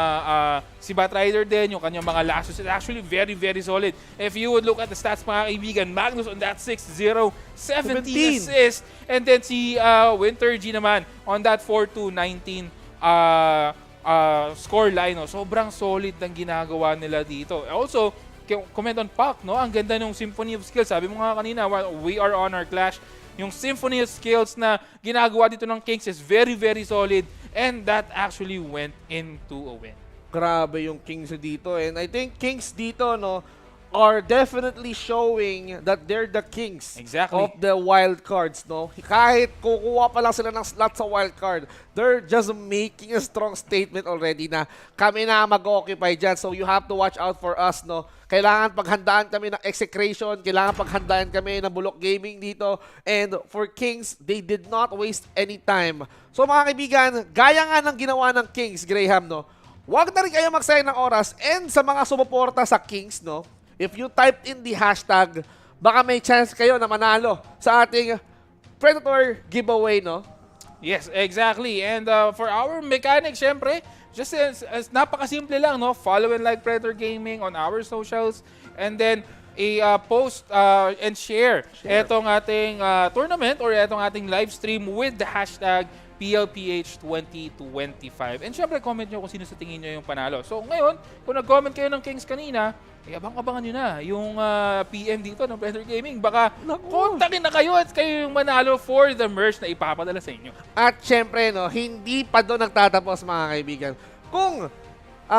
si Batrider din, yung kanyang mga lassos, is actually very, very solid. If you would look at the stats, mga kaibigan, Magnus on that 6-0, 17 assists, and then si Winter G naman on that 4-2-19 score line, no? Sobrang solid ng ginagawa nila dito. Also, comment on Pac, no? Ang ganda ng Symphony of Skills. Sabi mo nga kanina, we are on our clash. Yung Symphony of Skills na ginagawa dito ng Kings is very, very solid. And that actually went into a win. Grabe yung Kings dito. And I think Kings dito, no, are definitely showing that they're the kings of the Wildcards, no? Kahit kukuha pa lang sila ng slot sa Wildcard, they're just making a strong statement already na kami na mag-occupy dyan. So you have to watch out for us, no? Kailangan paghandaan kami ng Execration, kailangan paghandaan kami ng Bulok Gaming dito. And for Kings, they did not waste any time. So mga kaibigan, gaya nga ng ginawa ng Kings, Graham, no? Huwag na rin kayo magsayang ng oras. And sa mga sumuporta sa Kings, no? If you typed in the hashtag, baka may chance kayo na manalo sa ating Predator giveaway, no? Yes, exactly. And for our mechanics, syempre, just as napakasimple lang, no? Follow and like Predator Gaming on our socials, and then post and share etong ating tournament or etong ating live stream with the hashtag PLPH2025. And syempre, comment nyo kung sino sa tingin nyo yung panalo. So ngayon, kung nag-comment kayo ng Kings kanina, abang-abangan nyo na yung PM dito ng Predator Gaming. Baka kontakin na kayo at kayo yung manalo for the merch na ipapadala sa inyo. At syempre, no, hindi pa doon nagtatapos, mga kaibigan. Kung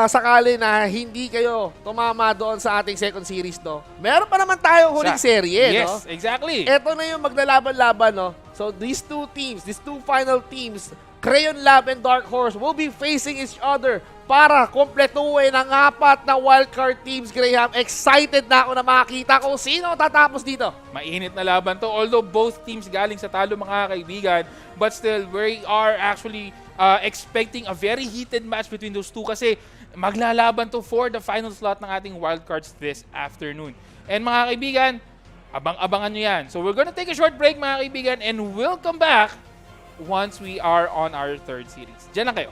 sakali na hindi kayo tumama doon sa ating second series, no? Meron pa naman tayong huling serye, no? Yes, exactly. Ito na yung maglalaban-laban, no? So these two teams, these two final teams, Crayon Lab and Dark Horse will be facing each other para kompletuhin ang 4 na wildcard teams, Graham. Excited na ako na makita kung sino tatapos dito. Mainit na laban to. Although both teams galing sa talo, mga kaibigan, but still, we are actually expecting a very heated match between those two kasi maglalaban to for the final slot ng ating wildcards this afternoon. And mga kaibigan, abang-abangan nyo yan. So we're gonna take a short break, mga kaibigan, and we'll come back once we are on our third series. Diyan lang kayo.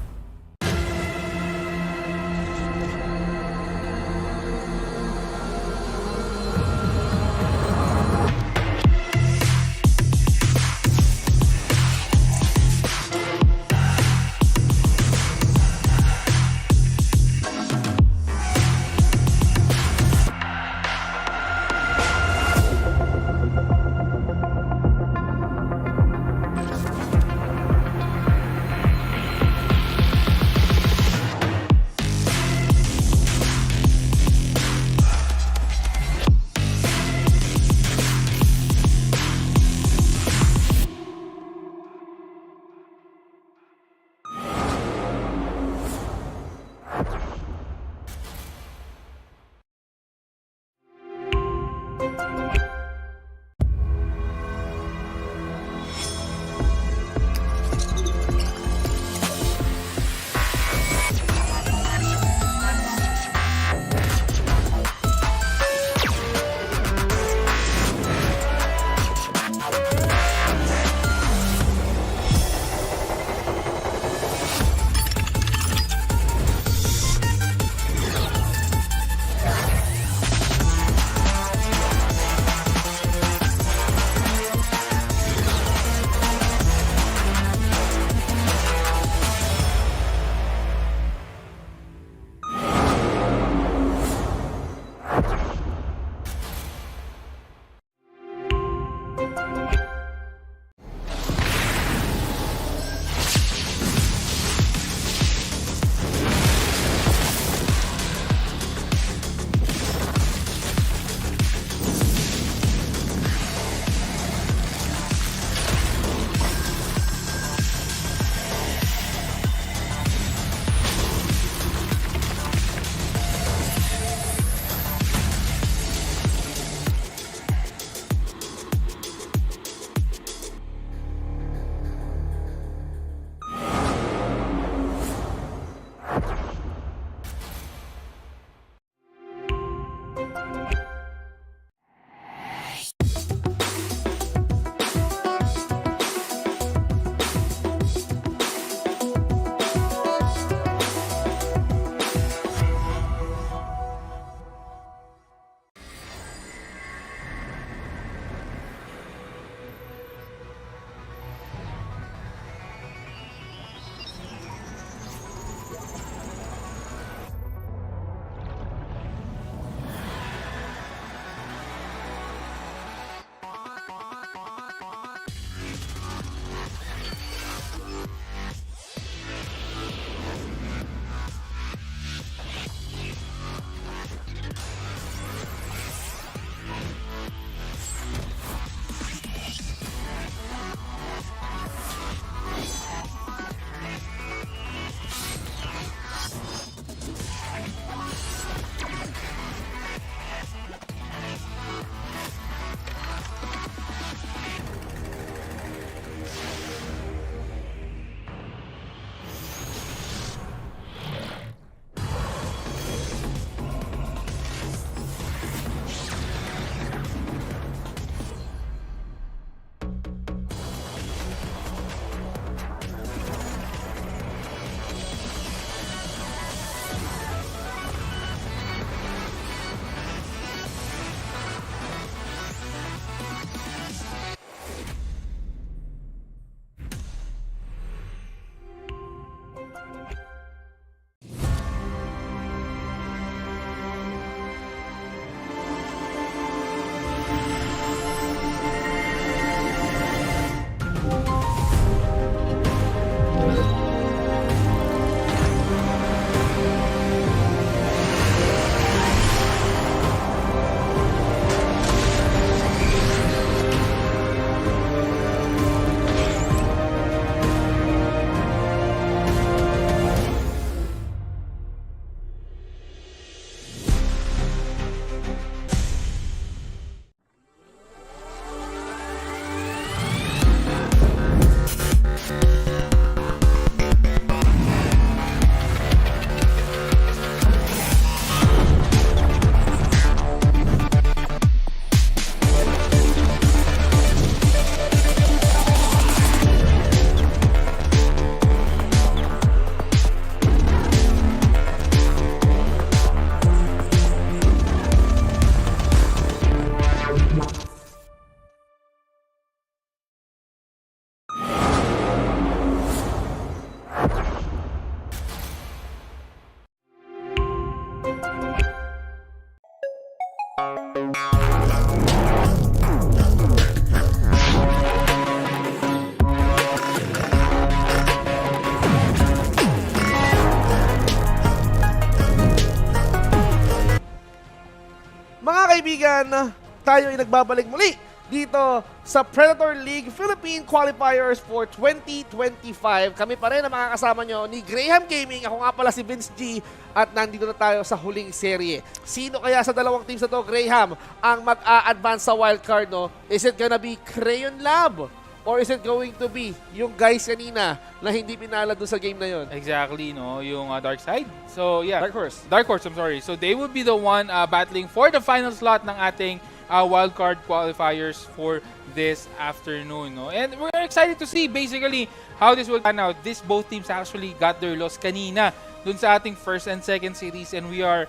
kaibigan, tayo ay nagbabalik muli dito sa Predator League Philippine Qualifiers for 2025. Kami pa rin ang makakasama nyo ni Graham Gaming. Ako nga pala si Vince G at nandito na tayo sa huling serye. Sino kaya sa dalawang teams na to, Graham, ang mag-a-advance sa wildcard, no? Is it gonna be Crayon Lab? Or is it going to be yung guys kanina na hindi pinala doon sa game na yon? Exactly, no? Yung Dark Side. So, yeah. Dark Horse. Dark Horse, I'm sorry. So, they would be the one battling for the final slot ng ating wildcard qualifiers for this afternoon, no? And we're excited to see basically how this will pan out. Both teams actually got their loss kanina dun sa ating first and second series, and we are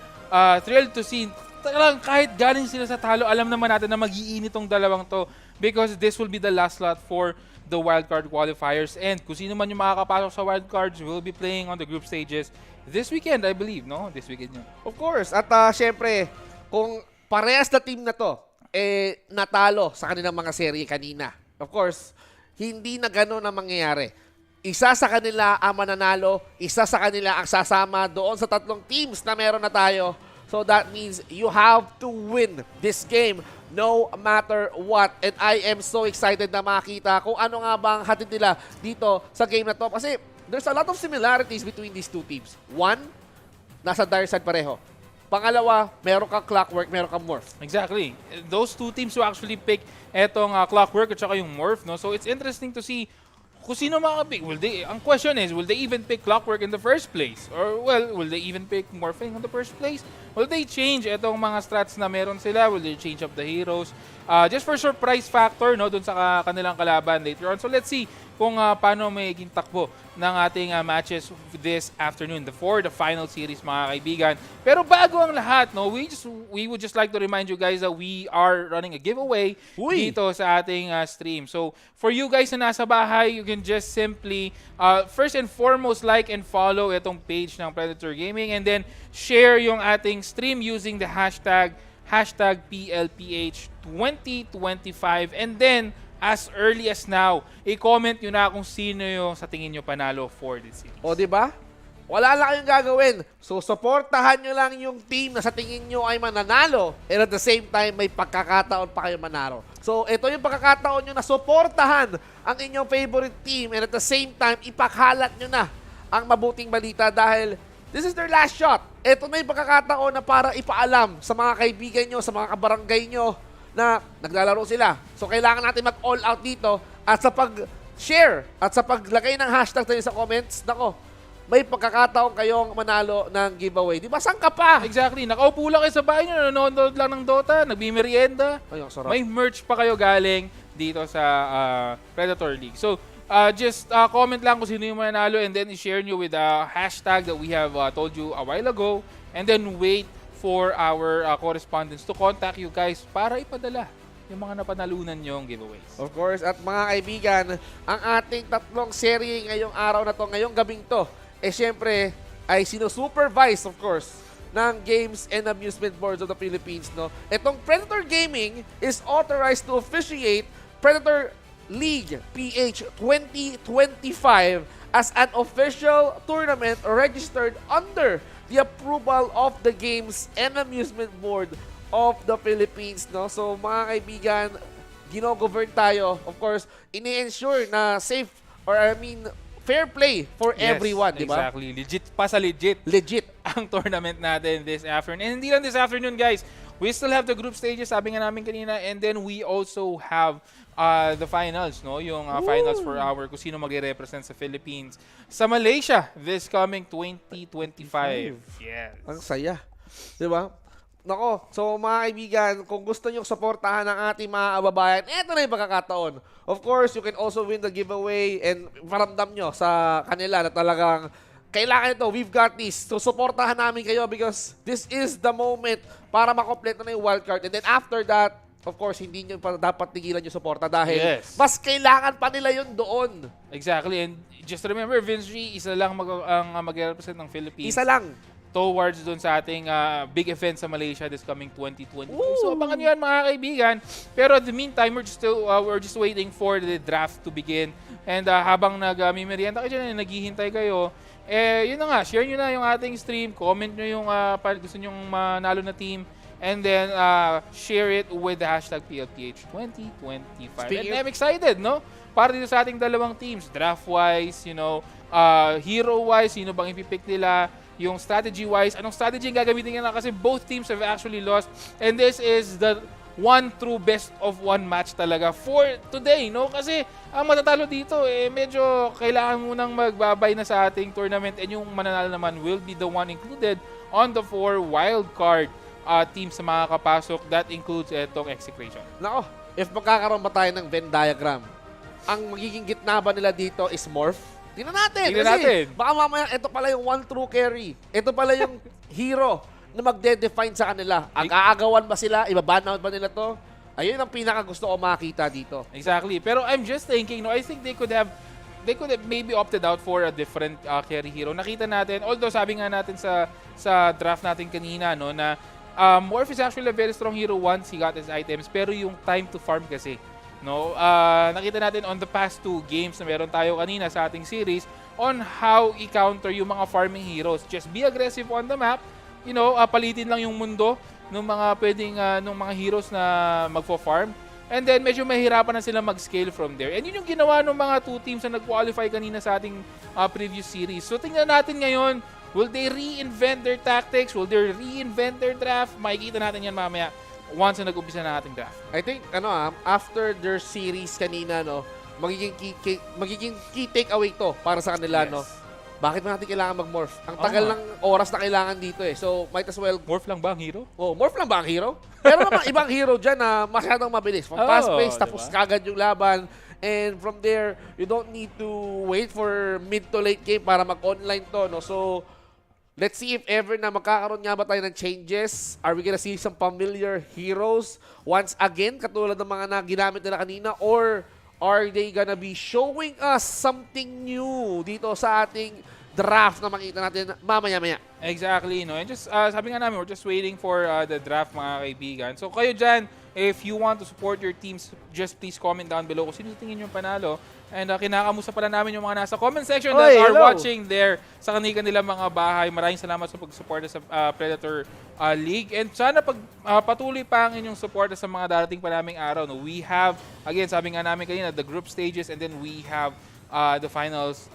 thrilled to see talagang kahit galing sila sa talo, alam naman natin na mag-iinit tong dalawang to because this will be the last slot for the wildcard qualifiers. And kung sino man yung makakapasok sa wildcards will be playing on the group stages this weekend, I believe, no? This weekend yun. Of course. At syempre, kung parehas na team na to, natalo sa kanilang mga serye kanina. Of course, hindi na gano'n ang mangyayari. Isa sa kanila ang mananalo, isa sa kanila ang sasama doon sa tatlong teams na meron na tayo. So that means you have to win this game no matter what. And I am so excited na makita kung ano nga bang hatid nila dito sa game na to. Kasi there's a lot of similarities between these two teams. One, nasa dire side pareho. Pangalawa, meron kang Clockwork, meron kang Morph. Exactly. Those two teams will actually pick etong Clockwork at saka yung Morph, no? So it's interesting to see kung sino makapick. Ang question is, will they even pick Clockwork in the first place? Or, well, will they even pick Morphing in the first place? Will they change etong mga strats na meron sila? Will they change up the heroes? Just for surprise factor, no, dun sa kanilang kalaban later on. So let's see kung paano magiging takbo ng ating matches this afternoon for the final series, mga kaibigan. Pero bago ang lahat, no, we would just like to remind you guys that we are running a giveaway dito sa ating stream. So for you guys na nasa bahay, you can just simply first and foremost like and follow itong page ng Predator Gaming, and then share yung ating stream using the hashtag PLPH2025, and then as early as now, i-comment nyo na kung sino yung sa tingin nyo panalo for this series. O, di ba? Wala lang kayong gagawin. So, supportahan nyo lang yung team na sa tingin nyo ay mananalo, and at the same time, may pagkakataon pa kayo manalo. So, ito yung pagkakataon nyo na supportahan ang inyong favorite team, and at the same time, ipakalat nyo na ang mabuting balita dahil this is their last shot. Ito na yung pagkakataon na para ipaalam sa mga kaibigan nyo, sa mga kabarangay nyo, na naglalaro sila. So, kailangan natin mag-all out dito at sa pag-share at sa paglagay ng hashtag tayo sa comments, nako, may pagkakataon kayong manalo ng giveaway. Di ba? Saan ka pa? Exactly. Nakaupo lang kayo sa bahay nyo, nanonood lang ng Dota, nagbimerienda. Ay, ang sarap. May merch pa kayo galing dito sa Predator League. So, just comment lang kung sino yung mananalo, and then i-share nyo with the hashtag that we have told you a while ago, and then wait for our correspondents to contact you guys para ipadala yung mga napanalunan yung giveaways. Of course, at mga kaibigan, ang ating tatlong serye ngayong araw na to, ngayong gabing to, syempre, ay sinusupervise, of course, ng Games and Amusement Boards of the Philippines, no? Itong Predator Gaming is authorized to officiate Predator League PH 2025 as an official tournament registered under the approval of the Games and Amusement Board of the Philippines, no? So, mga kaibigan, gino-govern tayo. Of course, ini-ensure na safe, or fair play for everyone, di ba? Exactly. Legit pa sa legit. Legit. Ang tournament natin this afternoon. And hindi lang this afternoon, guys. We still have the group stages, sabi nga namin kanina, and then we also have the finals, no? Yung finals for our kung sino magre-represent sa Philippines sa Malaysia this coming 2025. Yes. Ang saya. Di ba? Nako, so mga kaibigan, kung gusto nyo suportahan ang ating mga kababayan, eto na yung pagkakataon. Of course, you can also win the giveaway and paramdam nyo sa kanila na talagang kailangan ito, we've got this. So, suportahan namin kayo because this is the moment para makompleto na yung wildcard. And then after that, of course, hindi nyo pa dapat tigilan yung suporta dahil mas kailangan pa nila yun doon. Exactly. And just remember, Vince G, isa lang ang mag-represent ng Philippines. Isa lang. Towards doon sa ating big event sa Malaysia this coming 2022. So, abangan nyo yan, mga kaibigan. Pero at the meantime, we're just waiting for the draft to begin. And habang nag-mimerienda kayo dyan, naghihintay kayo, yun na nga, share nyo na yung ating stream, comment nyo yung gusto nyong manalo na team, and then share it with the hashtag PLPH2025. Speaking And I'm excited, no? Para dito sa ating dalawang teams, draft-wise, hero-wise, sino bang ipipick nila, yung strategy-wise, anong strategy yung gagamitin nila kasi both teams have actually lost, and this is the one true best of one match talaga for today, no? Kasi ang matatalo dito, medyo kailangan munang magbabay na sa ating tournament, and yung mananalo naman will be the one included on the 4 wildcard teams na makakapasok. That includes itong execration. Nako, if magkakaroon ba tayo ng Venn diagram, ang magiging gitna ba nila dito is Morph? Tingnan natin. Tingnan Kasi natin. baka mamaya ito pala yung one true carry. Ito pala yung hero na magde-define sa kanila. Ag-aagawan ba sila? Ibaban out ba nila to? Ayun ang pinaka gusto ko makita dito. Exactly. Pero I'm just thinking, I think they could have maybe opted out for a different carry hero. Nakita natin, although sabi nga natin sa draft natin kanina, no, na Morph is actually a very strong hero once he got his items, pero yung time to farm kasi, no, nakita natin on the past 2 games na meron tayo kanina sa ating series on how i-counter yung mga farming heroes. Just be aggressive on the map, palitin lang yung mundo ng mga pwedeng ng mga heroes na magfo-farm. And then medyo mahirapan na sila mag-scale from there. And yun yung ginawa ng mga 2 teams na nag-qualify kanina sa ating previous series. So tingnan natin ngayon, will they reinvent their tactics? Will they reinvent their draft? Makikita natin yan mamaya once na nag-umpisa na ating draft. I think, after their series kanina, no, magiging key takeaway to para sa kanila, Yes. no? Bakit ba natin kailangan mag-morph? Ang tagal ng oras na kailangan dito eh. So, might as well... Morph lang ba ang hero? Oh, morph lang ba ang hero? Pero naman ibang hero dyan na masyadong mabilis. From fast pace, tapos diba? kagad yung laban. And from there, you don't need to wait for mid to late game para mag-online to, no? So, let's see if ever na magkakaroon nga ba tayo ng changes. Are we gonna see some familiar heroes once again, katulad ng mga na ginamit nila kanina? Or are they gonna be showing us something new dito sa ating draft na makita natin mamaya-maya? Exactly, no? And just, sabi nga namin, we're just waiting for the draft, mga kaibigan. So kayo dyan, if you want to support your teams, just please comment down below kung sino tingin yung panalo. And kinakamusta pala namin yung mga nasa comment section that are watching there sa kanila mga bahay. Maraming salamat sa pag-support sa Predator League. And sana patuloy pa ang inyong support sa mga darating pa naming araw. No? We have, again, sabi nga namin kanina, the group stages, and then we have the finals.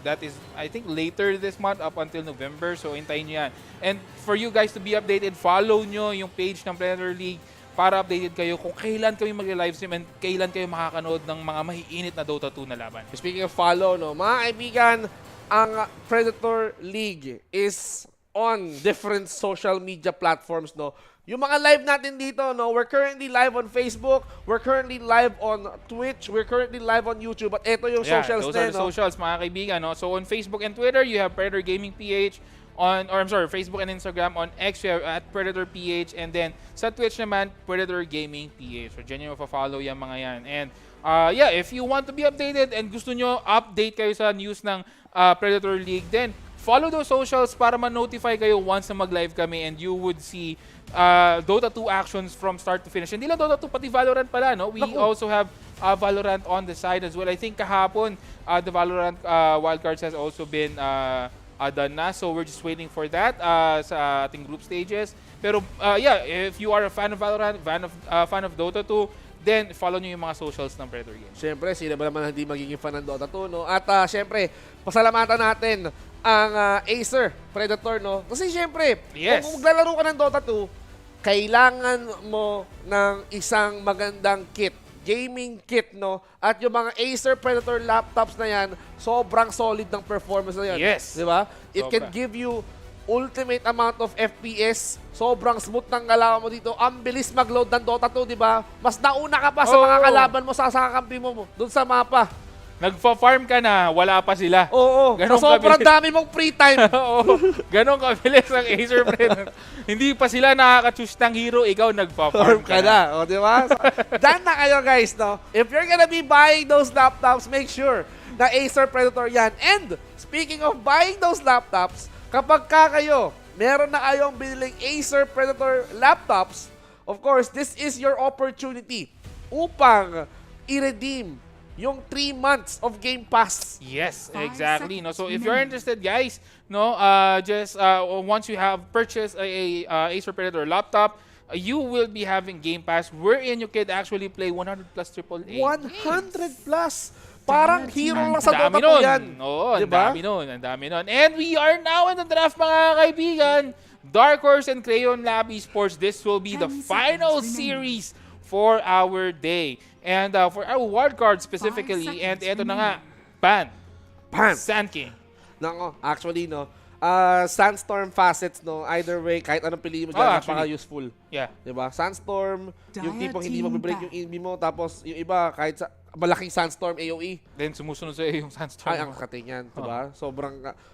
That is, I think, later this month up until November. So, hintayin nyo yan. And for you guys to be updated, follow nyo yung page ng Predator League para updated kayo kung kailan kami mag-livestream and kailan kayo makakanood ng mga mahiinit na Dota 2 na laban. Speaking of follow, no, mga kaibigan, ang Predator League is on different social media platforms, no. Yung mga live natin dito, no, we're currently live on Facebook, we're currently live on Twitch, we're currently live on YouTube, but ito yung socials those are the no? socials, mga kaibigan, no. So on Facebook and Twitter, you have Predator Gaming PH. Facebook and Instagram. On X, we have at Predator PH. And then sa Twitch naman, Predator Gaming PH. So dyan yung follow yung mga yan. And if you want to be updated and gusto nyo update kayo sa news ng Predator League, then follow those socials para ma-notify kayo once na mag-live kami, and you would see Dota 2 actions from start to finish. Hindi lang Dota 2, pati Valorant pala, no? We also have Valorant on the side as well. I think kahapon, the Valorant Wildcards has also been done na. So we're just waiting for that sa ating group stages. Pero if you are a fan of Valorant, fan of Dota 2, then follow nyo yung mga socials ng Predator Games. Siyempre, sino ba naman hindi magiging fan ng Dota 2, no? At siyempre, pasalamatan natin ang Acer Predator, no? Kasi siyempre, kung maglalaro ka ng Dota 2, kailangan mo ng isang magandang kit, gaming kit, no? At yung mga Acer Predator laptops na yan, sobrang solid ng performance na yan. Yes. Di ba? It can give you ultimate amount of FPS. Sobrang smooth ng kalaban mo dito. Ang bilis mag-load ng Dota 2, di ba? Mas nauna ka pa sa mga kalaban mo, sa kakampi mo doon sa mapa. Nagfa-farm ka na, wala pa sila. Oo. Sobrang dami mong free time. Oo. Ganon kabilis ang Acer Predator. Hindi pa sila nakaka-choose ng hero, ikaw nagpa-farm ka na. O, di ba? So, dyan na kayo, guys, no? If you're gonna be buying those laptops, make sure na Acer Predator yan. And, speaking of buying those laptops, kapag kayo, meron na kayong biniling Acer Predator laptops, of course, this is your opportunity upang i-redeem yung 3 months of Game Pass. Yes, exactly. No, so if you're interested, guys, no, just once you have purchased a Acer Predator laptop, you will be having Game Pass wherein you can actually play 100 plus AAA 100 plus. Parang hero lang sa Ang dami Dota 2 nun. yan. Oo, ang Diba? dami nun. Ang dami nun. And we are now in the draft, mga kaibigan. Dark Horse and Crayon Lab Esports, this will be the final series for our day. And for our wildcard specifically, and ito na nga, Ban. Sand King. Nako, actually, no, Sandstorm facets, no, either way, kahit anong piliin mo dyan, napaka-useful. Yeah. Diba? Sandstorm, yung tipong hindi mag-break yung enemy mo, tapos yung iba, kahit sa malaking Sandstorm AoE. Then sumusunod sa yung Sandstorm. Ay, ang kakating yan, diba?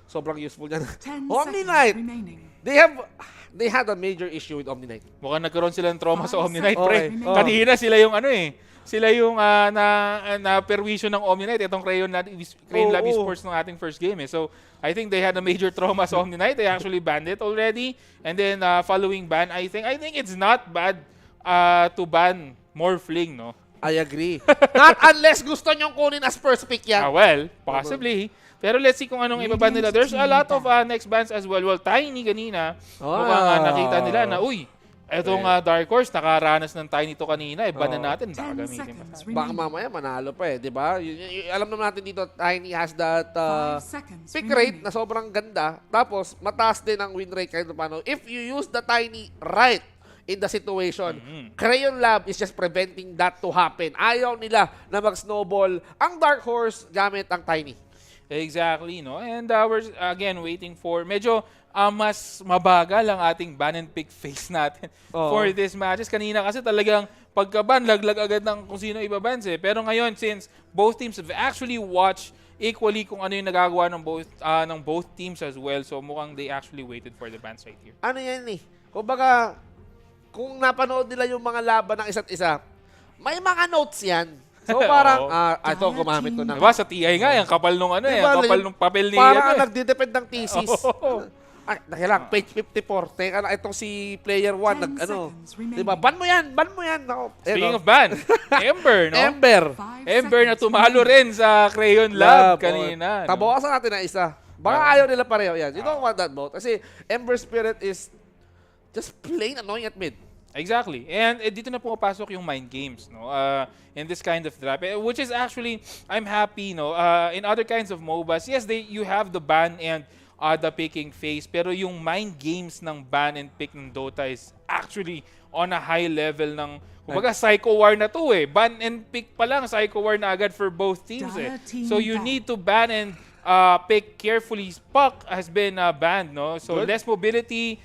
Sobrang useful yan. 10 Omni seconds Knight! remaining. They had a major issue with Omni Knight. Mukhang nagkaroon sila ng trauma sa 5 Omni Knight, pre. seconds. Okay. Kanina sila yung sila yung na-perwisyo ng Omni Knight, itong Crayon Lab Esports ng ating first game. So, I think they had a major trauma sa Omni Knight. They actually banned it already. And then, following ban, I think it's not bad to ban Morphling, no? I agree. Not unless gusto nyong kunin as first pick yan. Well, possibly. Pero let's see kung anong ibaban nila. There's a lot of next bans as well. Well, Tiny kanina, mukhang nakita nila na, etong Dark Horse, nakaranas ng Tiny to kanina. Ban na natin, baka 10 gamitin pa. seconds Baka remaining. mamaya manalo pa eh, di ba? Alam naman natin dito, Tiny has that 5 seconds pick remaining. rate na sobrang ganda. Tapos, mataas din ang win rate kahit paano. If you use the Tiny right in the situation, Crayon Lab is just preventing that to happen. Ayaw nila na mag-snowball ang Dark Horse gamit ang Tiny. Exactly, no? And we're again waiting for medyo mas mabagal ang ating ban and pick phase natin for this matches. Kanina kasi talagang pagka-ban, laglag agad ng kung sino iba-bans eh. Pero ngayon, since both teams have actually watched equally kung ano yung nagagawa ng both teams as well, so mukhang they actually waited for the bans right here. Ano yan eh? Kumbaga, kung napanood nila yung mga laban ng isa't isa, may mga notes yan. So parang, ito gumamit to ng... Diba sa TI nga, yung kapal nung ang kapal nung papel ni... Parang nagdidepend ng thesis. Ay, dahil lang, page 54. Teka na, itong si player 1, 10 seconds remaining. diba, ban mo yan. Ako, Speaking of ban, Ember, no? Ember. 5 Ember na seconds tumalo remaining. rin sa Crayon Lab kanina. No? Tabawasan natin na isa. Baka ayaw nila pareho yan. You don't want that vote. Kasi Ember Spirit is just plain annoying at mid. Exactly. And dito na pumapasok yung mind games, no? In this kind of draft, which is actually, I'm happy, no? In other kinds of MOBAs, yes, you have the ban and the picking phase, pero yung mind games ng ban and pick ng Dota is actually on a high level ng, kumbaga, Psycho War na to eh. Ban and pick pa lang, Psycho War na agad for both teams eh. So you need to ban and pick carefully. Puck has been banned, no? So less mobility,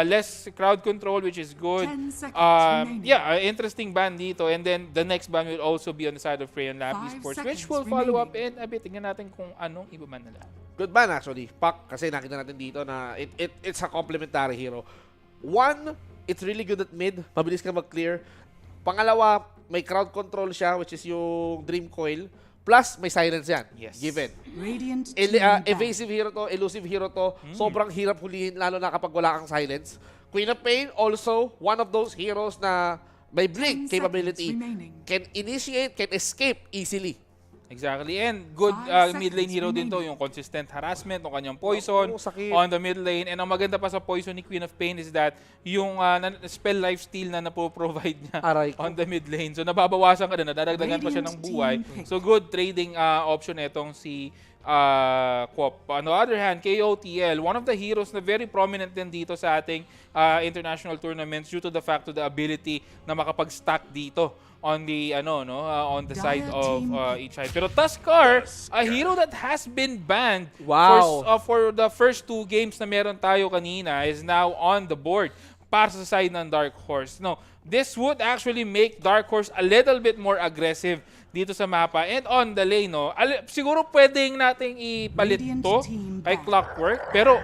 less crowd control, which is good. 10 seconds remaining. Yeah, interesting ban dito. And then the next ban will also be on the side of Crayon Lab 5 Esports, seconds which will follow up remaining. in a bit. Tingnan natin kung anong ibaban nila. Good ban actually. Puck, kasi nakita natin dito na it's a complementary hero. One, it's really good at mid. Mabilis ka mag-clear. Pangalawa, may crowd control siya, which is yung Dream Coil. Plus, may silence yan. Yes. Given. Radiant team back. Evasive hero to, elusive hero to. Sobrang hirap hulihin, lalo na kapag wala kang silence. Queen of Pain, also, one of those heroes na may 10 blink seconds capability. remaining. Can initiate, can escape easily. Exactly. And good 5 mid lane seconds hero din to, remaining. yung consistent harassment, yung kanyang poison sakit. on the mid lane. And ang maganda pa sa poison ni Queen of Pain is that yung spell lifesteal na napoprovide niya Aray ko. on the mid lane. So nababawasan ka na, nadadagdagan pa siya ng Radiant buhay. team pick. So good trading option itong si Quop. On the other hand, KOTL, one of the heroes na very prominent din dito sa ating international tournaments due to the fact of the ability na makapag-stack dito on the on the side of each side. Pero Tuskar, a hero that has been banned for the first 2 games na meron tayo kanina, is now on the board para sa side ng Dark Horse. No, this would actually make Dark Horse a little bit more aggressive dito sa mapa. And on the lane, no, siguro pwedeng nating ipalit Radiant to team kay back. Clockwork. Pero,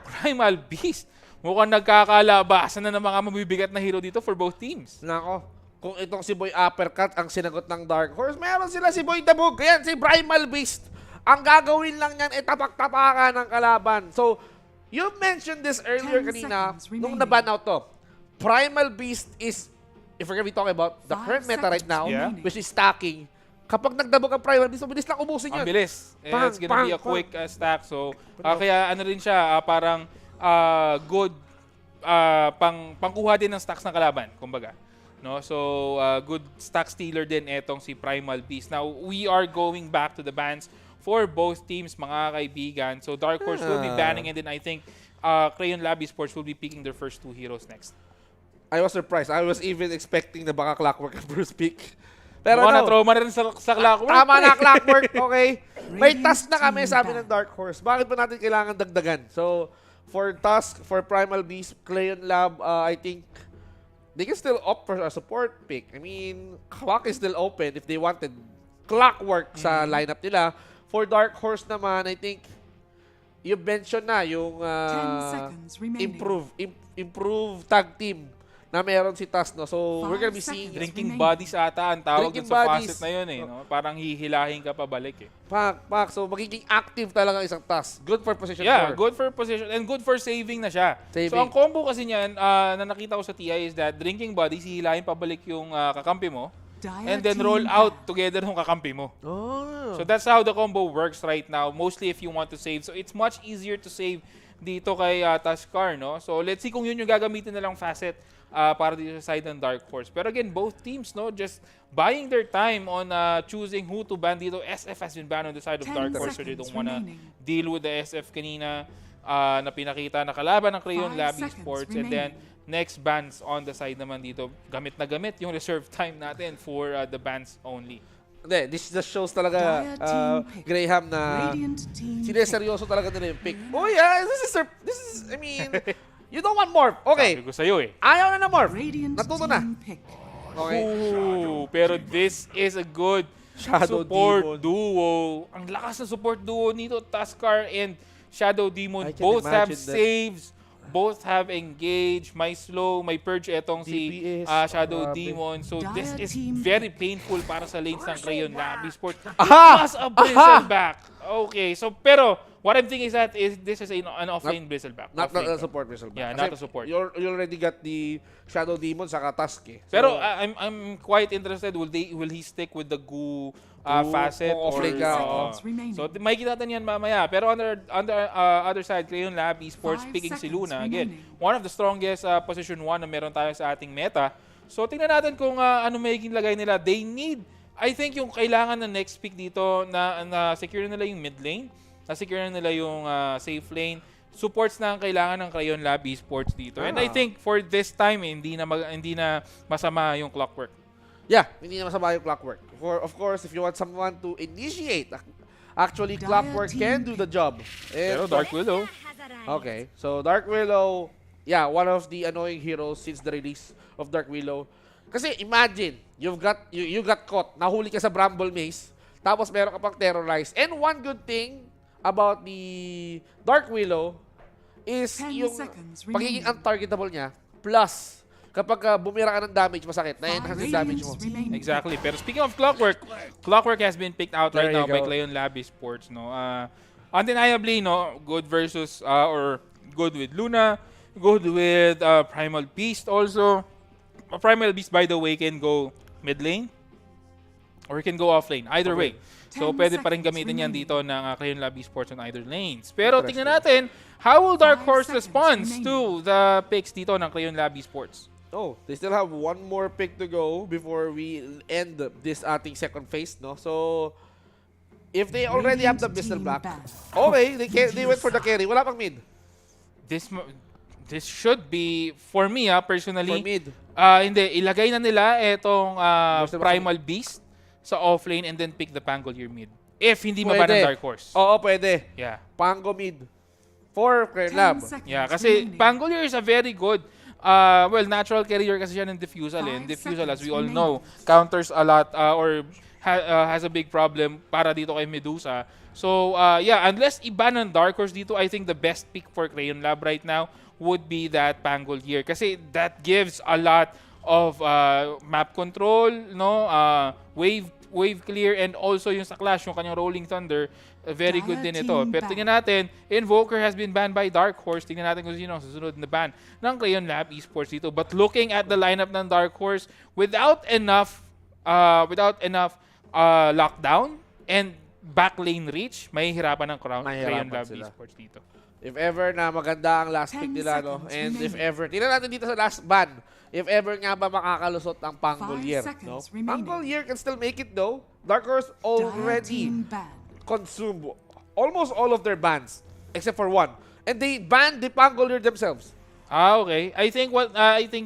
Primal Beast, mukhang nagkakalabasan na ng mga mabibigat na hero dito for both teams. Nako, kung itong si Boy Uppercut ang sinagot ng Dark Horse, meron sila si Boy Dabog. Ayan, si Primal Beast. Ang gagawin lang niyan ay tapak-tapakan ng kalaban. So, you mentioned this earlier 10 kanina, seconds nung remaining. naban out to. Primal Beast is, if we're gonna be talking about the 5 current meta right now, seconds which is stacking, kapag nagdabog ang Primal Beast, mabilis lang ubusin Ang yun. bilis. Bang, It's gonna be a bang, quick stack. So, kaya ano rin siya, parang good pangkuha din ng stacks ng kalaban, kumbaga. No? So, good stack stealer din etong si Primal Beast. Now, we are going back to the bans for both teams, mga kaibigan. So, Dark Horse will be banning, and then I think Crayon Lab Esports will be picking their first 2 heroes next. I was surprised. I was even expecting na baka Clockwork ang first pick. Pero Mukhang no. na-trauma rin sa Clockwork. Tama na, Clockwork. Okay. May task na kami, sabi ng Dark Horse. Bakit pa natin kailangan dagdagan? So, for task, for Primal Beast, Crayon Lab, I think they can still opt for a support pick. I mean, Clock is still open if they wanted Clockwork sa lineup nila. For Dark Horse naman, I think you mentioned na yung 10 seconds remaining. improve tag team na meron si Tasno. So, we're gonna be 5 seeing seconds. Drinking bodies ata ang tawag Drinking dun sa bodies. facet na yun eh. No? Parang hihilahin ka pabalik eh. Pak. So, magiging active talaga ang isang task. Good for position 4. Yeah, good for position and good for saving na siya. Saving. So ang combo kasi niyan na nakita ko sa TI is that drinking bodies, hihilahin pabalik yung kakampi mo and then roll out together ng kakampi mo. Oh. So that's how the combo works right now, mostly if you want to save. So it's much easier to save dito kay Tuskar, no? So let's see kung yun yung gagamitin nilang facet para dito sa side ng Dark Horse. Pero again, both teams, no, just buying their time on choosing who to ban dito. SF has been banned on the side of 10 Dark Horse, so they seconds don't wanna remaining. deal with the SF kanina na pinakita na kalaban ng Crayon 5 Lab seconds Esports. And then next bans on the side naman dito, gamit na gamit yung reserve time natin for the bans only. Hindi, this just shows talaga Graham na Radiant team sineseryoso talaga nila yung pick. Oh yeah, this is I mean, you don't want morph. Okay. Sabi ko sa'yo eh. Ayaw na morph. Radiant Natuto na. team pick. Okay. Ooh, pero this is a good Shadow support Demon. duo. Ang lakas ng support duo nito, Tuskar and Shadow Demon. I can Both have imagine that. saves, both have engage, may slow, may purge etong si DPS, Shadow grabe. Demon. So this Dire is team very painful para sa lanes ng Crayon Lab Esports. Aha! Plus a Bristleback. Okay, so pero what I'm thinking is that this is an offlane Bristleback. Not Offlane a ka. support missile. Yeah, Kasi not a support. You already got the Shadow Demon sa Tusk eh. So, Pero I'm quite interested. Will he stick with the goo facet kung or offlane ka, Seconds remaining. so makikita natin yan mamaya. Pero on the other side, Crayon Lab Esports 5 picking si seconds Luna again. remaining. One of the strongest position 1 na meron tayo sa ating meta. So tingnan natin kung ano magiging lagay nila. They need, I think yung kailangan na next pick dito na secure nila yung mid lane, na secure nila yung safe lane. Supports na ang kailangan ng Crayon Lab Esports dito. And I think for this time, hindi na masama yung Clockwork. yeah, hindi na masama yung Clockwork. Of course, if you want someone to initiate, actually Dire Clockwork team can do the job. Pero And, Dark Willow, okay, so Dark Willow, yeah, one of the annoying heroes since the release of Dark Willow. Kasi imagine, you got caught, nahuli ka sa Bramble Maze, tapos meron ka pang terrorize. And one good thing about the Dark Willow is 10 yung seconds pagiging remaining. untargetable niya, plus kapag bumira ka ng damage, masakit, na-enhance yung damage mo. remaining. exactly. Pero speaking of Clockwork has been picked out right There now you by go. Crayon Lab Esports. No, undeniably, no, good versus or good with Luna, good with Primal Beast also. Primal Beast, by the way, can go mid lane or can go off lane. Either way. So, 10 pwede pa rin seconds gamitin yan remaining. dito ng Crayon Lab Esports on either lanes. Pero tingnan natin, how will Dark 5 Horse seconds responds remaining. to the picks dito ng Crayon Lab Esports? Oh, they still have one more pick to go before we end this ating second phase, no? So, if they already have the Radiant Missile team Black, back. okay, they went for the carry. Wala pang mid. This should be, for me personally, For mid. hindi, ilagay na nila itong Basta ba- Primal Beast sa offlane and then pick the Pangolier mid. If hindi maban ng Dark Horse. Oo, pwede. Yeah. Pango mid. For Crayon 10 Lab. seconds Yeah, kasi remaining. Pangolier is a very good natural carrier kasi siya ng Diffusal. And 5 Diffusal, as seconds we all remaining. know, counters a lot or has a big problem para dito kay Medusa. So, yeah, unless iban ng Dark Horse dito, I think the best pick for Crayon Lab right now would be that Pangolier. Kasi that gives a lot of map control, no, wave clear, and also yung sa Clash, yung kanyang Rolling Thunder, very good din ito. Pero tingnan natin, Invoker has been banned by Dark Horse. Tingnan natin kung sino ang susunod na ban ng Crayon Lab Esports dito. But looking at the lineup ng Dark Horse, without enough lockdown and back lane reach, mahihirapan ng Crayon Mahihirapan Lab sila. Esports dito. If ever na maganda ang last 10 pick nila, no? seconds And if remaining. ever, tingnan natin dito sa last ban, if ever nga ba makakalusot ang 5 Pangolier, no? seconds remaining. Pangolier can still make it though. Dark Horse Dire already team banned. consumed almost all of their bans, except for one. And they banned the Pangolier themselves. Okay. I think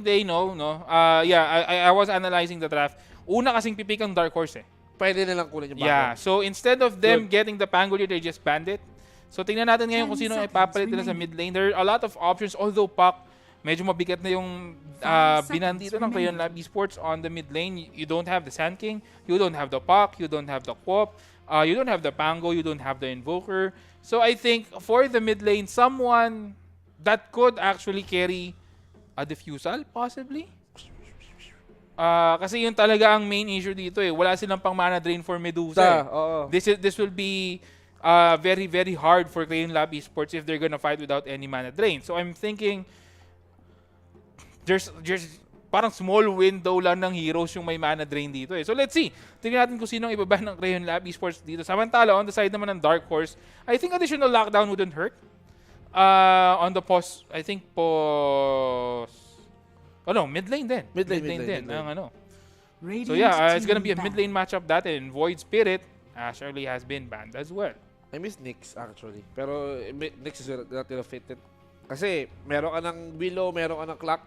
they know, no? I was analyzing the draft. Una kasing pipik ang Dark Horse eh. Pwede nilang kunin yung Yeah, Pangolier. so instead of them getting the Pangolier, they just banned it. So tingnan natin ngayon 10 kung sino ang seconds ipapalit nila sa remaining. mid lane. There are a lot of options, although Puck, medyo mabigat na yung 5 binan dito ng seconds Crayon Lab Esports on the mid lane. You don't have the Sand King, you don't have the Puck, you don't have the Quop, you don't have the Pango, you don't have the Invoker. So I think for the mid lane, someone that could actually carry a Diffusal, possibly? Kasi yun talaga ang main issue dito eh. Wala silang pang mana drain for Medusa. Oo. This will be very, very hard for Crayon Lab Esports if they're gonna fight without any mana drain. So I'm thinking there's parang small window lang ng heroes yung may mana drain dito eh. So let's see. Tingnan natin kung sino ang ibaban ng Crayon Lab Esports dito. Samantala, on the side naman ng Dark Horse, I think additional lockdown wouldn't hurt. On the pause, I think pause... Oh no, mid lane din. Mid lane din. din. Ang ano. Radiant So yeah, it's gonna team be a banned. mid lane matchup that and Void Spirit surely has been banned as well. I miss Nyx actually. Pero Nyx is not gonna fit it. Kasi meron ka ng Willow, meron ka ng Clock.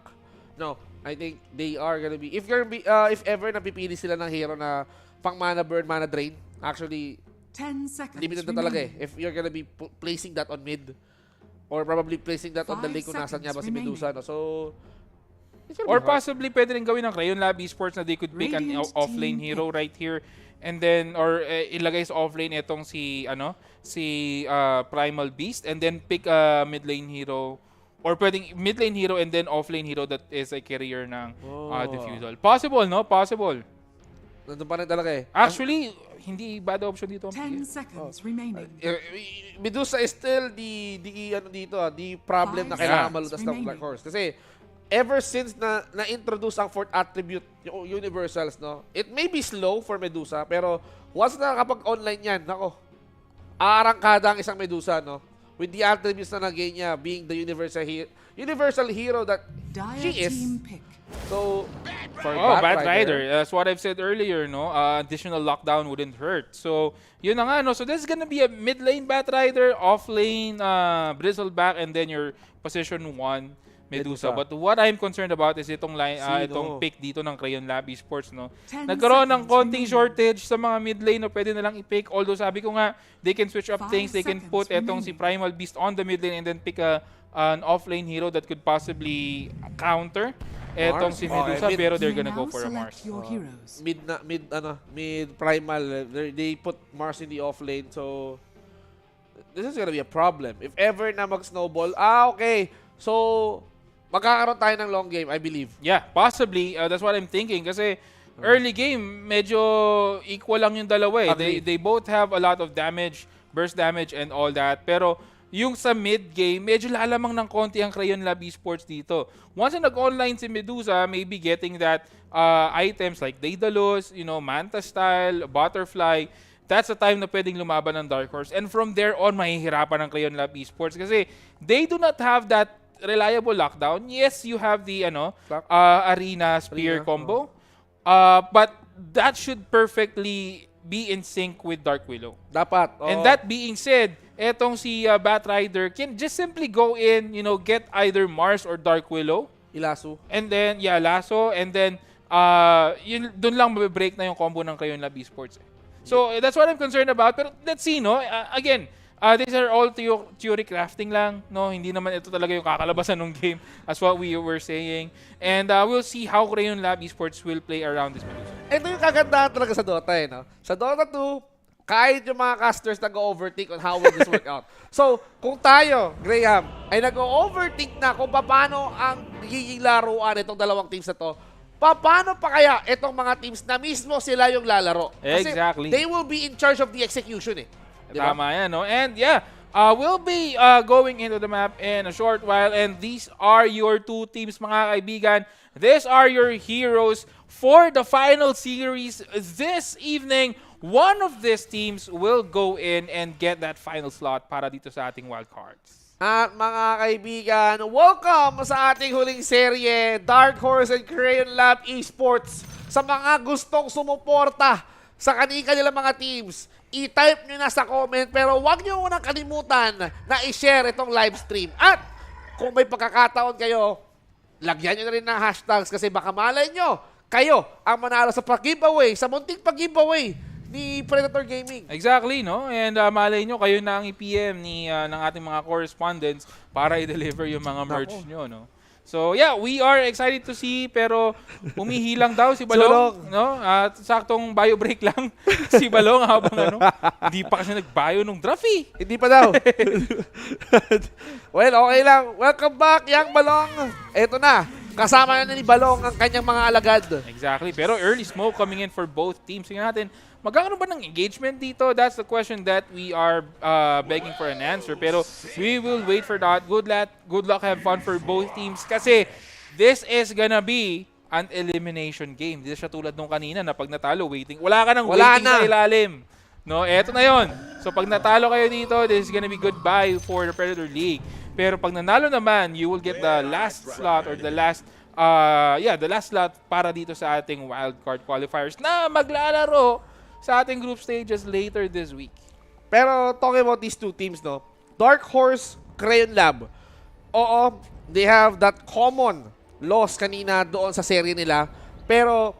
No, I think they are gonna be... If ever napipili sila ng hero na pang mana burn, mana drain, actually, 10 seconds limited na talaga eh. remaining. If you're gonna be placing that on mid, or probably placing that on the 5 lane kung nasan nga ba si seconds Medusa. No? So, it's gonna Or be hard. possibly pwede rin gawin ng Crayon Lab Esports na they could pick an Radiant offlane team hero right here and then ilagay sa offlane itong si Primal Beast and then pick a mid lane hero or pwedeng mid lane hero and then offlane hero that is a carrier ng Diffusal. Possible, no? Possible. Nandun pa rin talaga eh. Actually, hindi bad option dito. 10 seconds remaining. Medusa is still the problem na 5 kailangan seconds malutas ng remaining. Black Horse. Kasi ever since na-introduce ang fourth attribute, yung Universals, no? It may be slow for Medusa, pero once na nakapag-online yan, nako, aarangkada ang isang Medusa, no? With the attributes na nag-gain niya, being the universal hero that Dire she is. team pick. So, for Bat Rider. That's what I've said earlier, no? Additional lockdown wouldn't hurt. So, yun na nga, no? So, this is gonna be a mid lane Bat Rider, off lane Bristleback, and then your position 1 Medusa. Medusa. But what I'm concerned about is itong Sino? itong pick dito ng Crayon Lab Esports, no? 10 Nagkaroon ng seconds konting remaining. shortage sa mga mid lane na pwede na lang i-pick. Although sabi ko nga, they can switch up 5 things. They can seconds put etong si remaining. Primal Beast on the mid lane and then pick an off-lane hero that could possibly counter etong si Okay, Medusa, mid- pero they're You may gonna go now for a select Mars. your heroes. mid primal, they put Mars in the off lane, so this is gonna be a problem. If ever na mag-snowball, okay. So, magkakaroon tayo ng long game, I believe. Yeah, possibly. That's what I'm thinking. Kasi early game, medyo equal lang yung dalawa eh. Agree. They both have a lot of damage, burst damage and all that. Pero yung sa mid-game, medyo lalamang ng konti ang Crayon Lab Esports dito. Once na nag-online si Medusa, maybe getting that items like Daedalus, Manta Style, Butterfly, that's the time na pwedeng lumaban ng Dark Horse. And from there on, mahihirapan ng Crayon Lab Esports kasi they do not have that reliable lockdown. Yes, you have the arena spear Arena, combo. But that should perfectly be in sync with Dark Willow. Dapat. And that being said, etong si Bat Rider can just simply go in, get either Mars or Dark Willow. Ilaso. And then, lasso. And then, dun lang mabibreak na yung combo ng Crayon Lab Esports. So, that's what I'm concerned about. Pero let's see, no? Again, these are all theory crafting lang, no? Hindi naman ito talaga yung kakalabasan ng game as what we were saying. And we'll see how Crayon Lab Esports will play around this Medusa. Ito yung kagandahan talaga sa Dota eh, no? Sa Dota 2, kahit yung mga casters nag-overthink on how will this work out. So, kung tayo, Graham, ay nag-overthink na kung paano ang nagiging laruan itong dalawang teams na to, paano pa kaya itong mga teams na mismo sila yung lalaro? Kasi Exactly. they will be in charge of the execution eh. Diba? Tama yan, no? And yeah, we'll be going into the map in a short while. And these are your two teams, mga kaibigan. These are your heroes for the final series this evening. One of these teams will go in and get that final slot para dito sa ating Wildcards. At mga kaibigan, welcome sa ating huling serye, Dark Horse and Crayon Lab Esports. Sa mga gustong sumuporta sa kanilang mga teams, i-type nyo na sa comment, pero huwag nyo munang kalimutan na i-share itong live stream. At kung may pagkakataon kayo, lagyan nyo na rin ng hashtags kasi baka malay nyo, kayo ang manalo sa pag-giveaway, sa munting pag-giveaway ni Predator Gaming. Exactly, no? And malay nyo, kayo na ang i-PM ng ating mga correspondents para i-deliver yung mga merch nyo, no? So, yeah, we are excited to see, pero umihilang daw si Balong, no? At saktong bio break lang si Balong habang hindi pa kasi nag-bio nung draft eh. Hindi pa daw. Well, okay lang. Welcome back, Yang Balong. Eto na. Kasama na ni Balong ang kanyang mga alagad. Exactly. Pero early smoke coming in for both teams. Tingnan natin, magkakaroon ba ng engagement dito? That's the question that we are begging for an answer. Pero we will wait for that. Good luck, have fun for both teams. Kasi this is gonna be an elimination game. Hindi siya tulad nung kanina na pag natalo, waiting. Wala ka nang waiting sa ilalim. No, eto na yon. So pag natalo kayo dito, this is gonna be goodbye for the Predator League. Pero pag nanalo naman, you will get the last slot or the last slot para dito sa ating wildcard qualifiers na maglalaro sa ating group stages later this week. Pero talking about these two teams, no? Dark Horse, Crayon Lab. Oo, they have that common loss kanina doon sa serye nila. Pero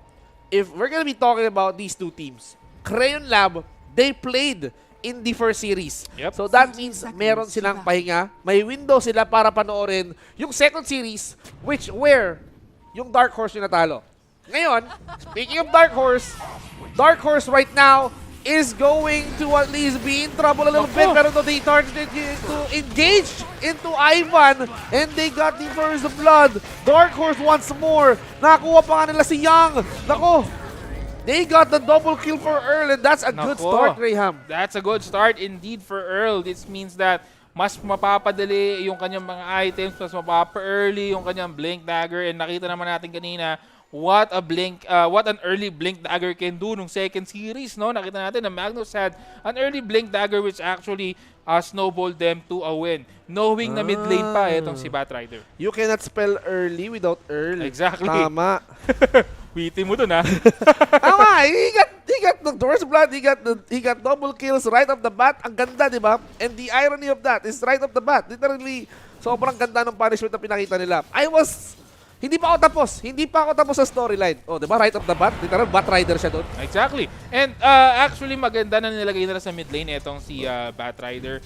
if we're gonna be talking about these two teams, Crayon Lab, they played in the first series. Yep. So that means meron silang pahinga. May window sila para panoorin yung second series, where yung Dark Horse yung natalo. Ngayon, speaking of Dark Horse right now is going to at least be in trouble a little bit. Pero no, they started to engage into Ivan and they got the first blood. Dark Horse once more. Nakakuha pa nga nila si Young. Nako, they got the double kill for Earl and that's a good start, Graham. That's a good start indeed for Earl. This means that mas mapapadali yung kanyang mga items, mas mapapa-early yung kanyang Blink Dagger, and nakita naman natin kanina what an early Blink Dagger can do nung second series, no? Nakita natin na Magnus had an early Blink Dagger which actually snowballed them to a win. Knowing na mid lane pa itong si Batrider. You cannot spell early without Earl. Exactly. Tama. Witty mo dun, ha? Tama, he got the first blood, he got double kills right off the bat. Ang ganda, di ba? And the irony of that is right off the bat. Literally, sobrang ganda ng punishment na pinakita nila. Hindi pa ako tapos sa storyline. Oh, di ba? Right off the bat, literal bat rider siya doon. Exactly. And actually, maganda na nilagay nila sa mid lane itong si Batrider.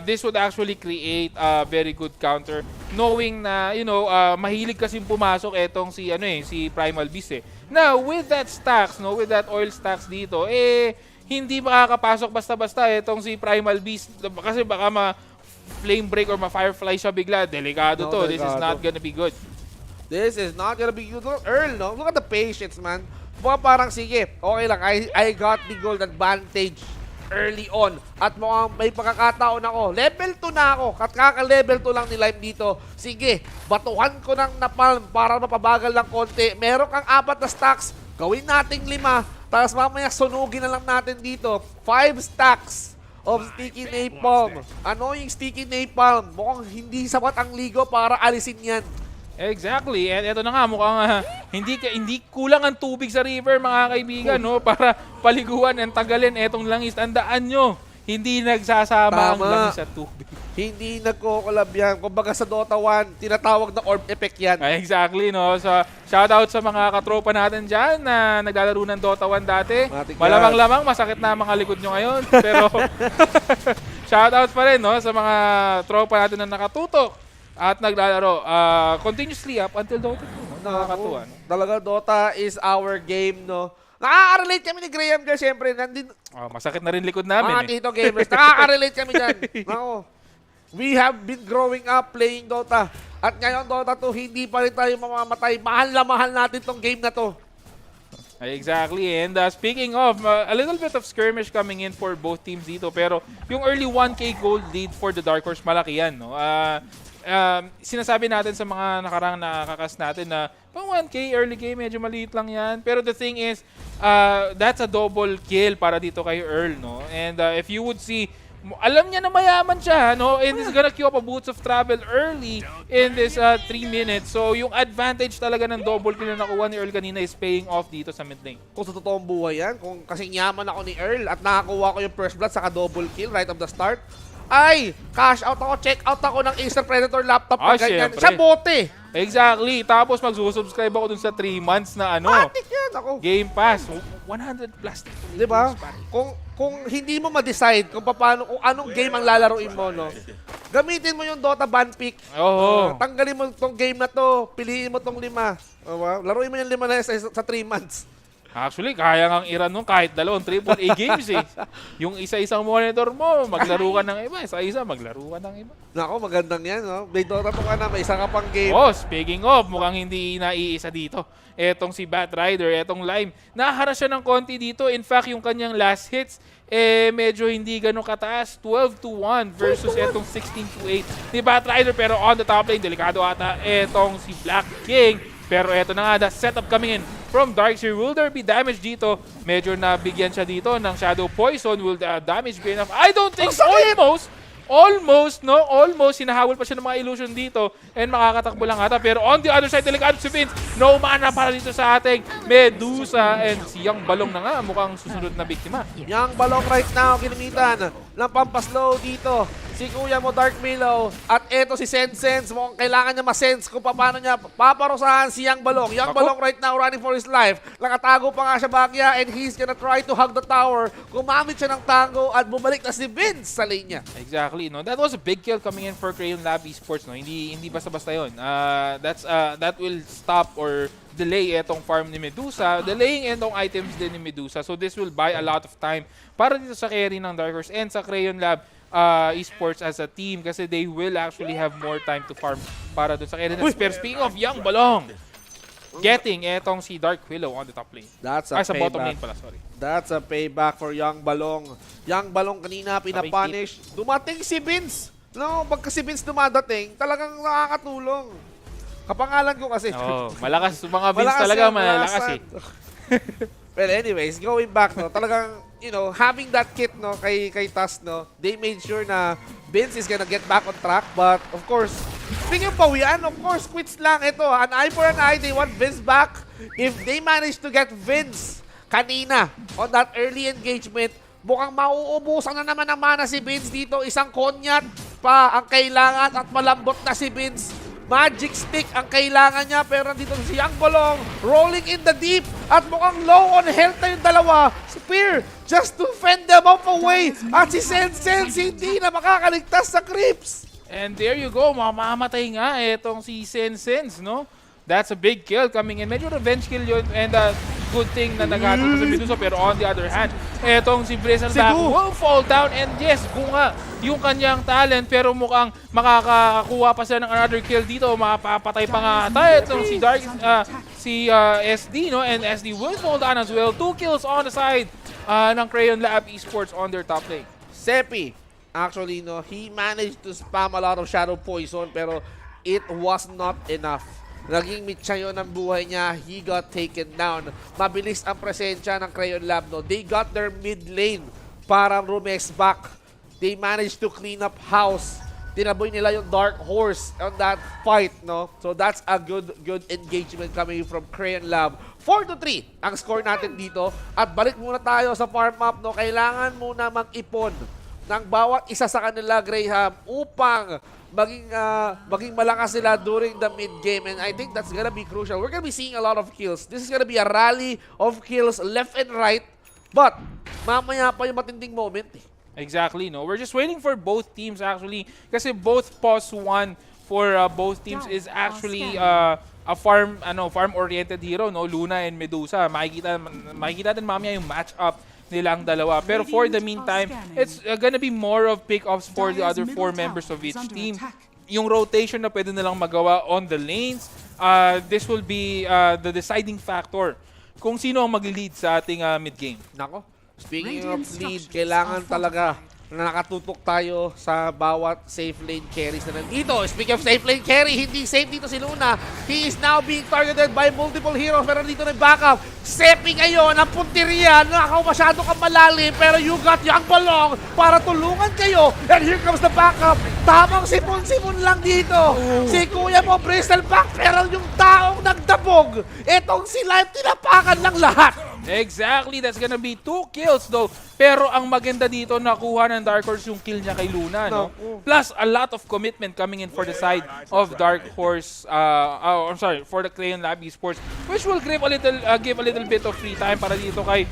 This would actually create a very good counter, knowing na, mahilig kasing pumasok itong si Primal Beast eh. Now, with that stacks, with that oil stacks dito, hindi makakapasok basta-basta itong si Primal Beast kasi baka ma-flame break or ma-firefly siya bigla. Delikado to. This is not gonna be good. This is not gonna be good. Look, Earl, no? Look at the patience, man. Parang sige, okay lang. I got the gold advantage early on. At mukhang may pagkakataon ako. Level 2 na ako. At kaka-level 2 lang ni Lime dito. Sige, batuhan ko ng napalm para mapabagal ng konti. Meron kang 4 na stacks. Gawin nating 5. Tapos mamaya sunugin na lang natin dito. 5 stacks of sticky napalm. Annoying sticky napalm. Mukhang hindi sapat ang ligo para alisin yan. Exactly. And ito na nga, mukhang hindi kulang ang tubig sa river, mga kaibigan, no? Para paliguan and tagalin etong langis. Tandaan nyo, hindi nagsasama ang langis at tubig. Hindi nagko-collab yan. Kumbaga sa Dota 1, tinatawag na orb effect yan. Exactly, no? So, shoutout sa mga katropa natin dyan na naglalaro ng Dota 1 dati. Malamang-lamang, masakit na mga likod nyo ngayon. Pero, shoutout pa rin, no? Sa mga tropa natin na nakatutok at naglalaro continuously up until Dota 2. Nakakatuwa. No? Talaga, Dota is our game, no? Nakaka-relate kami ni Graham dyan, syempre. Masakit na rin likod namin. Mga Tito Gamers, nakaka-relate kami dyan. Nako. We have been growing up playing Dota. At ngayon, Dota 2, hindi pa rin tayo mamamatay. Mahal na mahal natin tong game na to. Exactly. And speaking of, a little bit of skirmish coming in for both teams dito. Pero yung early 1K gold lead for the Dark Horse, malaki yan, no? Sinasabi natin sa mga nakarang nakakas natin na pang 1K early game, medyo maliit lang yan. Pero the thing is, that's a double kill para dito kay Earl, no? And if you would see alam niya na mayaman siya, no? And he's gonna queue up a Boots of Travel early in this 3 minutes. So, yung advantage talaga ng double kill na nakuha ni Earl kanina is paying off dito sa mid lane. Kung sa totoong buhay yan, kung kasing yaman ako ni Earl at nakakuha ko yung first blood saka double kill right of the start, ay, cash out ako, check out ako ng Acer Predator laptop na ganyan. Syempre. Siya bote. Exactly. Tapos magsusubscribe ako dun sa 3 months na Matik yan ako. Game Pass. 100 plus. Diba? Kung hindi mo ma-decide kung paano, kung anong game ang lalaruin mo, no? Gamitin mo yung Dota ban pick. Oo. Tanggalin mo tong game na to, piliin mo tong 5. Laruin mo yung 5 na sa 3 months. Actually, kaya ngang i-run nun kahit 2 AAA games eh. Yung isa-isang monitor mo, maglaro ka ng iba. Isa-isa, maglaro ka ng iba. Nako, magandang yan, no? May Dota po ka na, may isa ka pang game. Oh, speaking of, mukhang hindi naiisa dito. Etong si Batrider, etong Lime. Nahara siya ng konti dito. In fact, yung kanyang last hits, medyo hindi ganun kataas. 12-1 versus etong 16-8 ni Batrider. Pero on the top lane, delikado ata etong si Black King. Pero eto na nga, the setup coming in from Darkseer. Will there be damage dito? Medyo nabigyan siya dito ng Shadow Poison. Will the damage be enough? I don't think so. Almost, no? Almost. Hinahabol pa siya ng mga illusion dito. And makakatakbo lang ata. Pero on the other side, delikado si Vince. No mana para dito sa ating Medusa. And si Yang Balong na nga, mukhang susunod na biktima. Yang Balong right now, ginamitan ng pampaslow dito. Si Kuya mo, Dark Milo. At eto si Sense. Mukhang kailangan niya ma-sense kung paano niya paparusahan si Yang Balong. Yang Balong right now running for his life. Nakatago pa nga siya bagya and he's gonna try to hug the tower. Gumamit siya ng tango at bumalik na si Vince sa lane niya. Exactly, no. That was a big kill coming in for Crayon Lab Esports, no. Hindi basta-basta 'yon. That will stop or delay etong farm ni Medusa, delaying etong items din ni Medusa. So this will buy a lot of time para dito sa carry ng Dark Horse and sa Crayon Lab Esports as a team kasi they will actually have more time to farm para doon sa carry. Pero speaking of Yang Balong, getting etong si Dark Willow on the top lane. That's a Sa bottom payback. lane pala, sorry. That's a payback for Yang Balong. Yang Balong kanina pinapunish. Dumating si Vince. No, pagka si Vince dumadating, talagang nakakatulong. Kapangalan ko kasi. Oh, malakas mga Vince talaga, malakas eh. Well, anyways, going back, no, talagang, you know, having that kit, no, kay Tas, no, they made sure na Vince is gonna get back on track. But, of course, speaking of pawian, of course, quits lang. Ito, an eye for an eye, they want Vince back. If they manage to get Vince kanina on that early engagement, mukhang mauubusan na naman ng mana si Vince dito. Isang konyat pa ang kailangan at malambot na si Vince. Magic stick ang kailangan niya pero nandito si Yang Balong rolling in the deep at mukhang low on health na yung dalawa. Spear just to fend them off away at si Sense hindi na makakaligtas sa creeps. And there you go, mamamatay nga etong si Sense, no? That's a big kill coming in. Medyo revenge kill yun and good thing na naghatol sa Medusa. Pero on the other hand, etong si Bristleback will fall down and yes, bunga yung kanyang talent pero mukhang makakakuha pa siya ng another kill dito. Mapapatay pa nga ata itong si Dark, SD, no? And SD will fall down as well. 2 kills on the side ng Crayon Lab Esports on their top lane. Sepi, actually, no, he managed to spam a lot of Shadow Poison pero it was not enough. Naging mitsa yun ang buhay niya. He got taken down. Mabilis ang presensya ng Crayon Lab, no? They got their mid lane para rumex back. They managed to clean up house. Tinaboy nila yung Dark Horse on that fight, no? So that's a good engagement coming from Crayon Lab. 4-3 ang score natin dito. At balik muna tayo sa farm map, no? Kailangan muna mag-ipon ng bawat isa sa kanila, Graham, upang maging malakas sila during the mid-game. And I think that's gonna be crucial. We're gonna be seeing a lot of kills. This is gonna be a rally of kills left and right. But, mamaya pa yung matinding moment eh. Exactly, no? We're just waiting for both teams actually. Kasi both pause 1 for both teams is actually a farm-oriented hero, no? Luna and Medusa. Makikita din mamaya yung match-up nilang dalawa. Pero for the meantime, it's gonna be more of pick-offs for the other 4 members of each team. Yung rotation na pwede nilang magawa on the lanes, this will be the deciding factor kung sino ang mag-lead sa ating mid-game. Nako, speaking of lead, kailangan talaga na nakatutok tayo sa bawat safe lane carries na nandito. Speaking of safe lane carry, hindi safe dito si Luna. He is now being targeted by multiple heroes pero dito na backup. Sepi ngayon ang punteriya. Nakaw masyado kang malalim pero you got Young Balong para tulungan kayo. And here comes the backup. Tamang sipon-sipon lang dito. Si Kuya mo bristleback pero yung taong nagdabog. Etong si Live tinapakan lang lahat. Exactly, that's gonna be 2 kills though. Pero ang maganda dito, nakuha ng Dark Horse yung kill niya kay Luna, no? Plus, a lot of commitment coming in for the side of Dark Horse, I'm sorry, for the Crayon Lab Esports, which will give a little bit of free time para dito kay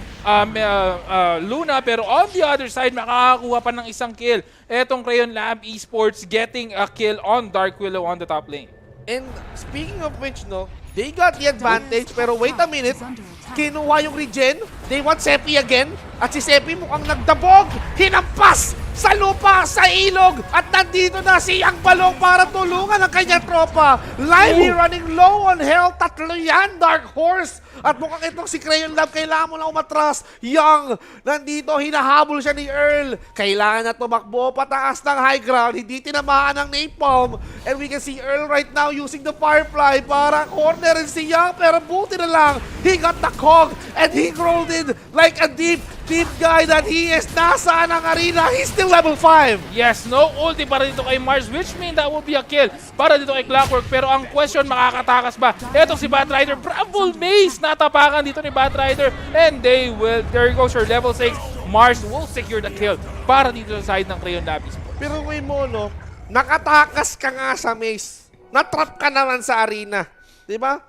Luna. Pero on the other side, makakakuha pa ng isang kill. Etong Crayon Lab Esports getting a kill on Dark Willow on the top lane. And speaking of which, no, they got the advantage pero wait a minute. Kinuha yung regen. They want Seppi again. At si Seppi mukhang nagdabog. Hinampas sa lupa, sa ilog. At nandito na si Yang Balong para tulungan ang kanyang tropa. Lively running low on health. Tatlo yan, Dark Horse. At mukhang itong si Crayon Lab, kailangan mo na umatras. Young, nandito, hinahabol siya ni Earl. Kailangan na tumakbo pataas ng high ground. Hindi tinamaan ng napalm. And we can see Earl right now using the Firefly para cornerin si Young. Pero buti na lang, he got the cog and he rolled in like a deep guy that he is. Nasaan ang arena? He's still level 5. Yes, no ulti para dito kay Mars, which means that will be a kill para dito kay Clockwork. Pero ang question, makakatakas ba? Etong si Batrider, Bramble Maze, natapakan dito ni Batrider. And there goes your level 6. Mars will secure the kill para dito sa side ng Crayon Labis. Pero ngayon mo, no, nakatakas ka nga sa maze. Natrap ka naman sa arena. Diba?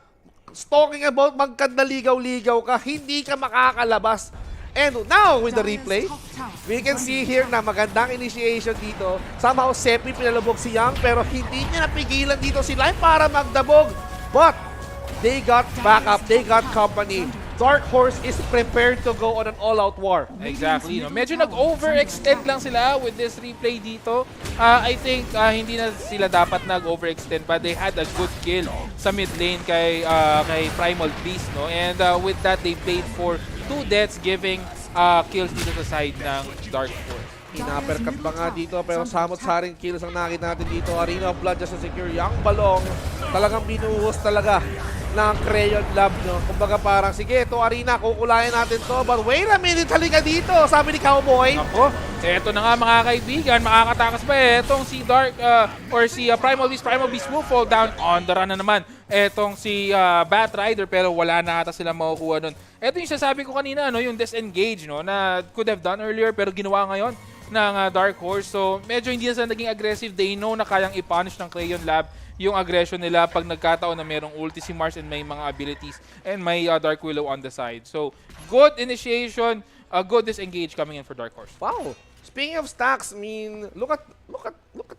Talking about magkandaligaw-ligaw ka, hindi ka makakalabas. And now, with the replay, we can see here na magandang initiation dito. Somehow, Seppi pinalubog si Young, pero hindi niya napigilan dito si Lime para magdabog. But, they got backup, they got company. Dark Horse is prepared to go on an all-out war. Exactly. No? Medyo nag-overextend lang sila with this replay dito. I think hindi na sila dapat nag-overextend pa. They had a good kill sa mid lane kay Primal Beast. No? And with that, they played for 2 deaths, giving kills dito sa side ng Dark Horse. Ina-uppercut pa nga dito pero samot-saring kills ang nakita natin dito. Arena of Blood just to secure Young Balong. Talagang binuhos talaga ng Crayon Lab, no? Kumbaga parang, sige, ito Arena, kukulayan natin to. But wait a minute, halika dito, sabi ni Cowboy. Ako, eto na nga mga kaibigan, makakatakas pa etong si Dark, or si Primal Beast will fall down on the run na naman. Etong si Batrider, pero wala na ata sila makukuha nun. Eto yung sasabi ko kanina, no, yung disengage, no, na could have done earlier, pero ginawa ngayon ng Dark Horse. So, medyo hindi na sila naging aggressive. They know na kayang i-punish ng Crayon Lab yung aggression nila pag nagkataon na merong ulti si Mars and may mga abilities and may Dark Willow on the side. So, good initiation, good disengage coming in for Dark Horse. Wow. Speaking of stacks, I mean, look at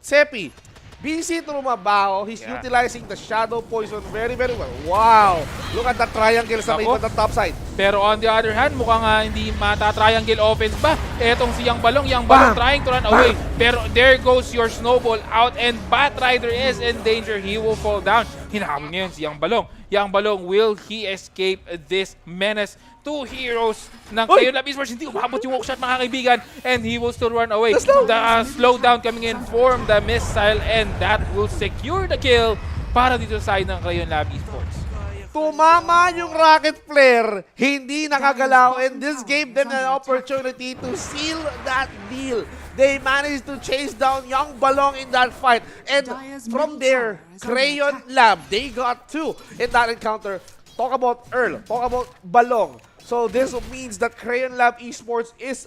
Seppi. Busy trumabaho. He's utilizing the Shadow Poison very, very well. Wow! Look at that triangle sa may the top side. Pero on the other hand, mukhang hindi mata-triangle offense ba? Etong si Young Balong trying to run away. Pero there goes your snowball out and Batrider is in danger. He will fall down. Hinahamon ngayon si Young Balong. Young Balong, will he escape this menace? 2 heroes ng Crayon Lab Esports. Hindi umabot yung hookshot mga kaibigan. And he will still run away. The slowdown coming in from the missile and that will secure the kill para dito sa side ng Crayon Lab Esports. Tumama yung rocket flare. Hindi nakagalaw. And this gave them an opportunity to seal that deal. They managed to chase down Young Balong in that fight. And from there, Crayon Lab, they got 2 in that encounter. Talk about Earl. Talk about Balong. So this means that Crayon Lab Esports is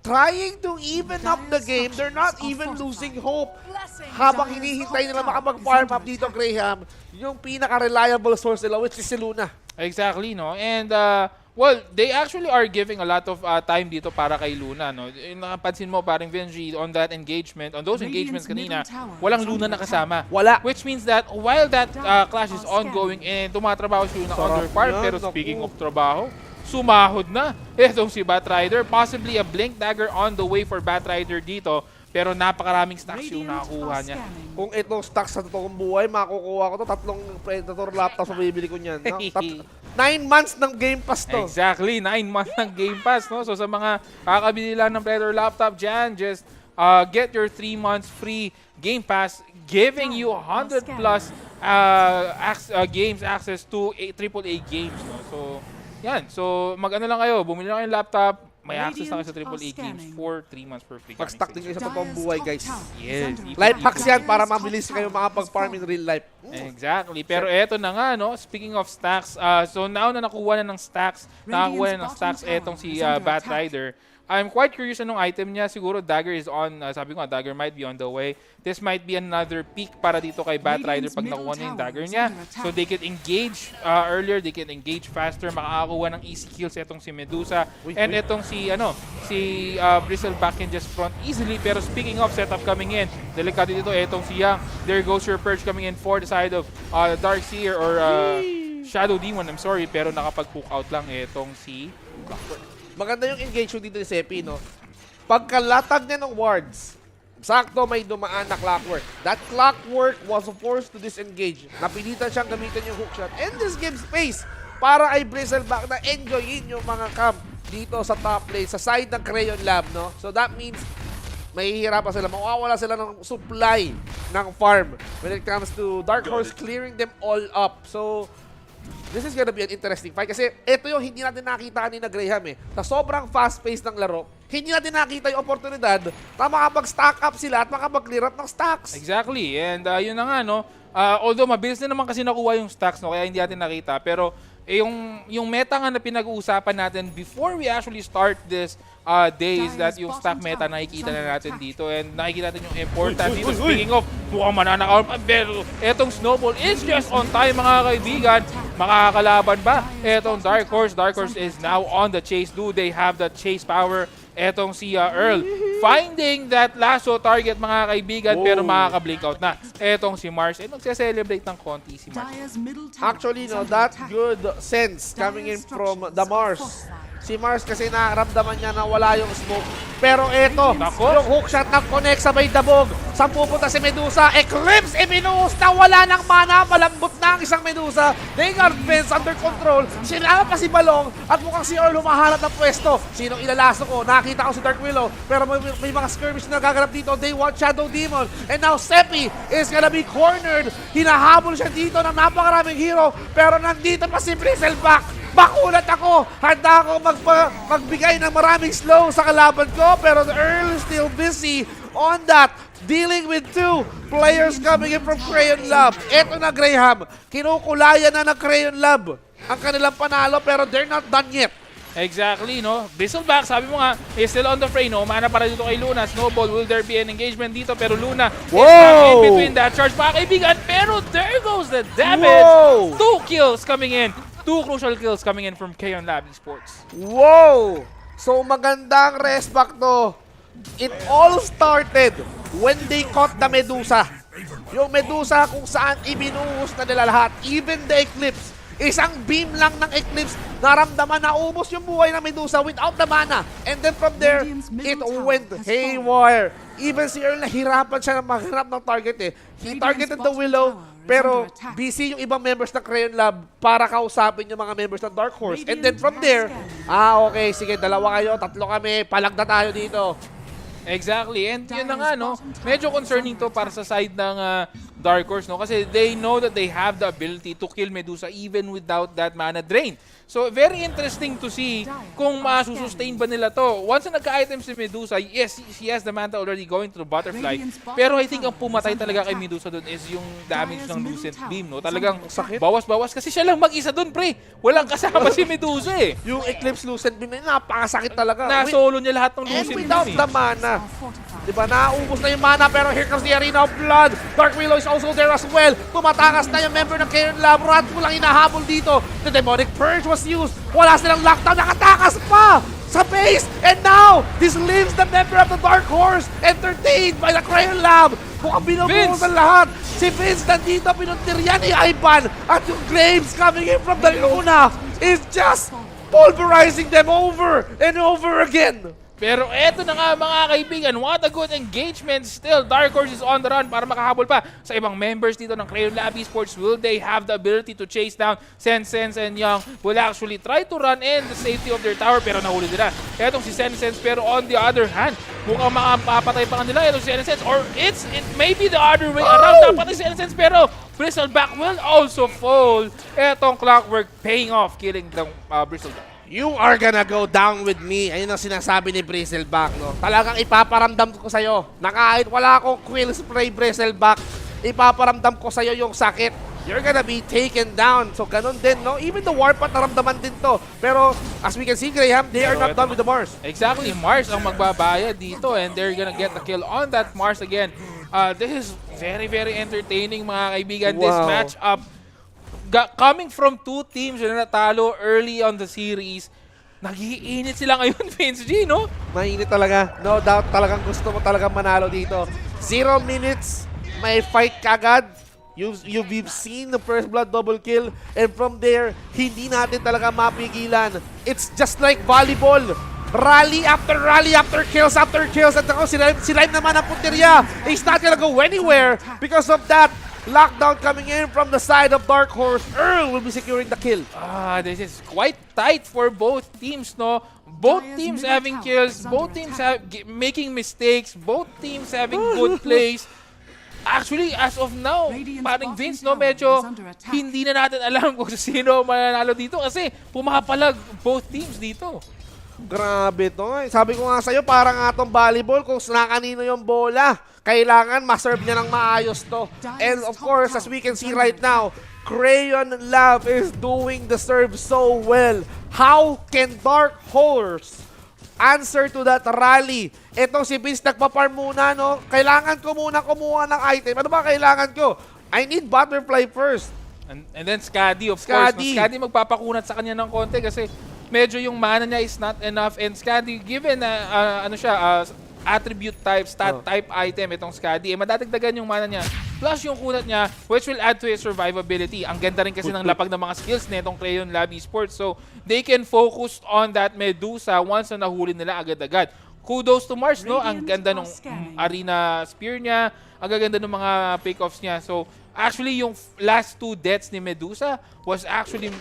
trying to even up the game. They're not even losing hope. Habang hinihintay nila makapag-farm up dito, Graham, yung pinaka-reliable source nila, which is si Luna. Exactly, no? And, well, they actually are giving a lot of time dito para kay Luna, no? Napansin mo, parang Venji, on that engagement, on those engagements kanina, walang Luna na kasama. Wala. Which means that while that clash is ongoing and tumatrabaho si Luna on their part, pero speaking of trabaho, sumahod na itong si Batrider. Possibly a Blink Dagger on the way for Batrider dito. Pero napakaraming stacks yung nakuha niya. Kung itong stacks sa totoong buhay, makukuha ko to 3 Predator laptops na bibili ko niyan. No? 9 months ng Game Pass to. Exactly, 9 months ng Game Pass. No? So sa mga kakabili lang ng Predator laptop dyan, just get your 3 months free Game Pass, giving you 100 plus games access to AAA games. No? So, yan. So, mag-ano lang kayo, bumili lang kayong laptop, may access na kayo sa AAA games for 3 months for free. Mag-stack din kayo sa totoong buhay, guys. Yes. Life hacks yan para mabilis kayo makapag-farm in real life. Exactly. Pero eto na nga, no? Speaking of stacks, so now na nakuha na ng stacks, nakakuha na ng stacks etong si Batrider. I'm quite curious anong item niya. Siguro Dagger is on, sabi ko nga, Dagger might be on the way. This might be another peak para dito kay Batrider pag nakuha niya yung Dagger niya. So they can engage earlier, they can engage faster, makakakuha ng easy kills etong si Medusa. And etong si Bristleback can just front easily. Pero speaking of setup coming in, delikado dito etong si Young. There goes your Purge coming in for the side of Darkseer or Shadow Demon, I'm sorry. Pero nakapag-hook out lang etong si Maganda yung engagement dito ni Sepi, no? Pagkalatag niya ng wards, sakto may dumaan na clockwork. That clockwork was forced to disengage. Napilitan siyang gamitin yung hookshot. And this gives space para ay Bristleback na enjoyin yung mga camp dito sa top lane, sa side ng Crayon Lab, no? So that means mahihirapan sila, mawawala sila ng supply ng farm when it comes to Dark Horse clearing them all up. So this is gonna be an interesting fight kasi ito yung hindi natin nakita ni na Graham eh. Sa sobrang fast-paced ng laro, hindi natin nakita yung oportunidad na makapag-stack up sila at makapag-clear up ng stacks. Exactly. And yun na nga, no? Although mabilis na naman kasi nakuha yung stacks, no? Kaya hindi natin nakita. Pero yung meta nga na pinag-uusapan natin before we actually start this day is that yung stack meta nakikita na natin dito. And nakikita natin yung important dito. Speaking of, mukhang mananakaw pa. Pero etong Snowball is just on time, mga kaibigan. Makakalaban ba etong Dark Horse? Dark Horse is now on the chase. Do they have the chase power? Etong si Earl finding that lasso target, mga kaibigan, pero makaka-blink out na. Etong si Mars, nagse-celebrate ng konti si Mars. Actually, no, that good sense coming in from the Mars. Si Mars kasi nakaramdaman niya na wala yung smoke. Pero eto, yung hookshot nag-connect sabay dabog. Saan pupunta si Medusa? Eclipse! Ibinuhos na wala ng mana. Malambot na ang isang Medusa. They got fence under control. Sinama pa si Balong at mukhang si Earl humahanap ng pwesto. Sinong ilalaso ko? Nakita ko si Dark Willow. Pero may mga skirmish na nagaganap dito. They want Shadow Demon. And now Seppi is gonna be cornered. Hinahabol siya dito ng napakaraming hero. Pero nandito pa si Bristleback. Bakulat ako! Handa ako magbigay ng maraming slow sa kalaban ko, pero the Earl is still busy on that, dealing with two players coming in from Crayon Lab. Eto na, Graham, kinukulayan na ng Crayon Lab ang kanilang panalo, pero they're not done yet. Exactly, no? Bristleback, sabi mo nga, is still on the fray, no? Mana para dito kay Luna. Snowball, will there be an engagement dito? Pero Luna is not in between that charge, mga kaibigan. Pero there goes the damage. 2 kills coming in. 2 crucial kills coming in from Kayon Lab Esports. Wow! So magandang rest back to. It all started when they caught the Medusa. Yung Medusa kung saan ibinuhos na nila lahat. Even the Eclipse. Isang beam lang ng Eclipse. Naramdaman na ubos yung buhay ng Medusa without the mana. And then from there, it went haywire. Even si Earl nahirapan siya na maghanap ng target eh. He targeted the Willow, pero busy yung ibang members ng Crayon Lab para kausapin yung mga members ng Dark Horse. And then from there, okay, sige, dalawa kayo, tatlo kami, palag na tayo dito. Exactly. And yun na nga, no? Medyo concerning to para sa side ng Dark Horse, no? Kasi they know that they have the ability to kill Medusa even without that mana drain. So, very interesting to see kung masusustain ba nila to. Once na nagka-item si Medusa, yes, she has the mana already going to the Butterfly. Pero I think ang pumatay talaga kay Medusa doon is yung damage ng Lucent Beam, no? Talagang bawas-bawas kasi siya lang mag-isa doon, pre. Walang kasama si Medusa eh. Yung Eclipse Lucent Beam, napakasakit talaga. Na-solo niya lahat ng Lucent Beam. And without the mana, diba, naubos na yung mana, pero here comes the Arena of Blood. Dark Willow is also there as well. Tumatakas na yung member ng Kayon Lab. Rat mo lang hinahabol dito. The Demonic Purge was used. Wala silang lockdown. Nakatakas pa sa base. And now, this leaves the member of the Dark Horse entertained by the Crayon Lab. Mukhang binubuhos ang lahat. Si Vince nandito, pinuntiryan ni Ivan. At yung Graves coming in from the Luna is just pulverizing them over and over again. Pero eto na nga mga kaibigan, what a good engagement still. Dark Horse is on the run para makahabol pa sa ibang members dito ng Crayon Lab Esports. Will they have the ability to chase down Sense and Young? Will actually try to run in the safety of their tower pero nahuli nila. Etong si Sense pero on the other hand, mukhang makapapatay pa nila etong si Sense or it may be the other way around. Napatay si Sense pero Bristleback will also fall. Etong Clockwork paying off, killing the Bristleback. You are gonna go down with me. Ayun ang sinasabi ni Bristleback, no? Talagang ipaparamdam ko sa'yo na kahit wala akong quill spray Bristleback, ipaparamdam ko sa'yo yung sakit. You're gonna be taken down. So ganun din, no? Even the Warpath naramdaman din to. Pero as we can see, Graham, they are not done with the Mars. Exactly, Mars ang magbabayad dito and they're gonna get the kill on that Mars again. This is very, very entertaining mga kaibigan. Wow. This matchup coming from two teams na natalo early on the series, nag-iinit sila ngayon, Vince G, no? Mainit talaga. No doubt talagang gusto mo talagang manalo dito. 0 minutes, may fight kagad. You've seen the first blood double kill and from there, hindi natin talaga mapigilan. It's just like volleyball. Rally after kills At ako, si Rhyme naman ang punteriya. He's not gonna go anywhere because of that. Lockdown coming in from the side of Dark Horse. Earl will be securing the kill. This is quite tight for both teams, no? Both teams having kills, both teams making mistakes, both teams having good plays. Actually, as of now, parang Vince, no, medyo hindi na natin alam kung sino mananalo dito kasi pumapalag both teams dito. Grabe to. Sabi ko nga sa'yo, parang nga tong volleyball, kung na kanino yung bola, kailangan ma-serve niya ng maayos to. And of course, as we can see right now, Crayon Lab is doing the serve so well. How can Dark Horse answer to that rally? Ito si Vince nagpa-farm muna, no? Kailangan ko muna kumuha ng item. Ano ba kailangan ko? I need Butterfly first. And then Scadi, of Scadi. course. No? Scadi magpapakunat sa kanya ng konti kasi medyo yung mana niya is not enough. And Scadi, given na attribute type, stat type item itong Scadi, madadagdagan yung mana niya. Plus yung kunat niya, which will add to his survivability. Ang ganda rin kasi ng lapag ng mga skills na itong Crayon Lab Esports. So, they can focus on that Medusa once na nahuli nila agad-agad. Kudos to Mars, no? Ang ganda ng arena spear niya, ang ganda ng mga pick-offs niya. So, actually, yung last two deaths ni Medusa was actually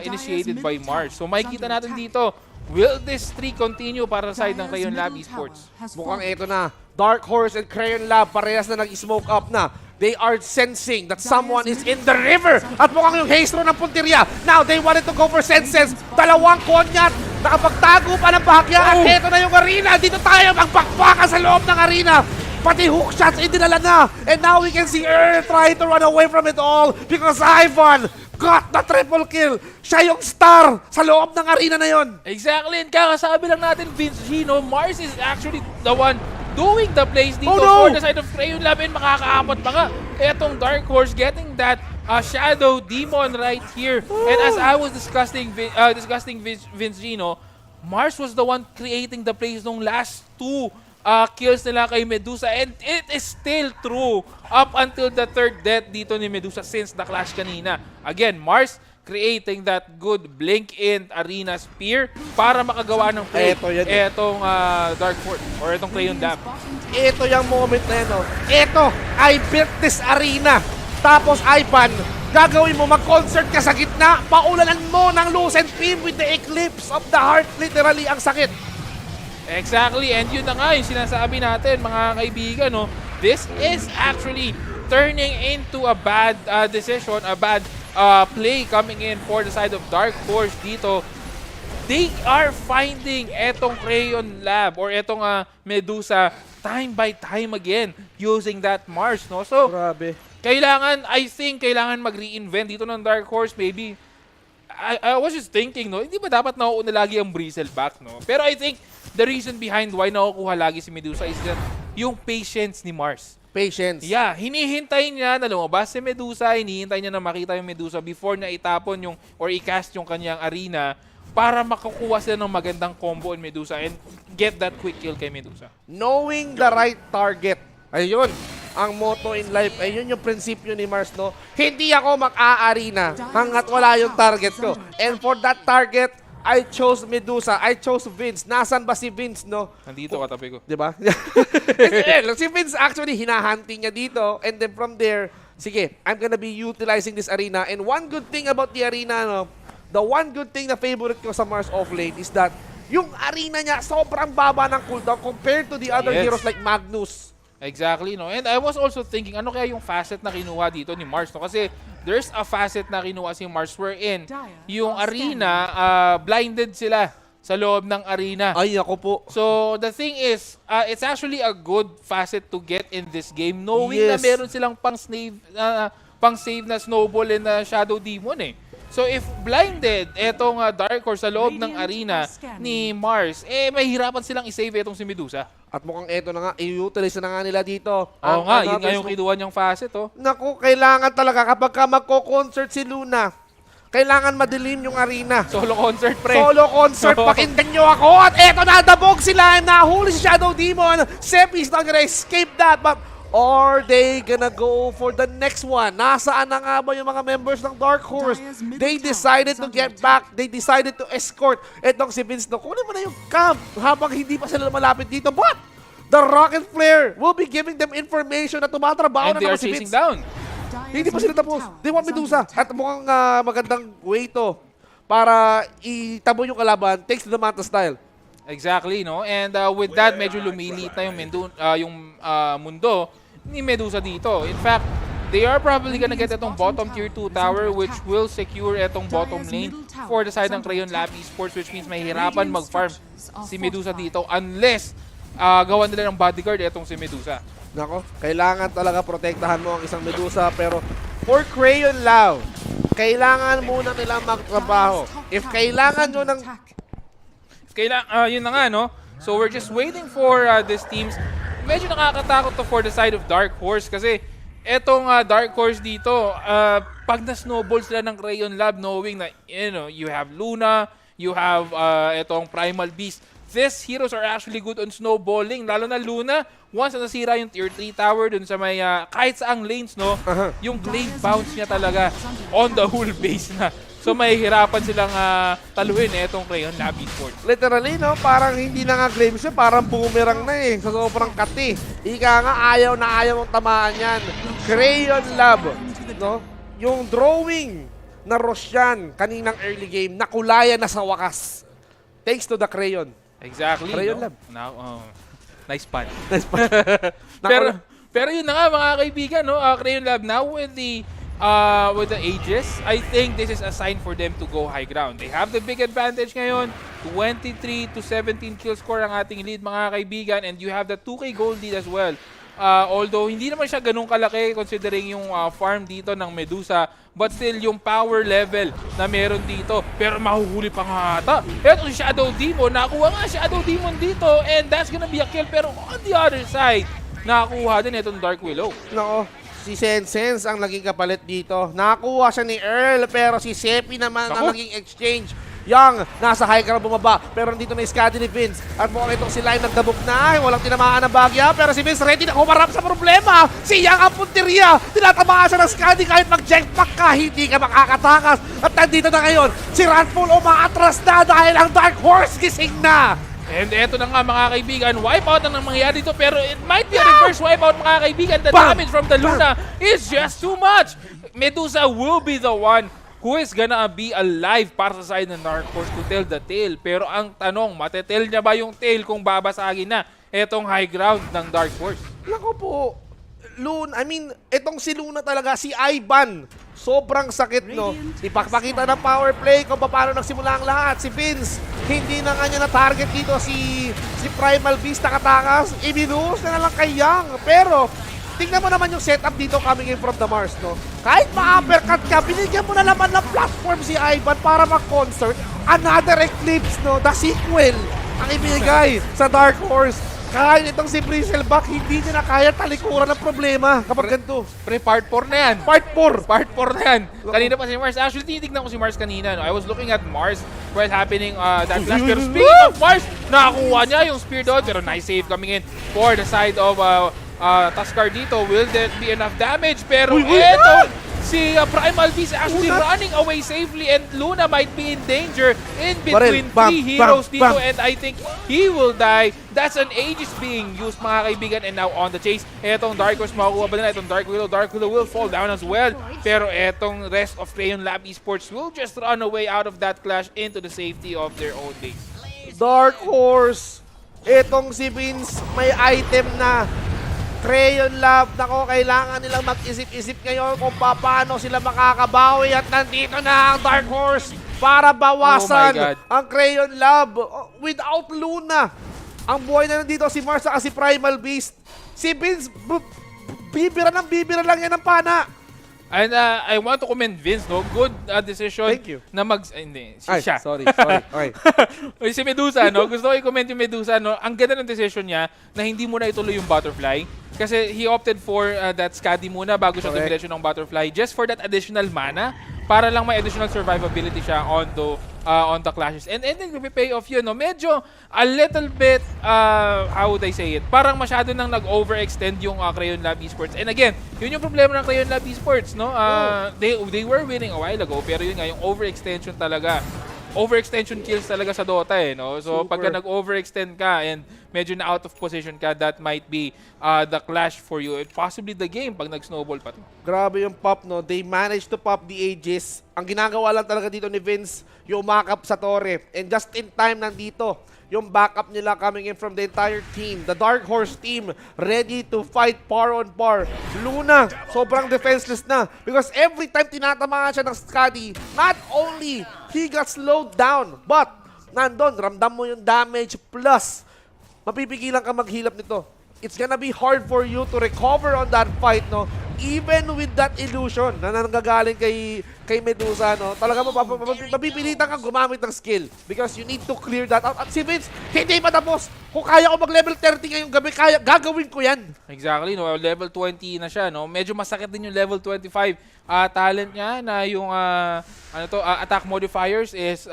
initiated by Mars. So, makikita natin dito, will this streak continue para sa side ng Crayon Lab Esports? Mukhang ito na. Dark Horse and Crayon Lab, parehas na nag-smoke up na. They are sensing that someone is in the river. At mukhang yung haste ng punteriya. Now, they wanted to go for senses. Dalawang konyat. Nakapagtago pa ng bahagya. At ito na yung arena. Dito tayo magpakpakan sa loob ng arena. Pati hook shots, dinala na. And now we can see Earl trying to run away from it all because Ivan got the triple kill. Siya yung star sa loob ng arena na yon. Exactly. And kakasabi lang natin, Vince Gino, Mars is actually the one doing the plays dito for the side of Crayon Lab and makakaabot pa nga. Etong Dark Horse getting that Shadow Demon right here. And as I was discussing Vince Gino, Mars was the one creating the plays nung last two kills nila kay Medusa. And it is still true up until the third death dito ni Medusa since the clash kanina. Again, Mars creating that good blink-in arena spear para makagawa ng play. Etong Dark Horse or etong Crayon Lab. Ito yung moment na yun, no? Ito, I built this arena. Tapos, Ivan, gagawin mo, mag-concert ka sa gitna, paulanan mo ng Lucent Beam with the Eclipse of the Heart. Literally, ang sakit. Exactly, and yun na nga yung sinasabi natin, mga kaibigan, no? This is actually turning into a bad decision, a bad play coming in for the side of Dark Horse dito. They are finding etong Crayon Lab or etong Medusa time by time again using that Mars, no? So, grabe. I think kailangan mag-reinvent dito ng Dark Horse, maybe. I was just thinking, no? Hindi ba dapat nauuna lagi ang Bristleback, no? Pero I think the reason behind why nakukuha lagi si Medusa is that yung patience ni Mars. Patience. Yeah, hinihintay niya na lumabas si Medusa, hinihintay niya na makita yung Medusa before na itapon yung or i-cast yung kanyang arena para makakuha sila ng magandang combo on Medusa and get that quick kill kay Medusa. Knowing the right target. Ayun, ang motto in life. Ayun yung prinsipyo ni Mars, no? Hindi ako mag-a-arena hanggat wala yung target ko. And for that target, I chose Medusa. I chose Vince. Nasaan ba si Vince, no? Nandito katabi ko. Di ba? Si Vince actually hinahunting niya dito. And then from there, sige, I'm gonna be utilizing this arena. And one good thing about the arena, no? The one good thing na favorite ko sa Mars off-lane is that yung arena niya sobrang baba ng cooldown compared to the other heroes like Magnus. Exactly, no? And I was also thinking, ano kaya yung facet na kinuha dito ni Mars, no? Kasi there's a facet na kinuha si Mars wherein yung arena, blinded sila sa loob ng arena. Ay, ako po. So, the thing is, it's actually a good facet to get in this game knowing na Yes. meron silang pang-save na Snowball and Shadow Demon eh. So if blinded etong Dark Horse sa loob ng arena ni Mars, mahihirapan silang i-save etong si Medusa. At mukhang eto na nga, i-utilize na nga nila dito. Oo nga, yun nga yung kinuha niyang facet, oh. Naku, kailangan talaga kapag ka magko-concert si Luna, kailangan madilim yung arena. Solo concert, pre. Solo concert, pakinggan nyo ako. At eto na, dabog sila. Nahuli si Shadow Demon. Sepi's not gonna escape that. But are they gonna go for the next one? Nasaan na nga ba yung mga members ng Dark Horse? They decided to get back. They decided to escort etong si Vince. No, kunin mo na yung camp habang hindi pa sila malapit dito. But the Rocket Flare will be giving them information na tumatrabaho And na they are naman si chasing Vince. down. Hindi pa sila tapos. They want Medusa. At mukhang magandang way to para itabo yung kalaban. Takes to the Manta style. Exactly, no? And with that, medyo lumilit na yung mundo ni Medusa dito. In fact, they are probably gonna get itong bottom tier 2 tower which will secure itong bottom lane for the side ng Crayon Lab Esports, which means mahihirapan mag-farm si Medusa dito unless gawan nila ng bodyguard itong si Medusa. Nako, kailangan talaga protektahan mo ang isang Medusa, pero for Crayon Lab, kailangan muna nilang magtrabaho. If kailangan nyo ng... Yun na nga, no? So we're just waiting for these teams. Medyo nakakatakot to for the side of Dark Horse kasi etong Dark Horse dito, pag na-snowball sila ng Crayon Lab knowing na, you have Luna, you have etong Primal Beast. These heroes are actually good on snowballing, lalo na Luna. Once na nasira yung tier 3 tower dun sa may kahit saang lanes, no? Yung glaive bounce niya talaga on the whole base na. So mahihirapan silang taluhin etong Crayon Lab Esports. Literally, no? Parang hindi na nga claim siya, parang boomerang na eh. Sa sobrang kati. Ika nga, ayaw na ayaw mong tamaan yan. Crayon Lab, no? Yung drawing na Roshan kaninang early game, nakulayan na sa wakas. Thanks to the Crayon. Exactly. Crayon no? Lab. Nice pun. Nice pa. pero yun na nga mga kaibigan, no? Crayon Lab now with the Aegis, I think this is a sign for them to go high ground. They have the big advantage ngayon. 23 to 17 kill score ang ating lead mga kaibigan, and you have the 2K gold lead as well. Although hindi naman siya ganun kalaki considering yung farm dito ng Medusa, but still yung power level na meron dito. Pero mahuhuli pa nga ata. Ito si Shadow Demon, nakuha nga Shadow Demon dito, and that's gonna be a kill. Pero on the other side, nakuha din itong Dark Willow. Nako, si Sense ang naging kapalit dito. Nakakuha siya ni Earl, pero si Sepi naman ang naging exchange. Young, nasa high ground bumaba, pero nandito na yung Scadi ni Vince. At mukhang itong si Lime nagdabog na, walang tinamaan ng bagya, pero si Vince ready na humarap sa problema. Si Young ang punteriya, tinatamaan siya ng Scadi kahit mag-jetpack ka, hindi ka makakatakas. At nandito na ngayon, si Ranful umaatras na dahil ang Dark Horse gising na. And eto na nga mga kaibigan, wipeout na mangyayari dito, pero it might be a reverse wipeout mga kaibigan. The damage from the Luna is just too much. Medusa will be the one who is gonna be alive para sa side ng Dark Horse to tell the tale. Pero ang tanong, matetel niya ba yung tale kung babasagin na etong high ground ng Dark Horse? Naku po, itong si Luna talaga, si Ivan, sobrang sakit, no? Ipakpakita ng power play kung paano nagsimula ang lahat. Si Vince, hindi na nga niya na-target dito si Primal Beast nakatakas. Ibinuhos na lang kay Young. Pero, tingnan mo naman yung setup dito coming in from the Mars, no? Kahit ma-uppercut ka, binigyan mo na naman ng platform si Ivan para mag-concert. Another Eclipse, no? The sequel ang ibigay sa Dark Horse. Kahit itong si Bristleback, hindi niya na kaya talikuran ng problema kapag ganito. Pre, part 4 na yan. Part 4. Part 4 na yan. Kanina pa si Mars. Actually, tinitignan ko si Mars kanina. No? I was looking at Mars while happening that flash. Pero speaking of Mars, nakakuha niya yung spear dodge. Pero nice save coming in for the side of Tuskar dito. Will there be enough damage? Pero eto, si Primal Beast actually Luna. running away safely and Luna might be in danger in between Bam, three bam, heroes dito bam. and I think he will die. That's an Aegis being used, mga kaibigan, and now on the chase. Etong Dark Horse, makukuha ba nila? Etong Dark Willow will fall down as well. Pero etong rest of Crayon Lab Esports will just run away out of that clash into the safety of their own base. Dark Horse. Etong si Vince may item na Crayon Lab. Nako, kailangan nilang mag-isip-isip ngayon kung paano sila makakabawi at nandito na ang Dark Horse para bawasan Oh my God. ang Crayon Lab. Without Luna, ang buhay na nandito si Mars at si Primal Beast. Si Vince, bibira lang yan ng pana. And I want to commend Vince, no? Good decision. Thank you. Na hindi, Ay, siya. sorry. Okay. Si Medusa, no? Gusto ko i-comment yung Medusa, no? Ang ganda ng decision niya na hindi muna ituloy yung Butterfly. Kasi he opted for that Skadi muna bago siya Correct. dumiretso ng Butterfly just for that additional mana para lang may additional survivability siya on the clashes. And then pay off yun, no? Medyo a little bit, how would I say it? Parang masyado nang nag-overextend yung Crayon Lab Esports. And again, yun yung problema ng Crayon Lab Esports, no? They were winning a while ago, pero yun nga, yung overextension talaga. Overextension kills talaga sa Dota, eh, no? So, Super. pagka nag-overextend ka and medyo na out of position ka, that might be the clash for you. And possibly the game pag nag-snowball pa to. Grabe yung pop, no? They managed to pop the Aegis. Ang ginagawa lang talaga dito ni Vince, yung umakap sa torre. And just in time nandito, yung backup nila coming in from the entire team. The Dark Horse team ready to fight par on par. Luna, sobrang defenseless na. Because every time tinatamaan siya ng Skadi, not only he got slowed down, but nandun, ramdam mo yung damage plus mapipigilan ka maghilap nito. It's gonna be hard for you to recover on that fight, no? Even with that illusion na nanggagaling kay Medusa, no? Talaga mapipilitan kang gumamit ng skill because you need to clear that out. At si Vince, hindi pa tapos. Kung kaya ko mag-level 30 ngayong gabi, gagawin ko yan. Exactly, no? Level 20 na siya, no? Medyo masakit din yung level 25 talent niya na yung attack modifiers is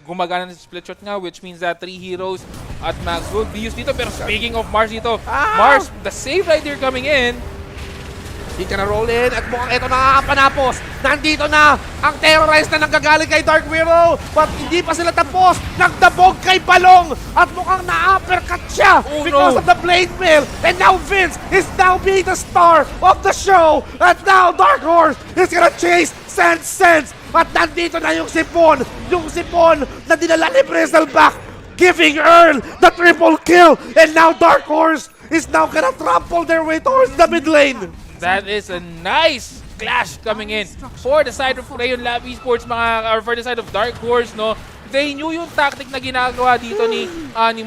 gumagana sa split shot nga, which means that 3 heroes at max will be used dito. Pero speaking of Mars dito, Mars, the save right here coming in. He gonna roll in at mukhang ito nakakapanapos. Nandito na ang terrorize na nanggagaling kay Dark Willow. But hindi pa sila tapos. Nagdabog kay Balong at mukhang na-uppercut siya because of the blade mail. And now Vince is now being the star of the show. And now Dark Horse is gonna chase Sense. At nandito na yung sipon na dinala ni Bristleback, giving Earl the triple kill. And now Dark Horse is now gonna trample their way towards the mid lane. That is a nice clash coming in for the side of Crayon Lab Esports, or for the side of Dark Horse, no? They knew yung tactic na ginagawa dito ni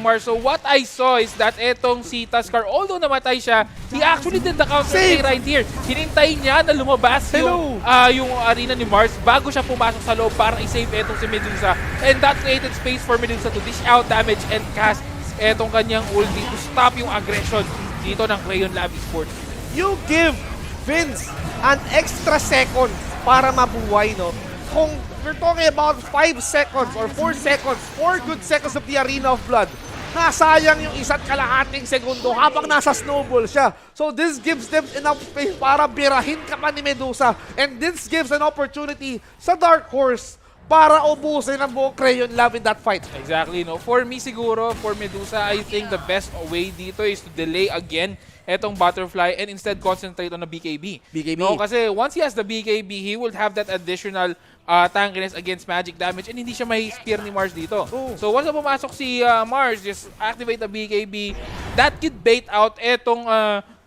Mars. So what I saw is that etong si Tuskar, although namatay siya, he actually did the counter play right here. Hinintay niya na lumabas yung arena ni Mars bago siya pumasok sa loob para i-save etong si Medusa. And that created space for Medusa to dish out damage and cast etong kanyang ulti to stop yung aggression dito ng Crayon Lab Esports. You give Vince an extra second para mabuhay, no? Kung we're talking about 5 seconds or 4 seconds, 4 good seconds of the Arena of Blood, nasayang yung isa't kalahating segundo habang nasa snowball siya. So this gives them enough space para birahin ka pa ni Medusa. And this gives an opportunity sa Dark Horse para ubusin ang buong Crayon Lab in that fight. Exactly, no? For me siguro, for Medusa, I think the best way dito is to delay again etong Butterfly and instead concentrate on the BKB. No, kasi once he has the BKB, he will have that additional tankiness against magic damage and hindi siya may spear ni Mars dito. So once na pumasok si Mars, just activate the BKB. That could bait out etong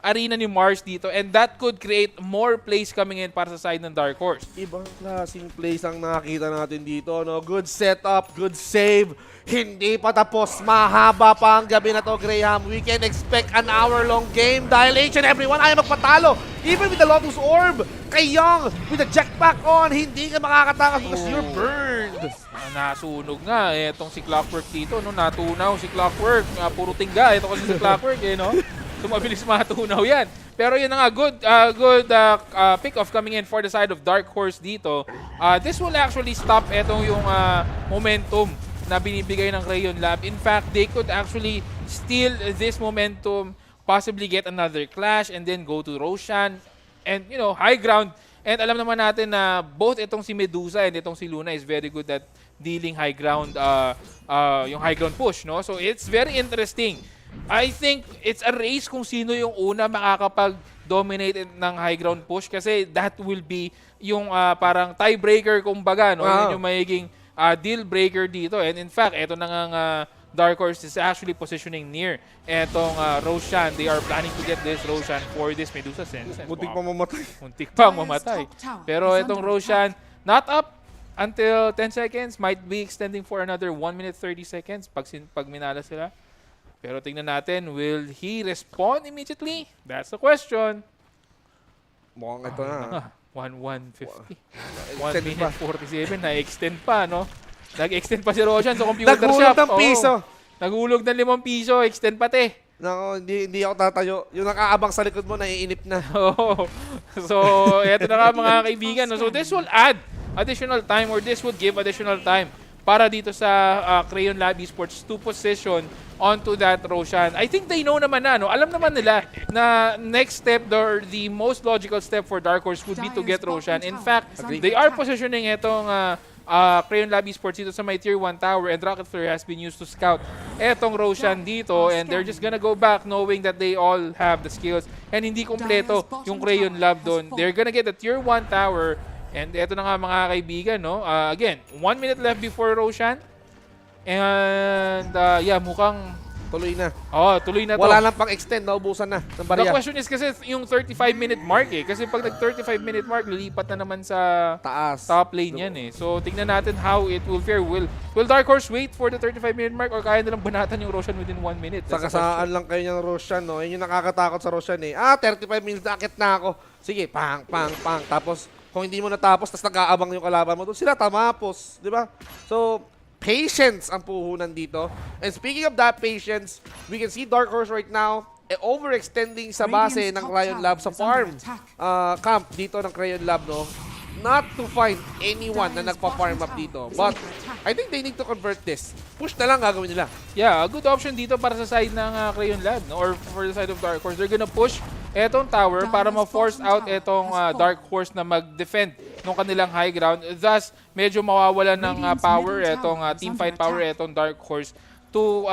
arena ni Mars dito and that could create more plays coming in para sa side ng Dark Horse. Ibang klaseng plays ang nakakita natin dito, no? Good setup, good save. Hindi pa tapos. Mahaba pa ang gabi na to, Graham. We can expect an hour-long game dahil each and everyone ayaw magpatalo. Even with the Lotus Orb, kay Young, with the jetpack on, hindi ka makakatakas because you're burned. Nasunog nga. Etong si Clockwork dito, no? Natunaw si Clockwork. Puro tingga. Ito kasi si Clockwork, eh, no? So, mabilis matunaw yan. Pero yun na nga, good pick-off coming in for the side of Dark Horse dito. This will actually stop etong yung momentum na binibigay ng Crayon Lab. In fact, they could actually steal this momentum, possibly get another clash, and then go to Roshan. And, you know, high ground And alam naman natin na both itong si Medusa and itong si Luna is very good at dealing high ground, yung high ground push, no? So it's very interesting. I think it's a race kung sino yung una makakapag-dominate ng high ground push kasi that will be yung parang tiebreaker kumbaga, no? Yun yung magiging deal breaker dito. And in fact, ito na nga Dark Horse is actually positioning near etong Roshan. They are planning to get this Roshan for this Medusa Sense. Muntik pa mamatay. Muntik pa mamatay. Pero itong Roshan, not up until 10 seconds. Might be extending for another 1 minute 30 seconds pag minala sila. Pero tingnan natin, will he respond immediately? That's the question. Mukhang ito na. 1:50. 1 minute 47. Na-extend pa, no? Nag-extend pa si Roshan sa computer shop. Nagulog ng piso. Nagulog ng 5 piso. Extend pati. Nako, hindi ako tatayo. Yung nakaabang sa likod mo, naiinip na. Oo. So, eto na nga mga kaibigan. No? So, this will add additional time or this would give additional time para dito sa Crayon Lab Esports to position onto that Roshan. I think they know naman na, no? Alam naman nila na next step or the most logical step for Dark Horse would be to get Roshan. In fact, they are positioning itong Crayon Lab Esports dito sa may Tier 1 tower and Rocket Flare has been used to scout etong Roshan dito and they're just gonna go back knowing that they all have the skills and hindi kompleto yung Crayon Lab doon. They're gonna get the Tier 1 tower and eto na nga mga kaibigan, no? Again, 1 minute left before Roshan and yeah, mukhang Tuloy na. Tuloy na to. Wala nang pang-extend, naubusan na ng The barya. question is kasi yung 35-minute mark eh. Kasi pag nag-35-minute mark, lilipat na naman sa Taas. top lane yan eh. So, tingnan natin how it will fare. Will Dark Horse wait for the 35-minute mark or kaya nilang banatan yung Roshan within 1 minute? Sa kasaan lang kayo ng Roshan, no? Yun yung nakakatakot sa Roshan eh. 35 minutes na akit na ako. Sige, pang. Tapos, kung hindi mo natapos, tapos nag-aabang yung kalaban mo doon, sila tamapos. Di ba? So, patience ang puhunan dito. And speaking of that patience, we can see Dark Horse right now overextending sa base ng Crayon Lab sa farm camp dito ng Crayon Lab, no? Not to find anyone na nagpa-farm up dito. But I think they need to convert this. Push na lang gagawin nila. Yeah, a good option dito para sa side ng Crayon Lab, no? Or for the side of Dark Horse. They're gonna push etong tower para ma-force out etong Dark Horse na mag-defend ng kanilang high ground. Thus, medyo mawawalan ng power etong teamfight power etong Dark Horse to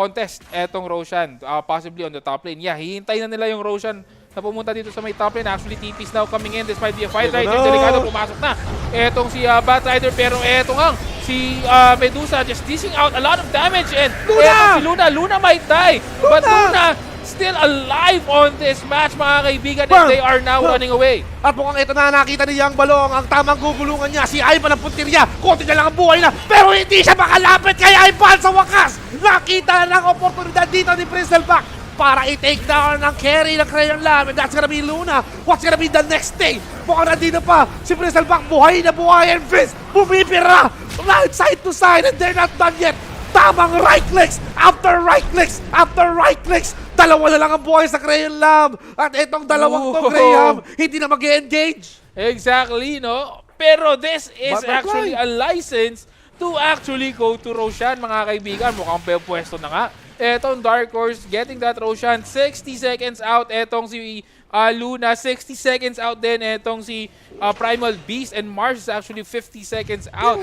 contest etong Roshan, possibly on the top lane. Yeah, hihintay na nila yung Roshan na pumunta dito sa may top lane. Actually, TP's now coming in. This might be a fight right here. Delikado, pumasok na etong si Batrider. Pero eto nga, si Medusa just dishing out a lot of damage. And si Luna might die. But Luna still alive on this match, mga kaibigan. And they are now running away. At mukhang ito na nakita ni Yang Balong. Ang tamang gugulungan niya. Si Ivan ang puntirya. Konti na lang ang buhay na. Pero hindi siya makalapit kay Ivan sa wakas. Nakita ng oportunidad dito ni Bristleback para i-take down ng carry ng Crayon Lab. And that's gonna be Luna. What's gonna be the next thing? Mukhang nandito pa si Bristleback. Buhay na buhay. And Vince bumipira. Right side to side. And they're not done yet. Tamang right clicks after right clicks after right clicks. Dalawa na lang ang buhay sa Crayon Lab. At itong dalawang to, Graham, hindi na mag-engage. Exactly, no? Pero this is actually a license to actually go to Roshan, mga kaibigan. Mukhang pwesto na nga. Etong Dark Horse getting that Roshan. 60 seconds out. Etong si Luna, 60 seconds out din. Etong si Primal Beast and Mars is actually 50 seconds out.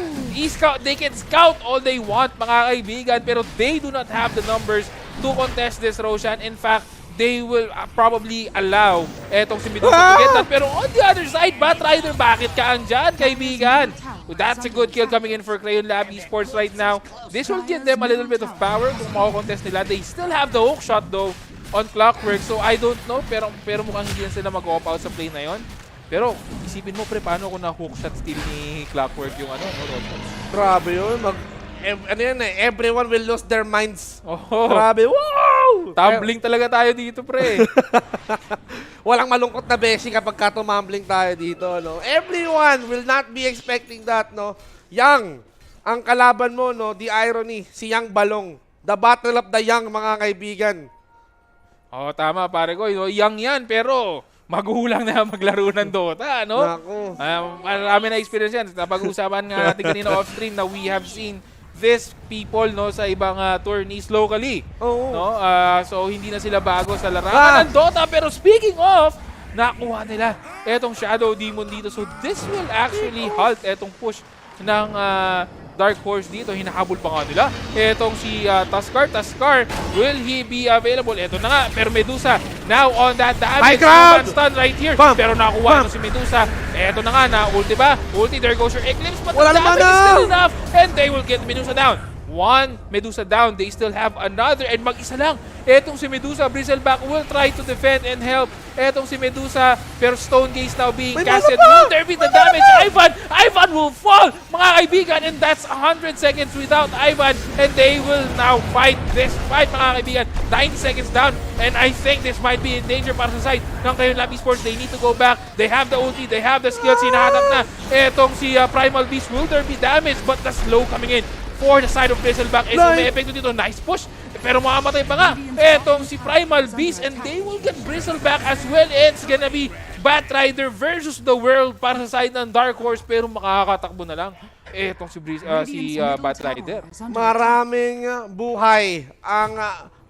They can scout all they want, mga kaibigan, pero they do not have the numbers to contest this Roshan. In fact, they will probably allow etong si Medusa to get that. Pero on the other side, Batrider, bakit ka andyan, kaibigan? That's a good kill coming in for Crayon Lab Esports right now. This will give them a little bit of power kung mako-contest nila. They still have the hook shot though on Clockwork, so I don't know. Pero mukhang hindi sila mag-op out sa play na yon. Pero isipin mo, pre, paano kung na-hook shot steal ni Clockwork yung Grabe yun. Ano yan eh, everyone will lose their minds. Oh. Grabe, wow! Tumbling talaga tayo dito, pre. Walang malungkot na beshi kapag tumambling tayo dito, no? Everyone will not be expecting that, no? Yang, ang kalaban mo, no? The irony, si Yang Balong. The battle of the Yang, mga kaibigan. Tama, pare ko. Young yan, pero magulang na maglaro ng Dota, no? Naku. Marami na experience yan. Napag-usapan nga natin kanina off-stream na we have seen these people, no, sa ibang tourneys locally. Oo. No? So hindi na sila bago sa larangan ng Dota. Pero speaking of nakuha nila etong Shadow Demon dito. So this will actually halt etong push ng Dark Horse dito. Hinahabol pa nga nila etong si Tuskar. Tuskar, will he be available? Eto na nga, pero Medusa now on that damage. Stun right here. Pero nakuha ito si Medusa. Eto na nga, na ulti ba? Ulti, there goes your Eclipse, but the damage is still enough and they will get Medusa down. One Medusa down, they still have another and mag-isa lang. Etong si Medusa, Bristleback will try to defend and help. Etong si Medusa, pero Stone Gaze now being casted. Will there be the damage? Ivan will fall, mga kaibigan, and that's 100 seconds without Ivan, and they will now fight this fight, mga kaibigan. 90 seconds down, and I think this might be in danger para sa side ng Crayon Lab Esports. They need to go back. They have the ulti, they have the skills. Hinahanap na etong si Primal Beast. Will there be damage? But the slow coming in for the side of Bristleback. So may epekto dito. Nice push. Pero makamatay pa nga etong si Primal Beast, and they will get Bristleback as well. It's gonna be Batrider versus the world para sa side ng Dark Horse, pero makakatakbo na lang etong si Batrider. Maraming buhay ang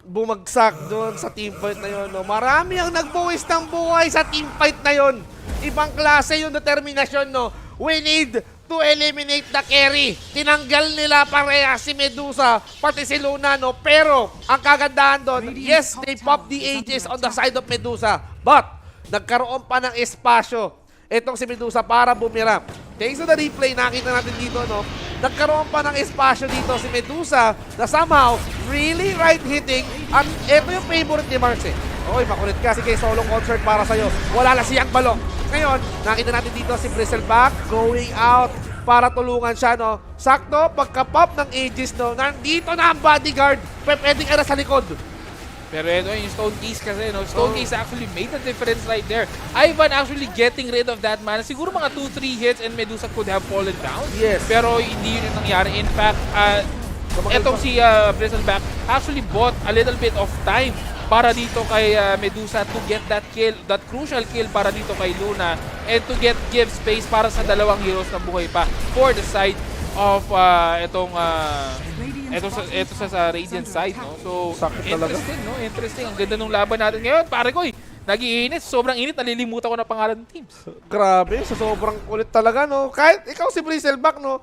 bumagsak doon sa teamfight na yun. No? Marami ang nagbuwis ng buhay sa teamfight na yun. Ibang klase yung determinasyon. No? We need to eliminate the carry. Tinanggal nila pareha si Medusa, pati si Luna, no? Pero, ang kagandahan doon, yes, they pop the ages on the side of Medusa. But, nagkaroon pa ng espasyo itong si Medusa para bumira. Thanks to the replay, nakita natin dito, no? Nagkaroon pa ng espasyo dito si Medusa na somehow really right-hitting. At ito yung favorite ni Marks, eh. Oy, makulit ka. Sige, solo concert para sa'yo. Wala na siyang balong. Ngayon, nakita natin dito si Bristleback going out para tulungan siya, no? Sakto, pagka-pop ng Aegis, no? Nandito na ang bodyguard. Pwedeng ara sa likod. Pero ito yung Stone Case kasi, no? Stone Case actually made the difference right there. Ivan actually getting rid of that mana. Siguro mga 2-3 hits and Medusa could have fallen down. Yes. Pero hindi yun yung nangyari. In fact, etong si Bristleback actually bought a little bit of time para dito kay Medusa to get that kill, that crucial kill para dito kay Luna, and to give space para sa dalawang heroes na buhay pa for the side of ito sa Radiant side, no? So, interesting, no? Interesting. Ang ganda ng laban natin ngayon. Pare ko, nag-iinit. Sobrang init. Nalilimutan ko na pangalan ng teams. Grabe, sa sobrang kulit talaga, no? Kahit ikaw si Bristleback, no?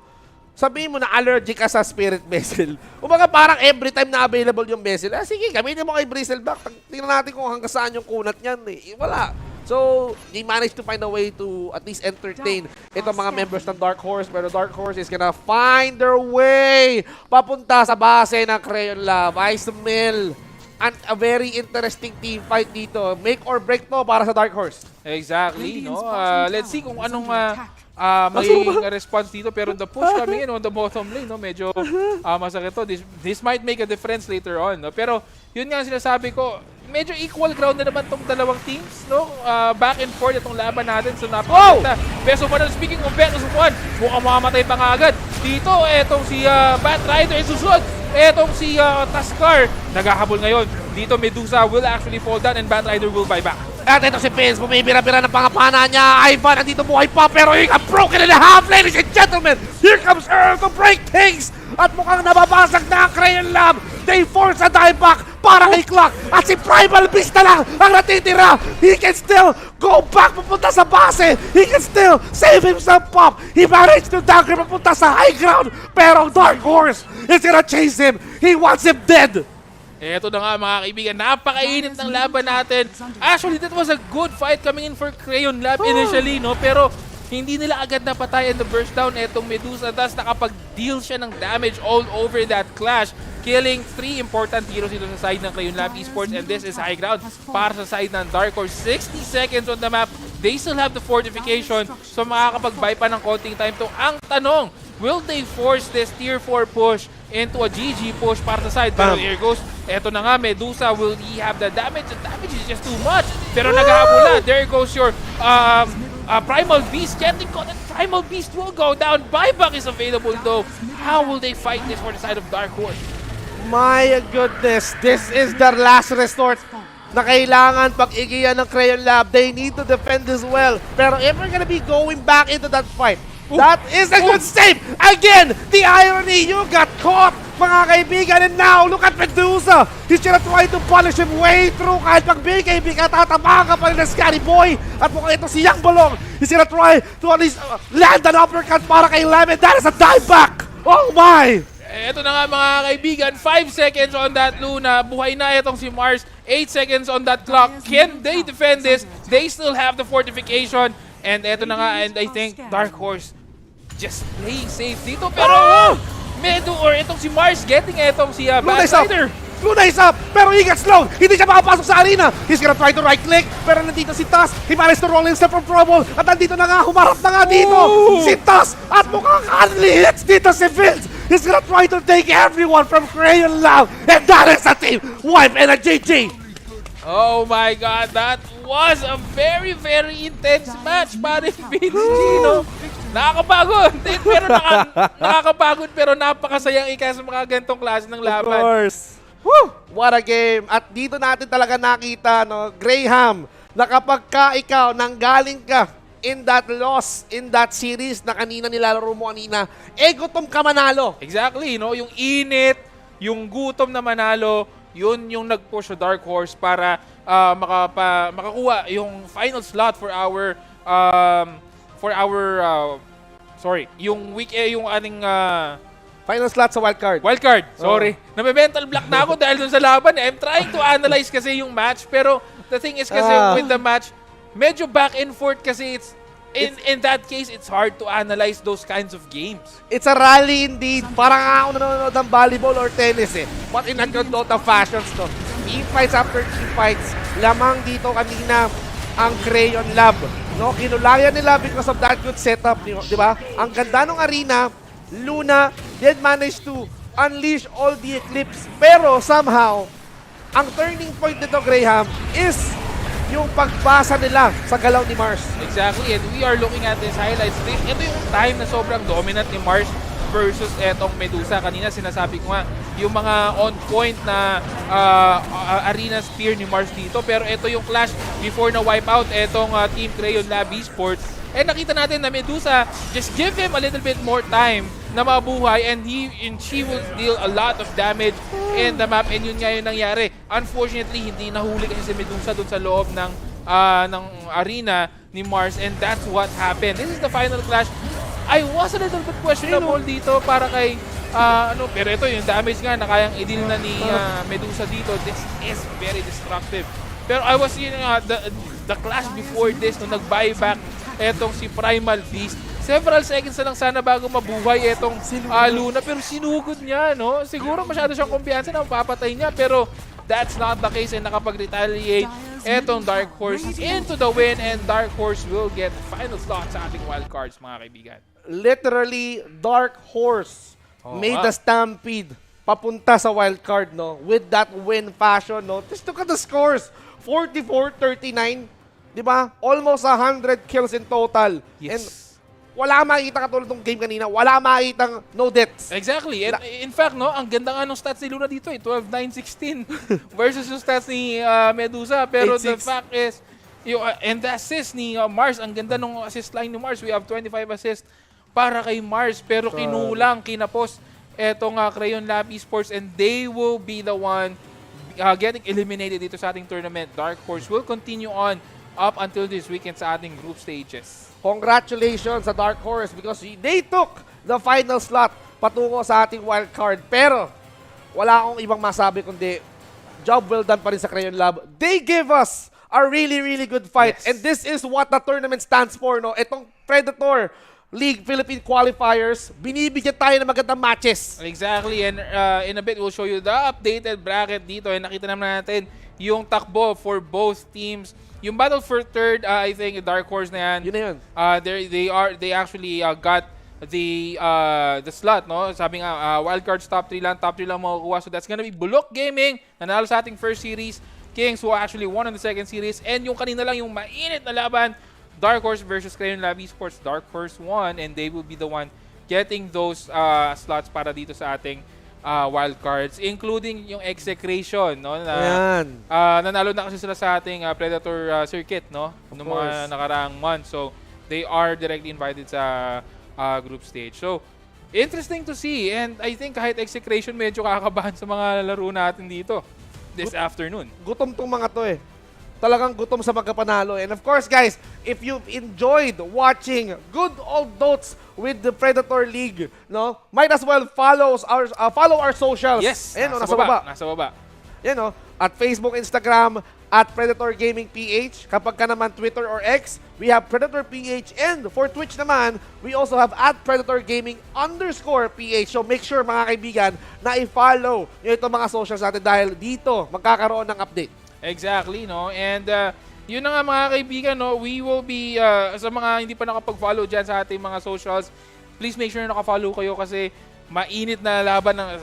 Sabihin mo na allergic ka sa Spirit Vessel. Umaga parang every time na available yung Vessel, sige, gamitin mo kay Bristleback. Tingnan natin kung hanggang saan yung kunat niyan. Wala. So, they managed to find a way to at least entertain itong mga members ng Dark Horse. Pero Dark Horse is gonna find their way papunta sa base ng Crayon Lab. Ismail, and a very interesting team fight dito. Make or break to para sa Dark Horse. Exactly, no? Let's see kung anong magiging response dito, pero the push coming in on the bottom lane, no, medyo masakit to. This might make a difference later on, no? Pero yun nga sinasabi ko, medyo equal ground na naman tong dalawang teams, no? Back and forth itong laban natin, so napakaganda. Beso Manal, speaking of versus 1, mukhang makamatay pa nga agad. Dito, etong si Batrider, susunod, etong si Tuskar, naghahabol ngayon. Dito, Medusa will actually fall down and Batrider will buy back. At ito si Pins, bumibira-bira ng pangapana niya. Ivan, nandito buhay pa, pero he got broken in half, ladies and gentlemen. Here comes Earl to break things. At mukhang nababasag na ang Crayon Lab. They force a dive back para kay Clock. At si Primal Beast na lang ang natitira. He can still go back papunta sa base. He can still save himself up. He managed to dagger papunta sa high ground. Pero Dark Horse is gonna chase him. He wants him dead. Eto na nga mga kaibigan, napakainit ng laban natin. Actually, that was a good fight coming in for Crayon Lab initially, no? Pero hindi nila agad napatay in the burst down etong Medusa. Thus, nakapag-deal siya ng damage all over that clash, killing 3 important heroes dito sa side ng Crayon Lab Esports, and this is high ground para sa side ng Dark Horse. 60 seconds on the map. They still have the fortification, so makakapag-buy pa ng konting time to. Ang tanong, will they force this tier 4 push into a GG push para sa side? Pero here goes. Eto na nga, Medusa, will he have the damage? The damage is just too much. Pero naghahabol na. There goes your Primal Beast getting caught, and Primal Beast will go down. Buyback is available though. How will they fight this for the side of Dark Horse? My goodness, this is their last resort na kailangan pag-igiyan ng Crayon Lab. They need to defend as well. Pero if we're gonna be going back into that fight, that is a good save! Again, the irony, you got caught! mga kaibigan. And now, look at Medusa. He's gonna try to punish him way through. Kahit pag BKB ka, tatamaan ka pa rin ng Scary Boy. At mukhang ito si Yang Balong. He's gonna try to at least land an uppercut para kay Lemon. That is a dive back. Oh my! Ito na nga mga kaibigan, 5 seconds on that Luna. Buhay na itong si Mars. 8 seconds on that clock. Can they defend this? They still have the fortification. And ito na nga, and I think Dark Horse just playing safe dito. Pero Medu or itong si Mars getting itong si Backslider. Luna is up, pero he gets slow. Hindi siya makapasok sa arena. He's gonna try to right-click, pero nandito si Taz. He managed to roll himself from trouble. At nandito na nga, humarap na nga dito. Si Taz, at mukhang hardly hits dito si Vince. He's gonna try to take everyone from Crayon Lab. And that is a team wipe and a GG. Oh my God, that was a very, very intense match para Vince Gino. Nakakapagod, pero nakakapagod pero napakasayang ika sa mga ganitong klase ng laban. Of course. Woo! What a game. At dito natin talaga nakita, no, Graham, na kapag ka ikaw nanggaling ka in that loss, in that series na kanina nilalaro mo kanina, gutom ka manalo. Exactly, no? Yung init, yung gutom na manalo, yun yung nag-push sa Dark Horse para makakuha yung final slot for our yung ating Final slot sa wildcard. wildcard. Sorry. Nabe-mental block na ako dahil dun sa laban. I'm trying to analyze kasi yung match, pero the thing is kasi with the match, medyo back and forth kasi in that case, it's hard to analyze those kinds of games. It's a rally indeed. Parang ako nanonood ng volleyball or tennis But in a good Dota fashions to. Team fights after team fights. Lamang dito kanina ang Crayon Lab. No, kinulayan nila because of that good setup, di ba? Ang ganda ng arena, Luna did manage to unleash all the Eclipse. Pero somehow, ang turning point nito, Graham, is yung pagbasa nila sa galaw ni Mars. Exactly, and we are looking at these highlights. Ito yung time na sobrang dominant ni Mars versus etong Medusa. Kanina sinasabi ko nga, yung mga on-point na arena spear ni Mars dito. Pero ito yung clash before na wipe out etong Team Crayon Lab Esports. And nakita natin na Medusa, just give him a little bit more time na mabuhay and she will deal a lot of damage in the map. And yun nga yung nangyari. Unfortunately, hindi nahuli kasi si Medusa dun sa loob ng arena ni Mars. And that's what happened. This is the final clash. I was a little bit questionable dito para kay pero ito yung damage nga na kayang i-deal na ni Medusa dito. This is very destructive. Pero I was the clash before this nung nag-buyback etong si Primal Beast. Several seconds na lang sana bago mabuhay etong Luna, pero sinugod niya, no? Siguro masyado siyang kumpiyansa na mapapatay niya, pero that's not the case and nakapag-retaliate etong Dark Horse into the win, and Dark Horse will get final slot sa ating wildcards, mga kaibigan. Literally, Dark Horse made the stampede papunta sa wildcard, no? With that win fashion, no? Just look at the scores. 44-39, di ba? Almost 100 kills in total. Yes. And wala kang makikita katulad ng game kanina. Wala kang makikitang no deaths. Exactly. And in fact, no, ang ganda nga ng stats ni Luna dito, 12-9-16 versus yung stats ni Medusa. Pero the fact is, and the assist ni Mars, ang ganda ng assist line ni Mars. We have 25 assists para kay Mars. Pero kinulang, kinapos etong Crayon Lab Esports, and they will be the one getting eliminated dito sa ating tournament. Dark Horse will continue on up until this weekend sa ating group stages. Congratulations sa Dark Horse because they took the final slot patungo sa ating wildcard. Pero wala akong ibang masabi kundi job well done pa rin sa Crayon Lab. They give us a really, really good fight. Yes. And this is what the tournament stands for, no? Itong Predator League Philippine Qualifiers, binibigyan tayo ng magandang matches. Exactly, and in a bit we'll show you the updated bracket dito, and nakita naman natin yung takbo for both teams. Yung battle for third, I think Dark Horse na yan. Yun na yun. They actually got the slot, no? Sabi nga, wildcards top 3 lang makukuha. So that's gonna be Bulok Gaming, nanalo sa ating first series. Kings who actually won on the second series. And yung kanina lang yung mainit na laban, Dark Horse versus Crayon Lab Esports. Dark Horse won, and they will be the one getting those slots para dito sa ating wildcards, including yung execration, no? Nanalo na kasi sila sa ating Predator circuit, no? Noong mga nakaraang month. So, they are directly invited sa group stage. So, Interesting to see. And I think kahit execration, medyo kakabahan sa mga laro natin dito this afternoon. Gutom tong mga to eh. Talagang gutom sa magkapanalo. And of course, guys, if you've enjoyed watching good old Dots with the Predator League, no, might as well follow our socials. Yes, Ayan, nasa nasa baba. Nasa baba. Yan, no, at Facebook, Instagram, at Predator Gaming PH. Kapag ka naman Twitter or X, we have Predator PH. And for Twitch naman, we also have at Predator Gaming _PH. So make sure, mga kaibigan, na i-follow nyo itong mga socials natin dahil dito magkakaroon ng update. Exactly, no? And yun na nga mga kaibigan, no? We will be, sa mga hindi pa nakapag-follow dyan sa ating mga socials, please make sure na nakafollow kayo kasi mainit na laban na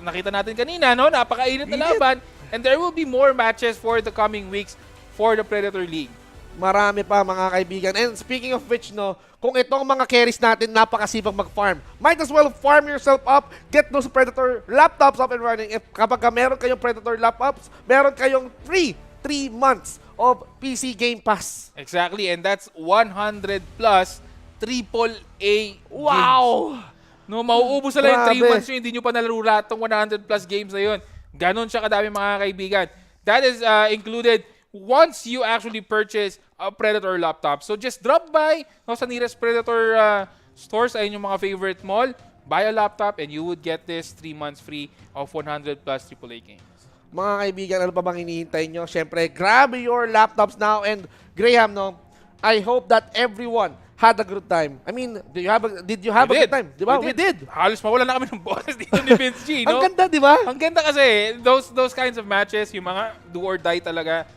nakita natin kanina, no? Napakainit na laban. And there will be more matches for the coming weeks for the Predator League. Marami pa, mga kaibigan. And speaking of which, no, kung itong mga carries natin napakasipag mag-farm, might as well farm yourself up, get those Predator laptops up and running. If kapag meron kayong Predator laptops, meron kayong free 3 months of PC Game Pass. Exactly, and that's 100 plus AAA Wow! games. No, mauubos na lang yung 3 Grabe. months nyo, hindi nyo pa nalaro lahat ng 100 plus games na yun. Ganon siya kadami, mga kaibigan. That is included once you actually purchase a Predator laptop. So just drop by sa nearest Predator stores, ayun yung mga favorite mall, buy a laptop and you would get this 3 months free of 100 plus AAA games. Mga kaibigan, ano pa bang hinihintay nyo? Siyempre, grab your laptops now. And Graham, no, I hope that everyone had a good time. I mean, did you have a good time? Di ba? We did. Halos mawala na kami ng boses dito ni Vince G, no? Ang ganda, di ba? Ang ganda kasi, those kinds of matches, yung mga do or die talaga,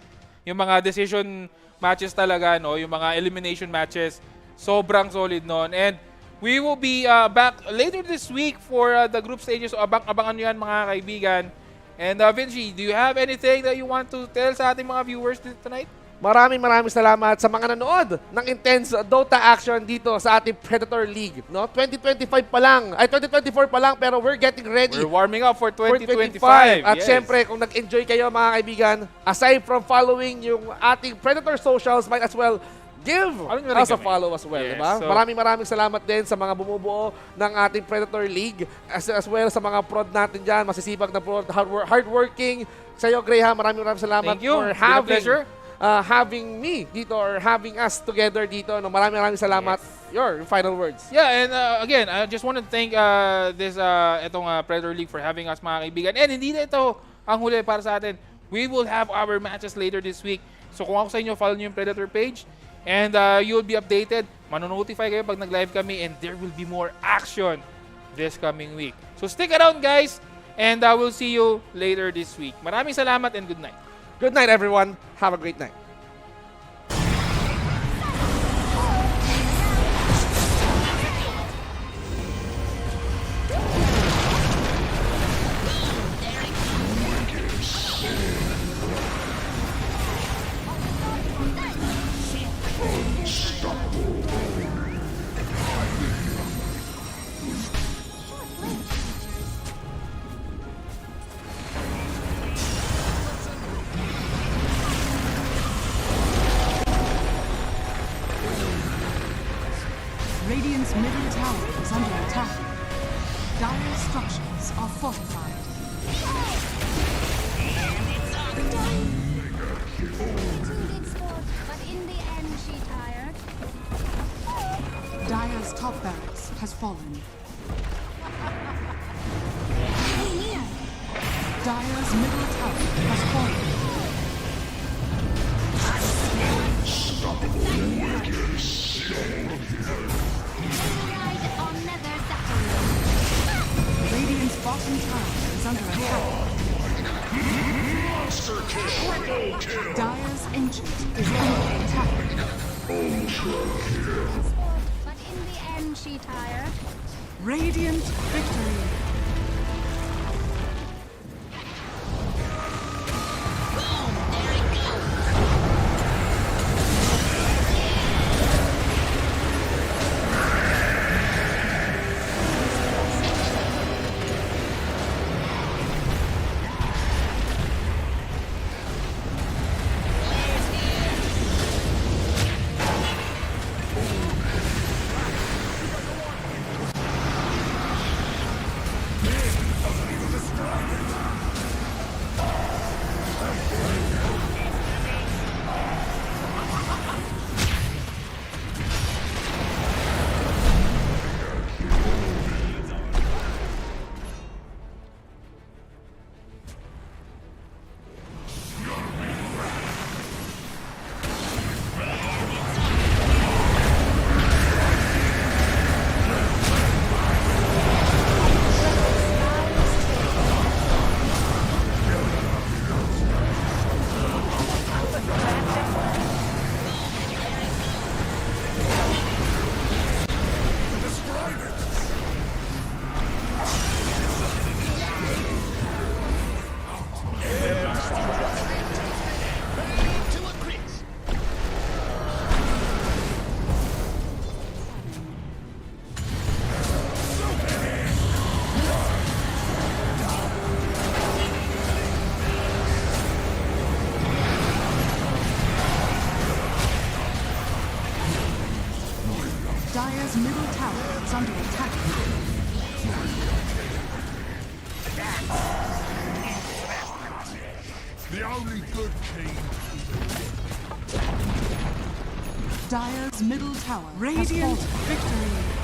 yung mga decision matches talaga, no, yung mga elimination matches, sobrang solid noon. And we will be back later this week for the group stages. So abangan nyo yan, mga kaibigan. And Vinci, do you have anything that you want to tell sa ating mga viewers tonight? Maraming salamat sa mga nanood ng intense Dota action dito sa ating Predator League. No? 2025 pa lang, ay 2024 pa lang, pero we're getting ready. We're warming up for 2025. At yes. syempre, kung nag-enjoy kayo, mga kaibigan, aside from following yung ating Predator socials, might as well give us a follow as well. Yes, Diba? so Maraming salamat din sa mga bumubuo ng ating Predator League, as well sa mga prod natin dyan, masisipag na prod, hardworking. Sa iyo, Graham, maraming salamat Thank you. for It's been a pleasure. having me dito or having us together dito. No, maraming salamat. Yes. Your final words. Yeah, and again, I just want to thank itong Predator League for having us, mga kaibigan. And hindi na ito ang huli para sa atin. We will have our matches later this week. So kung ako sa inyo, follow nyo yung Predator page. And you'll be updated. Manonotify kayo pag nag-live kami. And there will be more action this coming week. So stick around, guys. And we'll see you later this week. Maraming salamat and good night. Good night, everyone. Have a great night. Radiant's middle tower is under attack. Dire structures are fortified. But in the end, she tired. Dire's top barracks has fallen. Dire's middle tower has fallen. Ride on never settle. Radiant's bottom tower is under attack. Dire's ancient is under attack. But in the end, she tired. Radiant victory. Dire's middle tower is under attack. The only good team. Dire's middle tower Radiant victory.